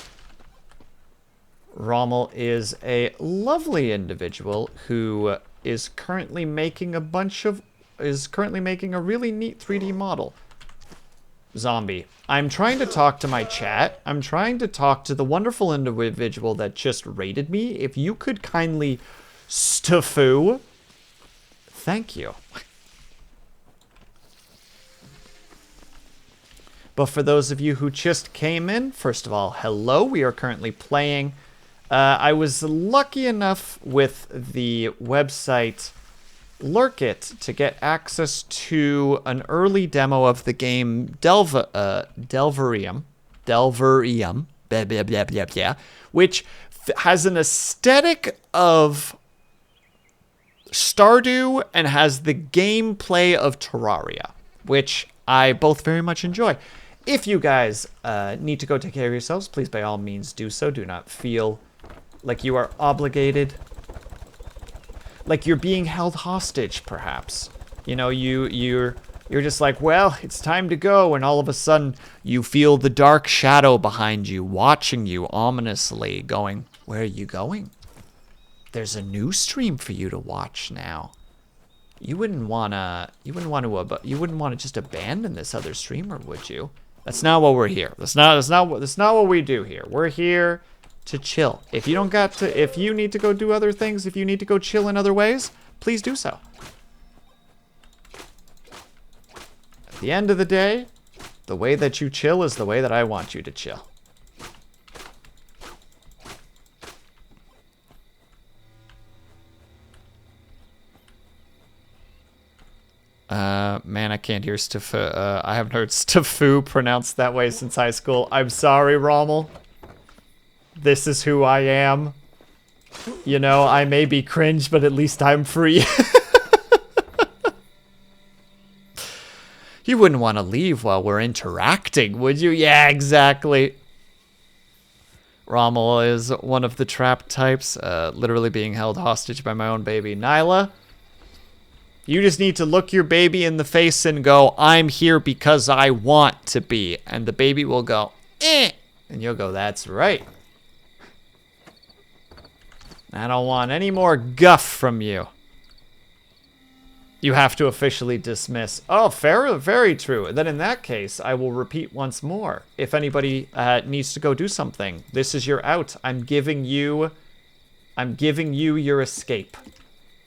Rommel is a lovely individual who is currently making a really neat 3D model. Zombie. I'm trying to talk to my chat. I'm trying to talk to the wonderful individual that just raided me. If you could kindly staffu. Thank you. But for those of you who just came in, first of all, hello. We are currently playing. I was lucky enough with the website Lurkit to get access to an early demo of the game Delverium, which has an aesthetic of Stardew and has the gameplay of Terraria, which I both very much enjoy. If you guys need to go take care of yourselves, please by all means do so. Do not feel like you are obligated. Like you're being held hostage, perhaps. You know, you're just like, well, it's time to go, and all of a sudden you feel the dark shadow behind you, watching you ominously, going, where are you going? There's a new stream for you to watch now. You wouldn't wanna just abandon this other streamer, would you? That's not what we're here. That's not what we do here. We're here to chill. If you need to go do other things, if you need to go chill in other ways, please do so. At the end of the day, the way that you chill is the way that I want you to chill. Man, I can't hear I haven't heard Stafu pronounced that way since high school. I'm sorry, Rommel. This is who I am. You know, I may be cringe, but at least I'm free. You wouldn't want to leave while we're interacting, would you? Yeah, exactly. Rommel is one of the trapped types, literally being held hostage by my own baby. Nyla, you just need to look your baby in the face and go, I'm here because I want to be. And the baby will go, eh. And you'll go, that's right. I don't want any more guff from you. You have to officially dismiss. Oh, fair, very true. Then in that case, I will repeat once more. If anybody needs to go do something, this is your out. I'm giving you your escape.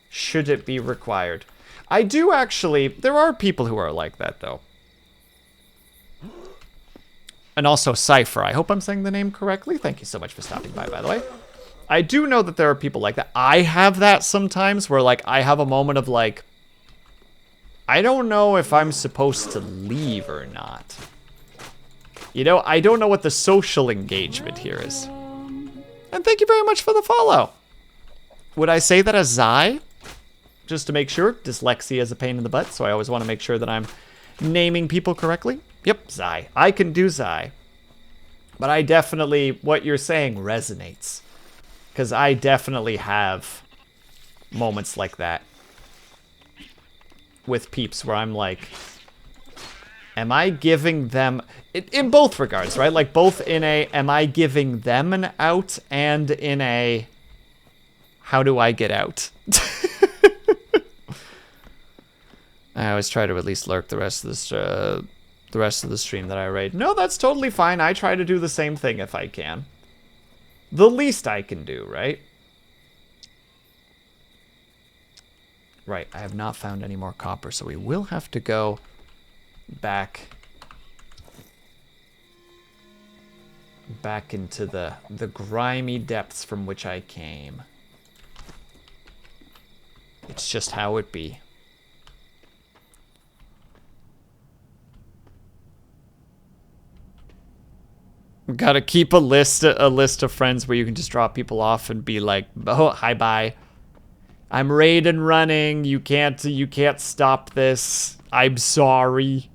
Should it be required. I do actually, there are people who are like that though. And also Cypher. I hope I'm saying the name correctly. Thank you so much for stopping by the way. I do know that there are people like that. I have that sometimes where like I have a moment of like, I don't know if I'm supposed to leave or not. You know, I don't know what the social engagement here is. And thank you very much for the follow. Would I say that as Zai? Just to make sure. Dyslexia is a pain in the butt, so I always want to make sure that I'm naming people correctly. Yep, Zai. I can do Zai. But I definitely, what you're saying resonates. Because I definitely have moments like that. With peeps where I'm like, am I giving them, in both regards, right? Like both in a, am I giving them an out, and in a, how do I get out? I always try to at least lurk the rest of the stream that I raid. No, that's totally fine. I try to do the same thing if I can. The least I can do, right? Right, I have not found any more copper, so we will have to go back into the grimy depths from which I came. It's just how it be. Gotta keep a list of friends where you can just drop people off and be like, oh, hi, bye. I'm raiding running. You can't stop this. I'm sorry.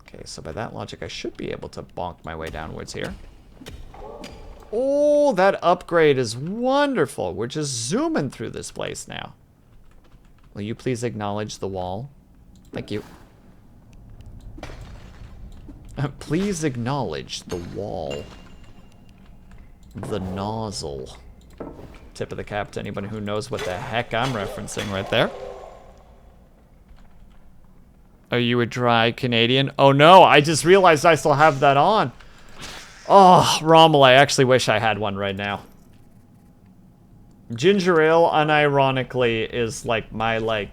Okay, so by that logic, I should be able to bonk my way downwards here. Oh, that upgrade is wonderful. We're just zooming through this place now. Will you please acknowledge the wall? Thank you. Please acknowledge the wall. The nozzle. Tip of the cap to anyone who knows what the heck I'm referencing right there. Are you a dry Canadian? Oh no, I just realized I still have that on. Oh, Rommel, I actually wish I had one right now. Ginger ale, unironically, is like my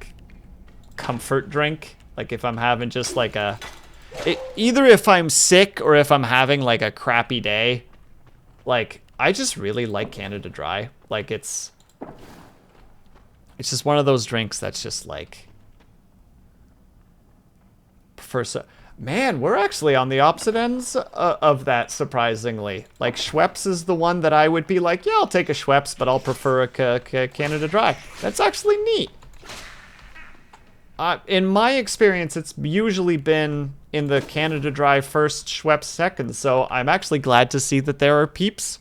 comfort drink. Like if I'm having just like a... either if I'm sick or if I'm having like a crappy day. Like, I just really like Canada Dry. Like, it's just one of those drinks that's just like... Man, we're actually on the opposite ends of that, surprisingly. Like, Schweppes is the one that I would be like, yeah, I'll take a Schweppes, but I'll prefer a Canada Dry. That's actually neat. In my experience, it's usually been in the Canada Dry first, Schweppes second, so I'm actually glad to see that there are peeps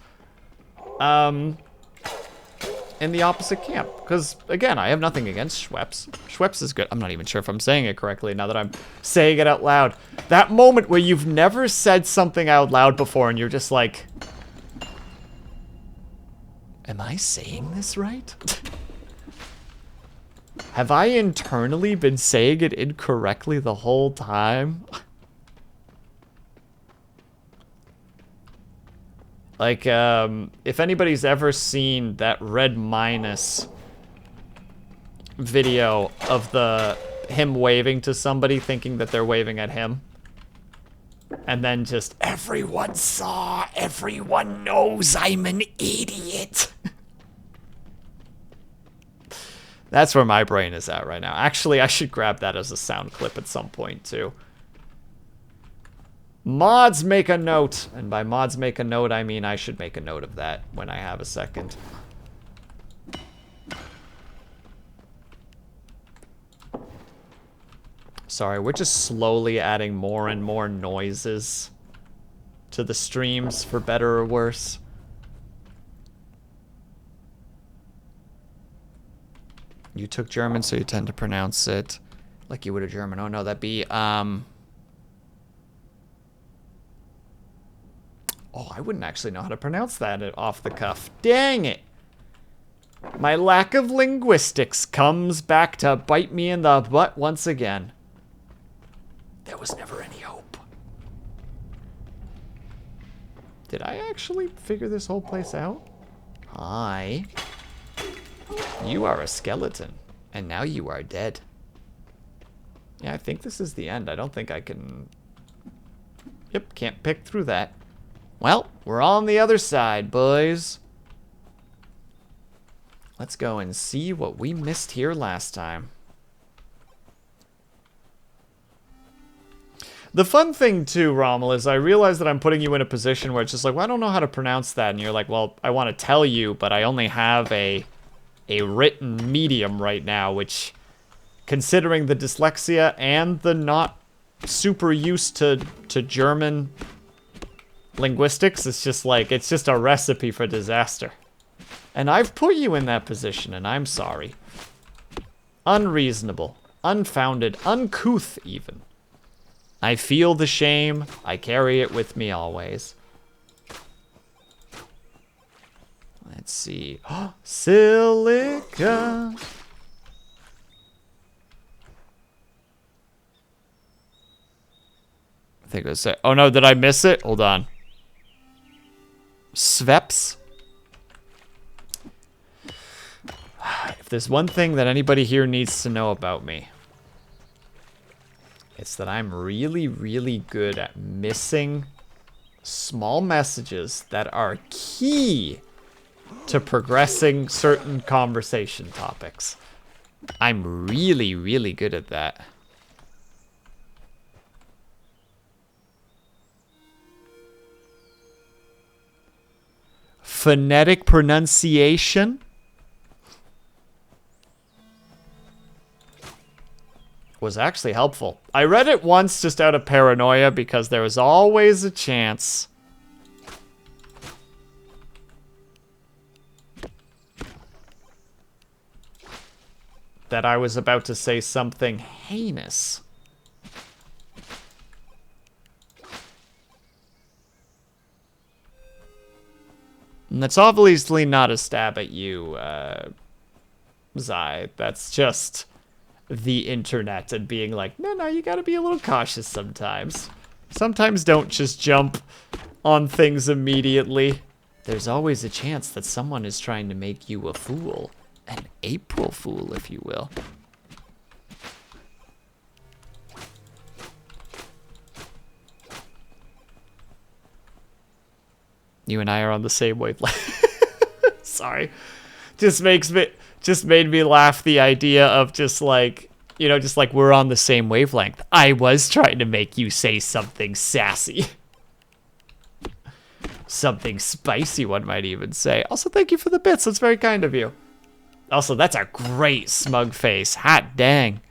in the opposite camp. Because, again, I have nothing against Schweppes. Schweppes is good. I'm not even sure if I'm saying it correctly now that I'm saying it out loud. That moment where you've never said something out loud before and you're just like, am I saying this right? Have I internally been saying it incorrectly the whole time? Like, if anybody's ever seen that Red Minus video of him waving to somebody thinking that they're waving at him. And then just, everyone saw, everyone knows I'm an idiot. That's where my brain is at right now. Actually, I should grab that as a sound clip at some point, too. Mods make a note. And by mods make a note, I mean I should make a note of that when I have a second. Sorry, we're just slowly adding more and more noises to the streams, for better or worse. You took German, so you tend to pronounce it like you would a German. Oh no, that'd be, oh, I wouldn't actually know how to pronounce that off the cuff. Dang it! My lack of linguistics comes back to bite me in the butt once again. There was never any hope. Did I actually figure this whole place out? Hi. You are a skeleton, and now you are dead. Yeah, I think this is the end. I don't think I can... Yep, can't pick through that. Well, we're on the other side, boys. Let's go and see what we missed here last time. The fun thing, too, Rommel, is I realize that I'm putting you in a position where it's just like, well, I don't know how to pronounce that. And you're like, well, I want to tell you, but I only have a written medium right now, which, considering the dyslexia and the not super used to German linguistics, it's just like, it's just a recipe for disaster. And I've put you in that position, and I'm sorry. Unreasonable, unfounded, uncouth even. I feel the shame. I carry it with me always. Let's see. Silica. I think it was it. Oh no, did I miss it? Hold on. Sveps. If there's one thing that anybody here needs to know about me, it's that I'm really, really good at missing small messages that are key to progressing certain conversation topics. I'm really, really good at that. Phonetic pronunciation was actually helpful. I read it once just out of paranoia because there was always a chance that I was about to say something heinous. And that's obviously not a stab at you, Zai. That's just the internet and being like, no, you gotta be a little cautious sometimes. Sometimes don't just jump on things immediately. There's always a chance that someone is trying to make you a fool. An April Fool, if you will. You and I are on the same wavelength. Sorry. Just made me laugh, the idea of just like, you know, just like we're on the same wavelength. I was trying to make you say something sassy. Something spicy, one might even say. Also, thank you for the bits. That's very kind of you. Also, that's a great smug face. Hot dang.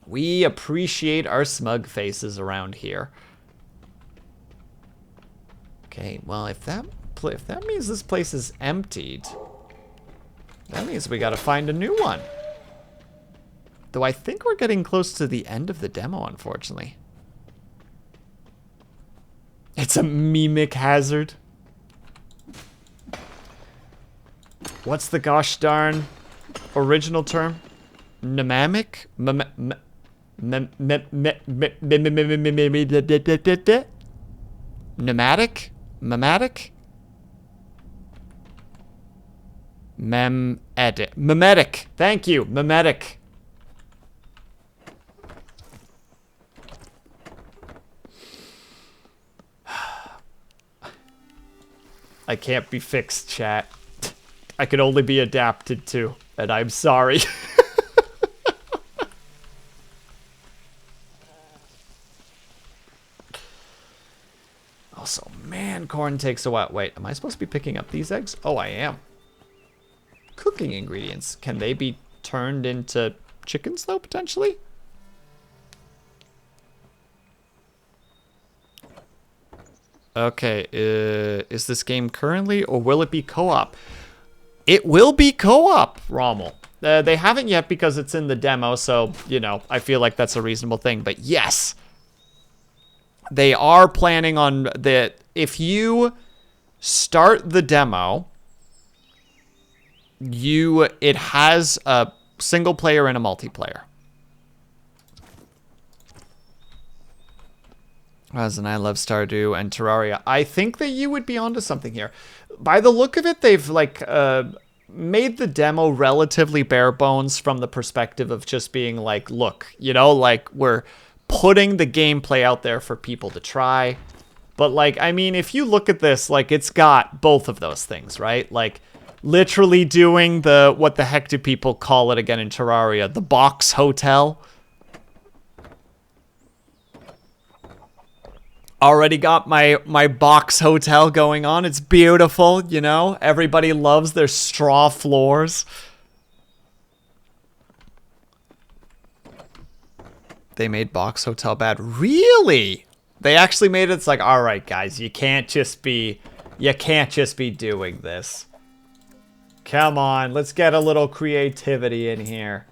We appreciate our smug faces around here. Okay, well, if that means this place is emptied, that means we gotta find a new one. Though I think we're getting close to the end of the demo, unfortunately. It's a mimic hazard. What's the gosh darn original term? Mnemonic? Pneumatic? Memetic? Memetic. Thank you. Memetic. I can't be fixed, chat. I can only be adapted to, and I'm sorry. Also, man, corn takes a while. Wait, am I supposed to be picking up these eggs? Oh, I am. Cooking ingredients. Can they be turned into chickens, though, potentially? Okay, is this game currently, or will it be co-op? It will be co-op, Rommel. They haven't yet because it's in the demo, so, you know, I feel like that's a reasonable thing. But yes, they are planning on that. If you start the demo, it has a single player and a multiplayer. As and I love Stardew and Terraria. I think that you would be onto something here. By the look of it, they've like made the demo relatively bare bones from the perspective of just being like, look, you know, like we're putting the gameplay out there for people to try. But like, I mean, if you look at this, like it's got both of those things, right? Like literally doing the, what the heck do people call it again in Terraria? The box hotel. Already got my box hotel going on. It's beautiful, you know? Everybody loves their straw floors. They made box hotel bad. Really? They actually made it. It's like, all right, guys, you can't just be doing this. Come on, let's get a little creativity in here.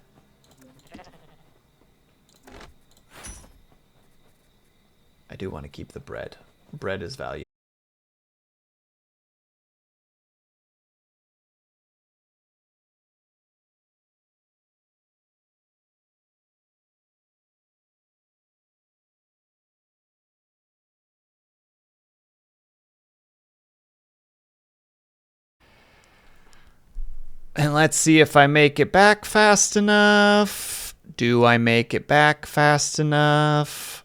I do want to keep the bread. Bread is valuable. And let's see if I make it back fast enough. Do I make it back fast enough?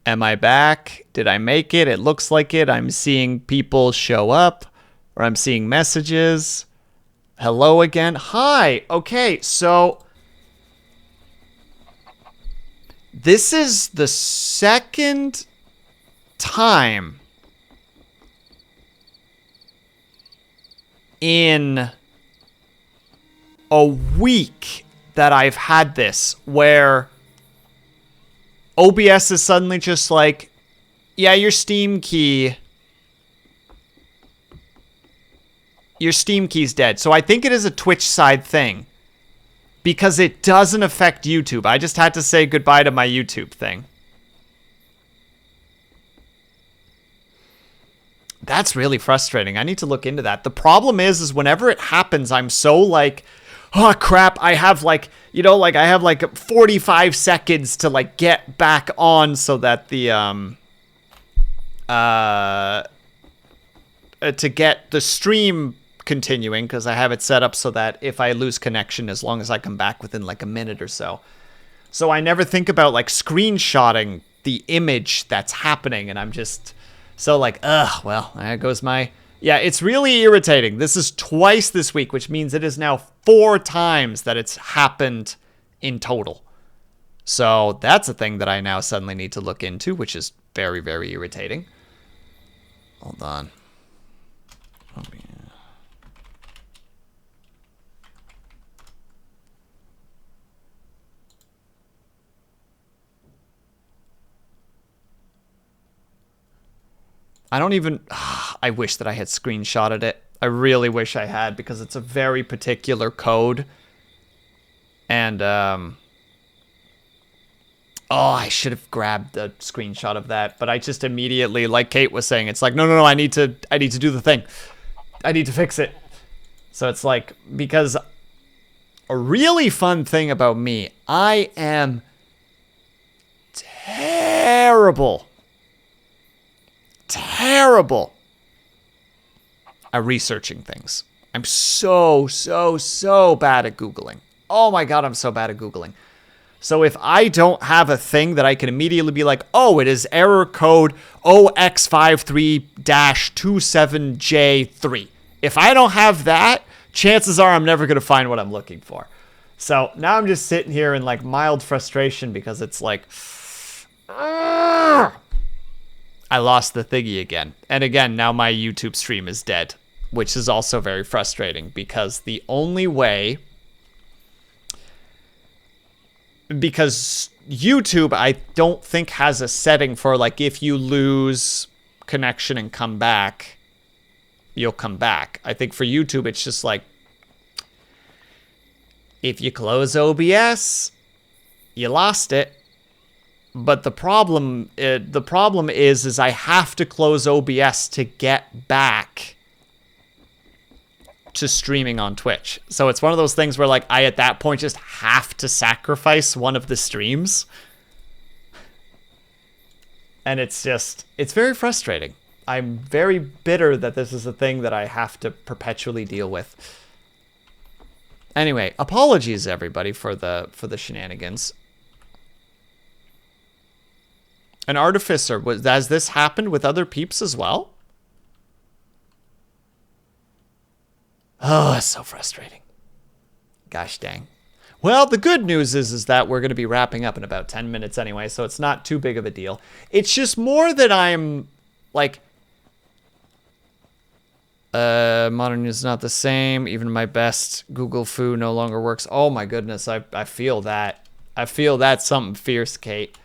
Am I back? Did I make it? It looks like it. I'm seeing people show up, or I'm seeing messages. Hello again. Hi. Okay, so this is the second time in a week that I've had this where OBS is suddenly just like, yeah, your Steam key's dead. So I think it is a Twitch side thing because it doesn't affect YouTube. I just had to say goodbye to my YouTube thing. That's really frustrating. I need to look into that. The problem is whenever it happens, I'm so like, oh crap, I have like, you know, like I have like 45 seconds to like get back on so that the to get the stream continuing, because I have it set up so that if I lose connection, as long as I come back within like a minute or so. So I never think about like screenshotting the image that's happening, and I'm just so like, ugh, well, there goes my... Yeah, it's really irritating. This is twice this week, which means it is now 4 times that it's happened in total. So that's a thing that I now suddenly need to look into, which is very, very irritating. Hold on. Oh, yeah. I don't even... I wish that I had screenshotted it. I really wish I had, because it's a very particular code. And, oh, I should have grabbed a screenshot of that. But I just immediately, like Kate was saying, it's like, no, I need to do the thing. I need to fix it. So it's like, because a really fun thing about me, I am terrible at researching things. I'm so bad at Googling. Oh my God, I'm so bad at Googling. So if I don't have a thing that I can immediately be like, oh, it is error code OX53-27J3. If I don't have that, chances are I'm never going to find what I'm looking for. So now I'm just sitting here in like mild frustration because it's like, I lost the thingy again. And again, now my YouTube stream is dead, which is also very frustrating because the only way, because YouTube, I don't think has a setting for like if you lose connection and come back, you'll come back. I think for YouTube, it's just like, if you close OBS, you lost it. But the problem is I have to close OBS to get back to streaming on Twitch. So it's one of those things where like I at that point just have to sacrifice one of the streams. And it's very frustrating. I'm very bitter that this is a thing that I have to perpetually deal with. Anyway, apologies everybody for the shenanigans. An artificer, has this happened with other peeps as well? Oh, it's so frustrating. Gosh dang. Well, the good news is that we're going to be wrapping up in about 10 minutes anyway, so it's not too big of a deal. It's just more that I'm, like, modern is not the same. Even my best Google foo no longer works. Oh my goodness, I feel that. I feel that's something fierce, Kate.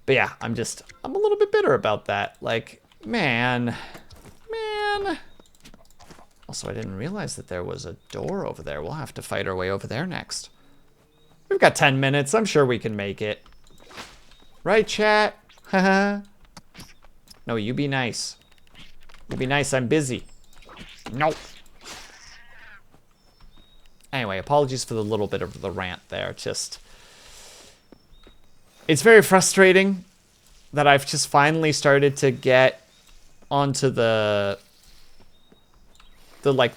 But yeah, I'm a little bit bitter about that. Like, man. Also, I didn't realize that there was a door over there. We'll have to fight our way over there next. We've got 10 minutes. I'm sure we can make it. Right, chat? Haha. No, you be nice. You be nice, I'm busy. Nope. Anyway, apologies for the little bit of the rant there. It's very frustrating that I've just finally started to get onto the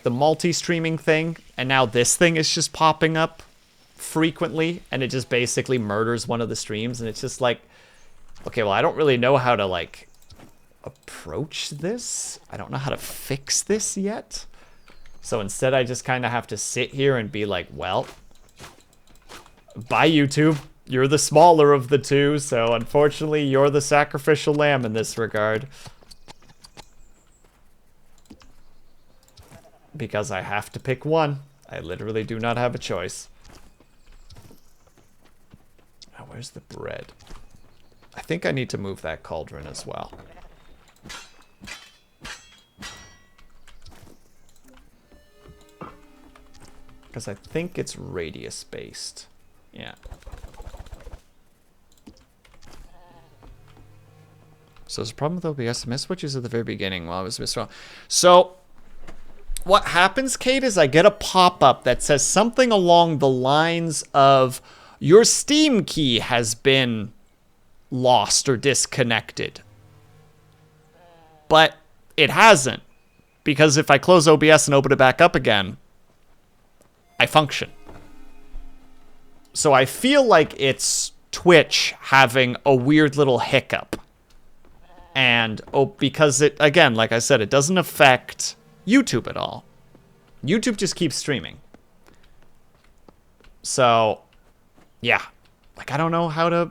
multi-streaming thing, and now this thing is just popping up frequently, and it just basically murders one of the streams, and it's just like, okay, well, I don't really know how to, like, approach this. I don't know how to fix this yet. So instead, I just kind of have to sit here and be like, well, bye, YouTube. You're the smaller of the two, so unfortunately, you're the sacrificial lamb in this regard. Because I have to pick one. I literally do not have a choice. Now, where's the bread? I think I need to move that cauldron as well. Because I think it's radius based. Yeah. So there's a problem with OBS. I missed switches at the very beginning while I was missing. So what happens, Kate, is I get a pop-up that says something along the lines of your Steam key has been lost or disconnected. But it hasn't. Because if I close OBS and open it back up again, I function. So I feel like it's Twitch having a weird little hiccup. And, because it, again, like I said, it doesn't affect YouTube at all. YouTube just keeps streaming. So, yeah. Like, I don't know how to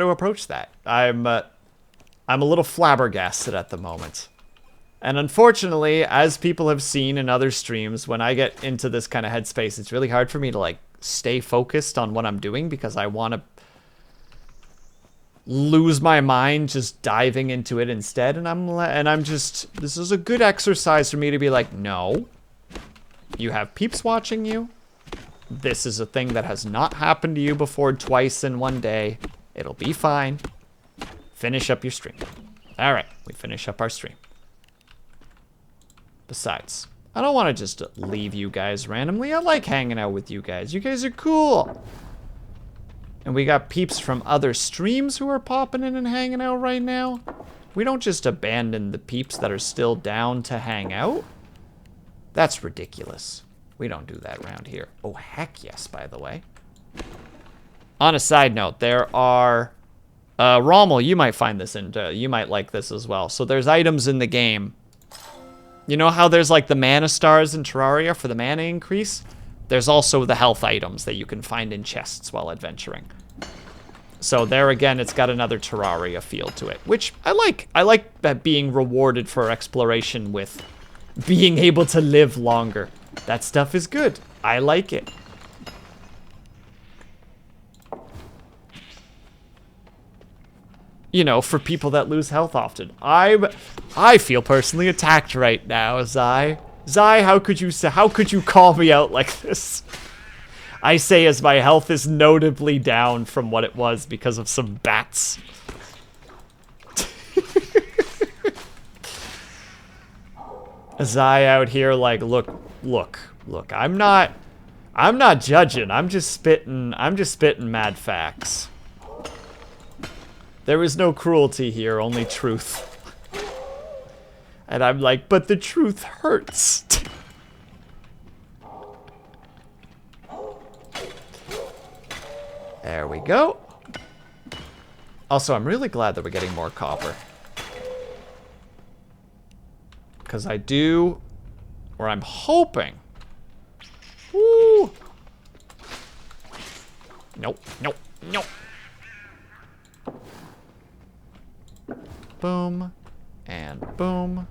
approach that. I'm a little flabbergasted at the moment. And unfortunately, as people have seen in other streams, when I get into this kind of headspace, it's really hard for me to, like, stay focused on what I'm doing because I want to lose my mind just diving into it instead. And I'm just, this is a good exercise for me to be like, no, you have peeps watching you. This is a thing that has not happened to you before twice in one day. It'll be fine. Finish up your stream. All right, we finish up our stream. Besides, I don't want to just leave you guys randomly. I like hanging out with you guys. You guys are cool. And we got peeps from other streams who are popping in and hanging out right now. We don't just abandon the peeps that are still down to hang out. That's ridiculous. We don't do that around here. Oh, heck yes, by the way. On a side note, there are... Rommel, you might find this you might like this as well. So there's items in the game You know how there's like the mana stars in Terraria for the mana increase? There's also the health items that you can find in chests while adventuring. So there again, it's got another Terraria feel to it, which I like. I like that being rewarded for exploration with being able to live longer. That stuff is good. I like it. You know, for people that lose health often. I feel personally attacked right now, Zai. Zai, how could you call me out like this? I say as my health is notably down from what it was because of some bats. Zai out here like, look, I'm not judging. I'm just spitting mad facts. There is no cruelty here, only truth. And I'm like, but the truth hurts. There we go. Also, I'm really glad that we're getting more copper. Because I do, or I'm hoping. Woo! Nope. Boom, and boom,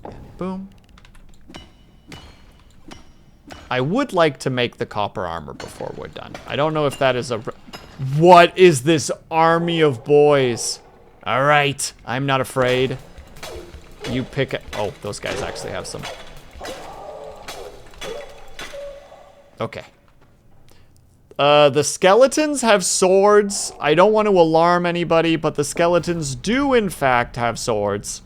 and boom. I would like to make the copper armor before we're done. I don't know if that is a... What is this army of boys? All right, I'm not afraid. You pick it. Oh, those guys actually have some. Okay. The skeletons have swords. I don't want to alarm anybody, but the skeletons do in fact have swords.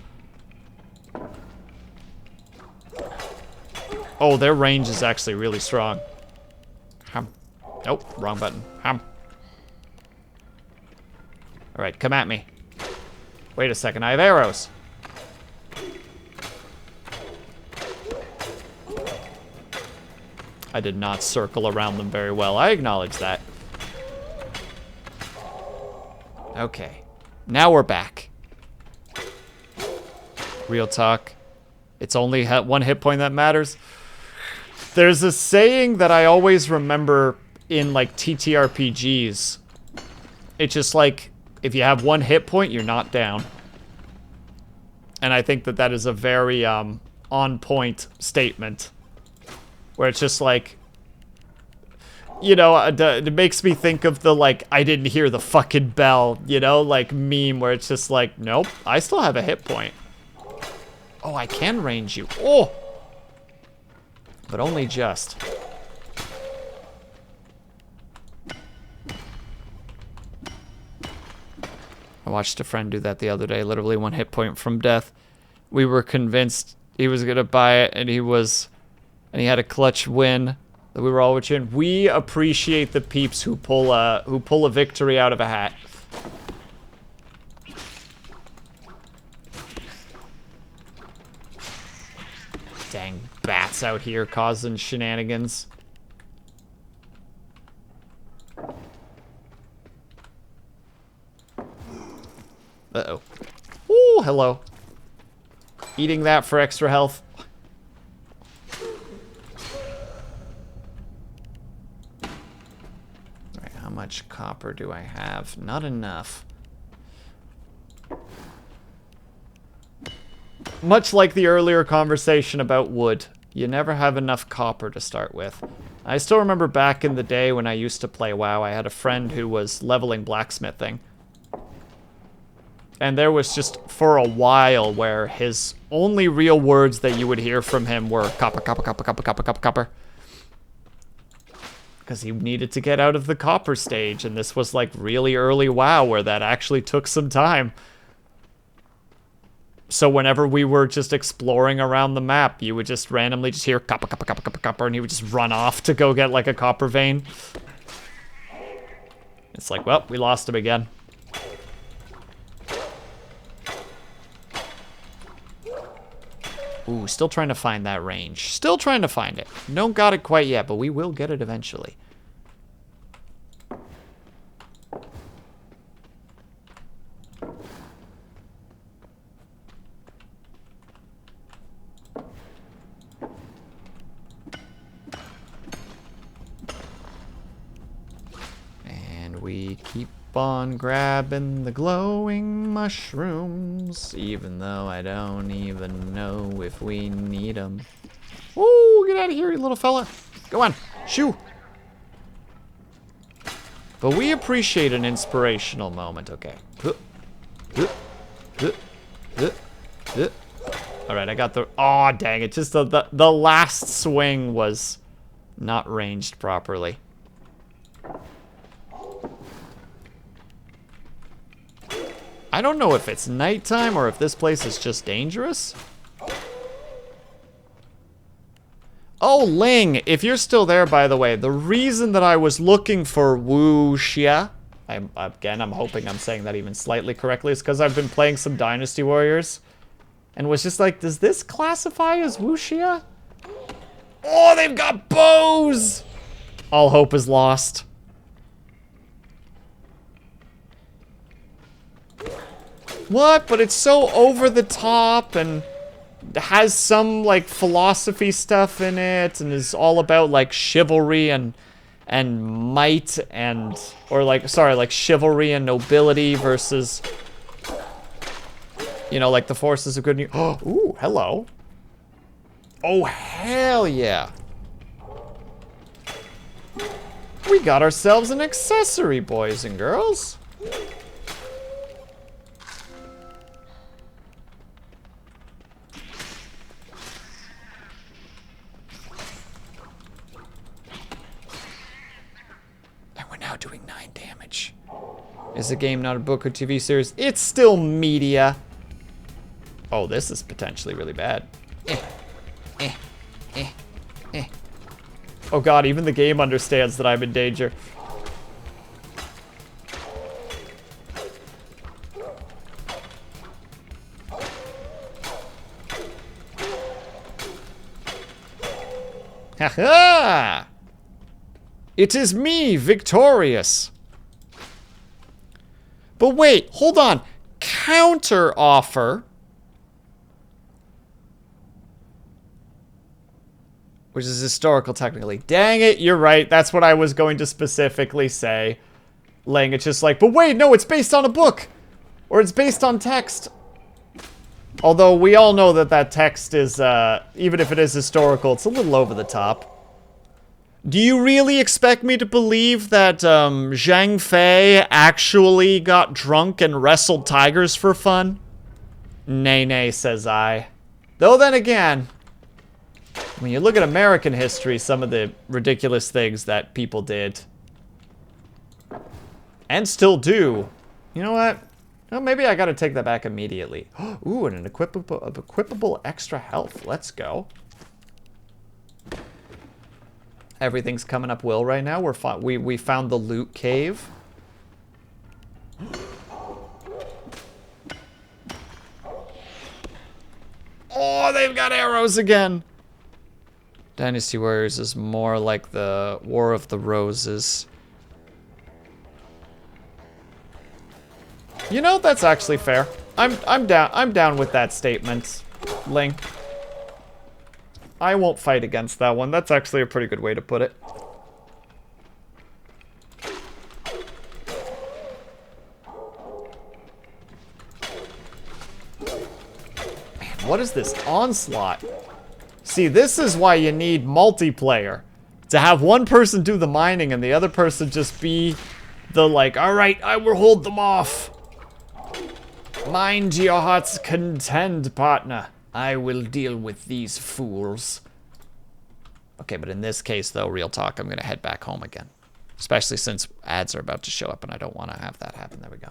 Oh, their range is actually really strong. Hum. Nope, wrong button. Hum. All right, come at me. Wait a second, I have arrows. I did not circle around them very well. I acknowledge that. Okay. Now we're back. Real talk. It's only one hit point that matters. There's a saying that I always remember in, like, TTRPGs. It's just like, if you have one hit point, you're not down. And I think that that is a very, on-point statement. Where it's just like, you know, it makes me think of the, like, I didn't hear the fucking bell, you know, like, meme where it's just like, nope, I still have a hit point. Oh, I can range you. Oh! But only just. I watched a friend do that the other day, literally one hit point from death. We were convinced he was gonna buy it, and he had a clutch win that we were all watching. We appreciate the peeps who pull a victory out of a hat. Dang bats out here causing shenanigans. Uh-oh. Ooh, hello. Eating that for extra health. Alright, how much copper do I have? Not enough. Much like the earlier conversation about wood, you never have enough copper to start with. I still remember back in the day when I used to play WoW, I had a friend who was leveling blacksmithing. And there was just, for a while, where his only real words that you would hear from him were copper, copper, copper, copper, copper, copper, copper. Because he needed to get out of the copper stage, and this was like really early WoW where that actually took some time. So whenever we were just exploring around the map, you would just randomly just hear copper, copper, copper, copper, copper, and he would just run off to go get like a copper vein. It's like, well, we lost him again. Ooh, still trying to find that range. Still trying to find it. Don't got it quite yet, but we will get it eventually. we keep on grabbing the glowing mushrooms, even though I don't even know if we need them. Ooh, get out of here, you little fella. Go on, shoo. But we appreciate an inspirational moment, okay. Alright, I got the... Oh, dang it. Just the last swing was not ranged properly. I don't know if it's nighttime or if this place is just dangerous. Oh, Ling, if you're still there, by the way, the reason that I was looking for Wuxia, I'm hoping I'm saying that even slightly correctly, is because I've been playing some Dynasty Warriors and was just like, does this classify as Wuxia? Oh, they've got bows! All hope is lost. What? But it's so over the top and has some like philosophy stuff in it and is all about like chivalry and might and like chivalry and nobility versus, you know, like the forces of good news. Oh, ooh, hello. Oh, hell yeah. We got ourselves an accessory, boys and girls. Doing 9 damage. Is the game not a book or TV series? It's still media. Oh, this is potentially really bad. Oh god, even the game understands that I'm in danger. Ha-ha! It is me, victorious. But wait, hold on. Counter offer. Which is historical technically. Dang it, you're right. That's what I was going to specifically say. Laying it's just like, but wait, no, it's based on a book. Or it's based on text. Although we all know that that text is, even if it is historical, it's a little over the top. Do you really expect me to believe that Zhang Fei actually got drunk and wrestled tigers for fun? Nay, nay, says I. Though then again, when you look at American history, some of the ridiculous things that people did, and still do, you know what? Well, maybe I gotta take that back immediately. Ooh, and an equipable extra health. Let's go. Everything's coming up Will right now. We found the loot cave. Oh, they've got arrows again. Dynasty Warriors is more like the War of the Roses. You know, that's actually fair. I'm down with that statement, Ling. I won't fight against that one. That's actually a pretty good way to put it. Man, what is this onslaught? See, this is why you need multiplayer. To have one person do the mining and the other person just be the like, alright, I will hold them off. Mind your heart's content, partner. I will deal with these fools. Okay, but in this case, though, real talk, I'm going to head back home again. Especially since ads are about to show up and I don't want to have that happen. There we go.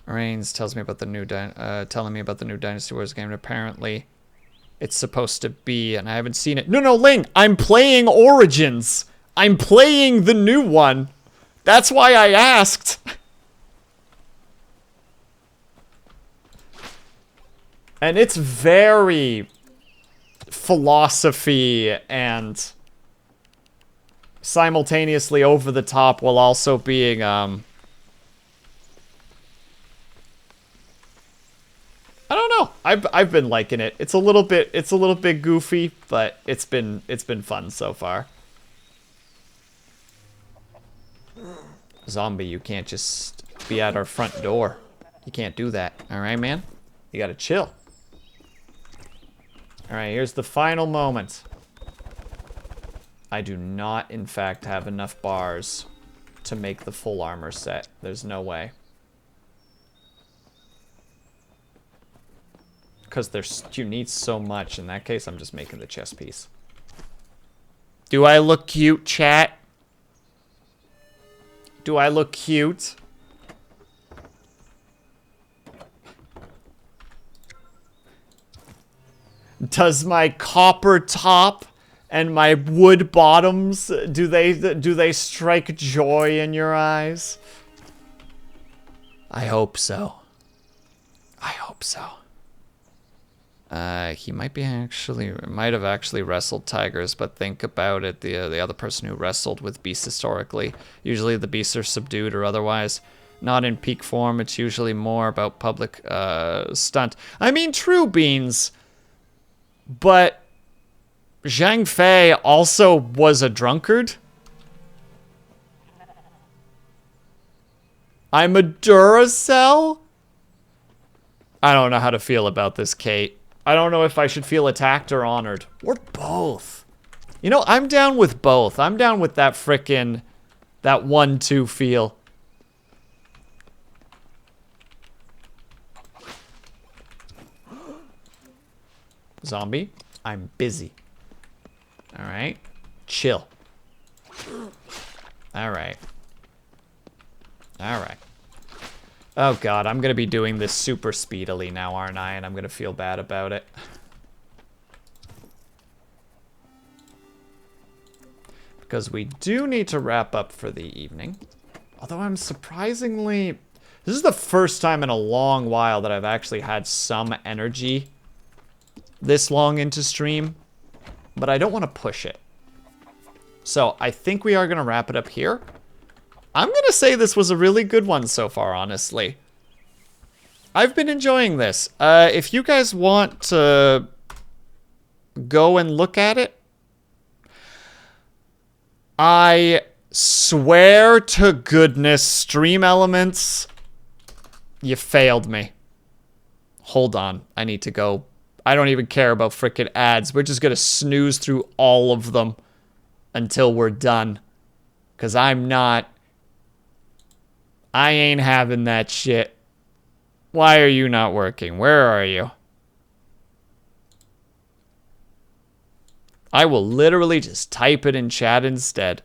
Reigns tells me about the new telling me about the new Dynasty Wars game. And apparently, it's supposed to be, and I haven't seen it. No, Ling, I'm playing Origins. I'm playing the new one. That's why I asked. And it's very philosophy and simultaneously over the top while also being I don't know. I've been liking it. It's a little bit goofy, but it's been fun so far. Zombie, you can't just be at our front door. You can't do that. Alright, man? You gotta chill. Alright, here's the final moment. I do not, in fact, have enough bars to make the full armor set. There's no way. Because you need so much. In that case, I'm just making the chest piece. Do I look cute, chat? Do I look cute? Does my copper top and my wood bottoms, do they strike joy in your eyes? I hope so. I hope so. He might have actually wrestled tigers, but think about it, the other person who wrestled with beasts historically, usually the beasts are subdued or otherwise. Not in peak form, it's usually more about public stunt. I mean, true, Beans, but Zhang Fei also was a drunkard. I'm a Duracell? I don't know how to feel about this, Kate. I don't know if I should feel attacked or honored. Or both. You know, I'm down with both. I'm down with that frickin', that 1-2 feel. Zombie, I'm busy. Alright. Chill. Alright. Alright. Oh god, I'm gonna be doing this super speedily now, aren't I? And I'm gonna feel bad about it. Because we do need to wrap up for the evening. Although I'm surprisingly... This is the first time in a long while that I've actually had some energy this long into stream. But I don't want to push it. So I think we are gonna wrap it up here. I'm gonna say this was a really good one so far, honestly. I've been enjoying this. If you guys want to go and look at it, I swear to goodness, Stream Elements, you failed me. Hold on, I need to go. I don't even care about frickin' ads. We're just gonna snooze through all of them until we're done. Because I ain't having that shit. Why are you not working? Where are you? I will literally just type it in chat instead.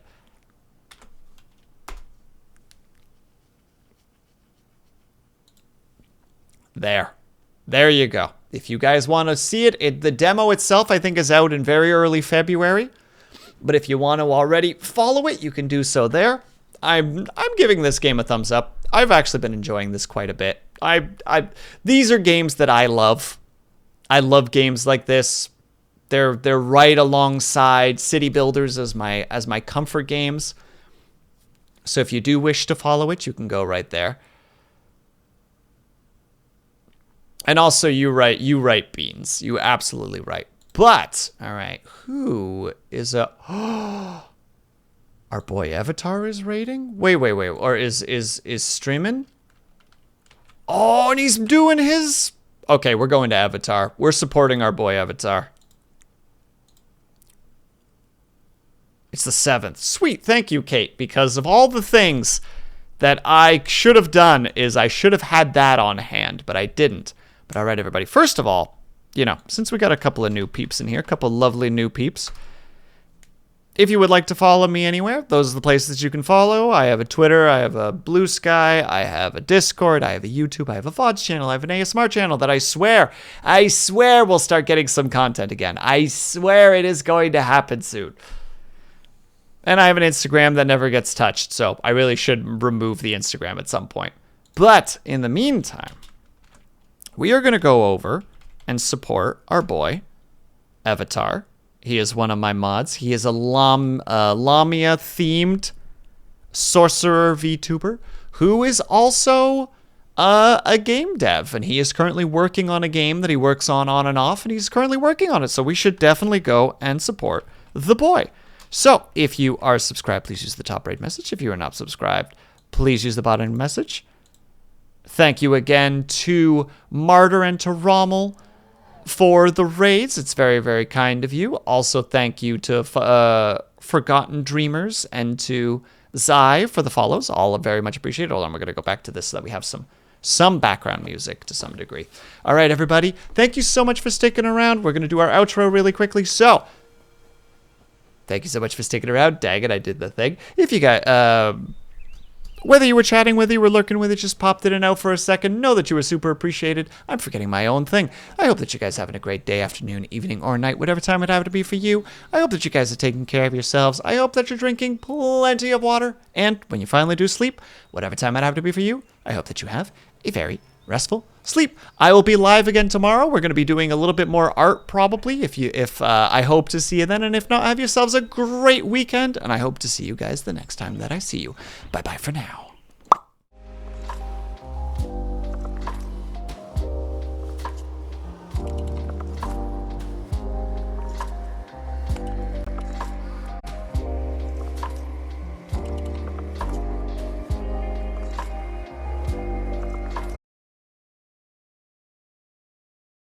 There. There you go. If you guys want to see it, the demo itself I think is out in very early February. But if you want to already follow it, you can do so there. I'm giving this game a thumbs up. I've actually been enjoying this quite a bit. These are games that I love. I love games like this. They're right alongside City Builders as my comfort games. So if you do wish to follow it, you can go right there. And also, you write Beans. You absolutely right. But all right, who is a? Our boy Avatar is rating? Wait. Or is streaming? Oh, and he's doing his... Okay, we're going to Avatar. We're supporting our boy Avatar. It's the 7th. Sweet, thank you, Kate. Because of all the things that I should have done is I should have had that on hand, but I didn't. But all right, everybody. First of all, you know, since we got a couple of new peeps in here, a couple of lovely new peeps, if you would like to follow me anywhere, those are the places you can follow. I have a Twitter, I have a Blue Sky, I have a Discord, I have a YouTube, I have a VODs channel, I have an ASMR channel that I swear will start getting some content again. I swear it is going to happen soon. And I have an Instagram that never gets touched, so I really should remove the Instagram at some point. But in the meantime, we are going to go over and support our boy, Avatar. He is one of my mods. He is a Lamia-themed sorcerer VTuber who is also a game dev. And he is currently working on a game that he works on and off. And he's currently working on it. So we should definitely go and support the boy. So if you are subscribed, please use the top right message. If you are not subscribed, please use the bottom message. Thank you again to Martyr and to Rommel for the raids. It's very, very kind of you. Also, thank you to Forgotten Dreamers and to Zai for the follows. All very much appreciated. Hold on, we're going to go back to this so that we have some background music to some degree. All right, everybody. Thank you so much for sticking around. We're going to do our outro really quickly. So, thank you so much for sticking around. Dang it, I did the thing. If you got... whether you were chatting, whether you were lurking, whether you just popped in and out for a second, know that you were super appreciated. I'm forgetting my own thing. I hope that you guys are having a great day, afternoon, evening, or night, whatever time it happens to be for you. I hope that you guys are taking care of yourselves. I hope that you're drinking plenty of water. And when you finally do sleep, whatever time it happens to be for you, I hope that you have a very restful sleep. I will be live again tomorrow. We're going to be doing a little bit more art probably. If I hope to see you then, and if not, have yourselves a great weekend. And I hope to see you guys the next time that I see you. Bye bye for now.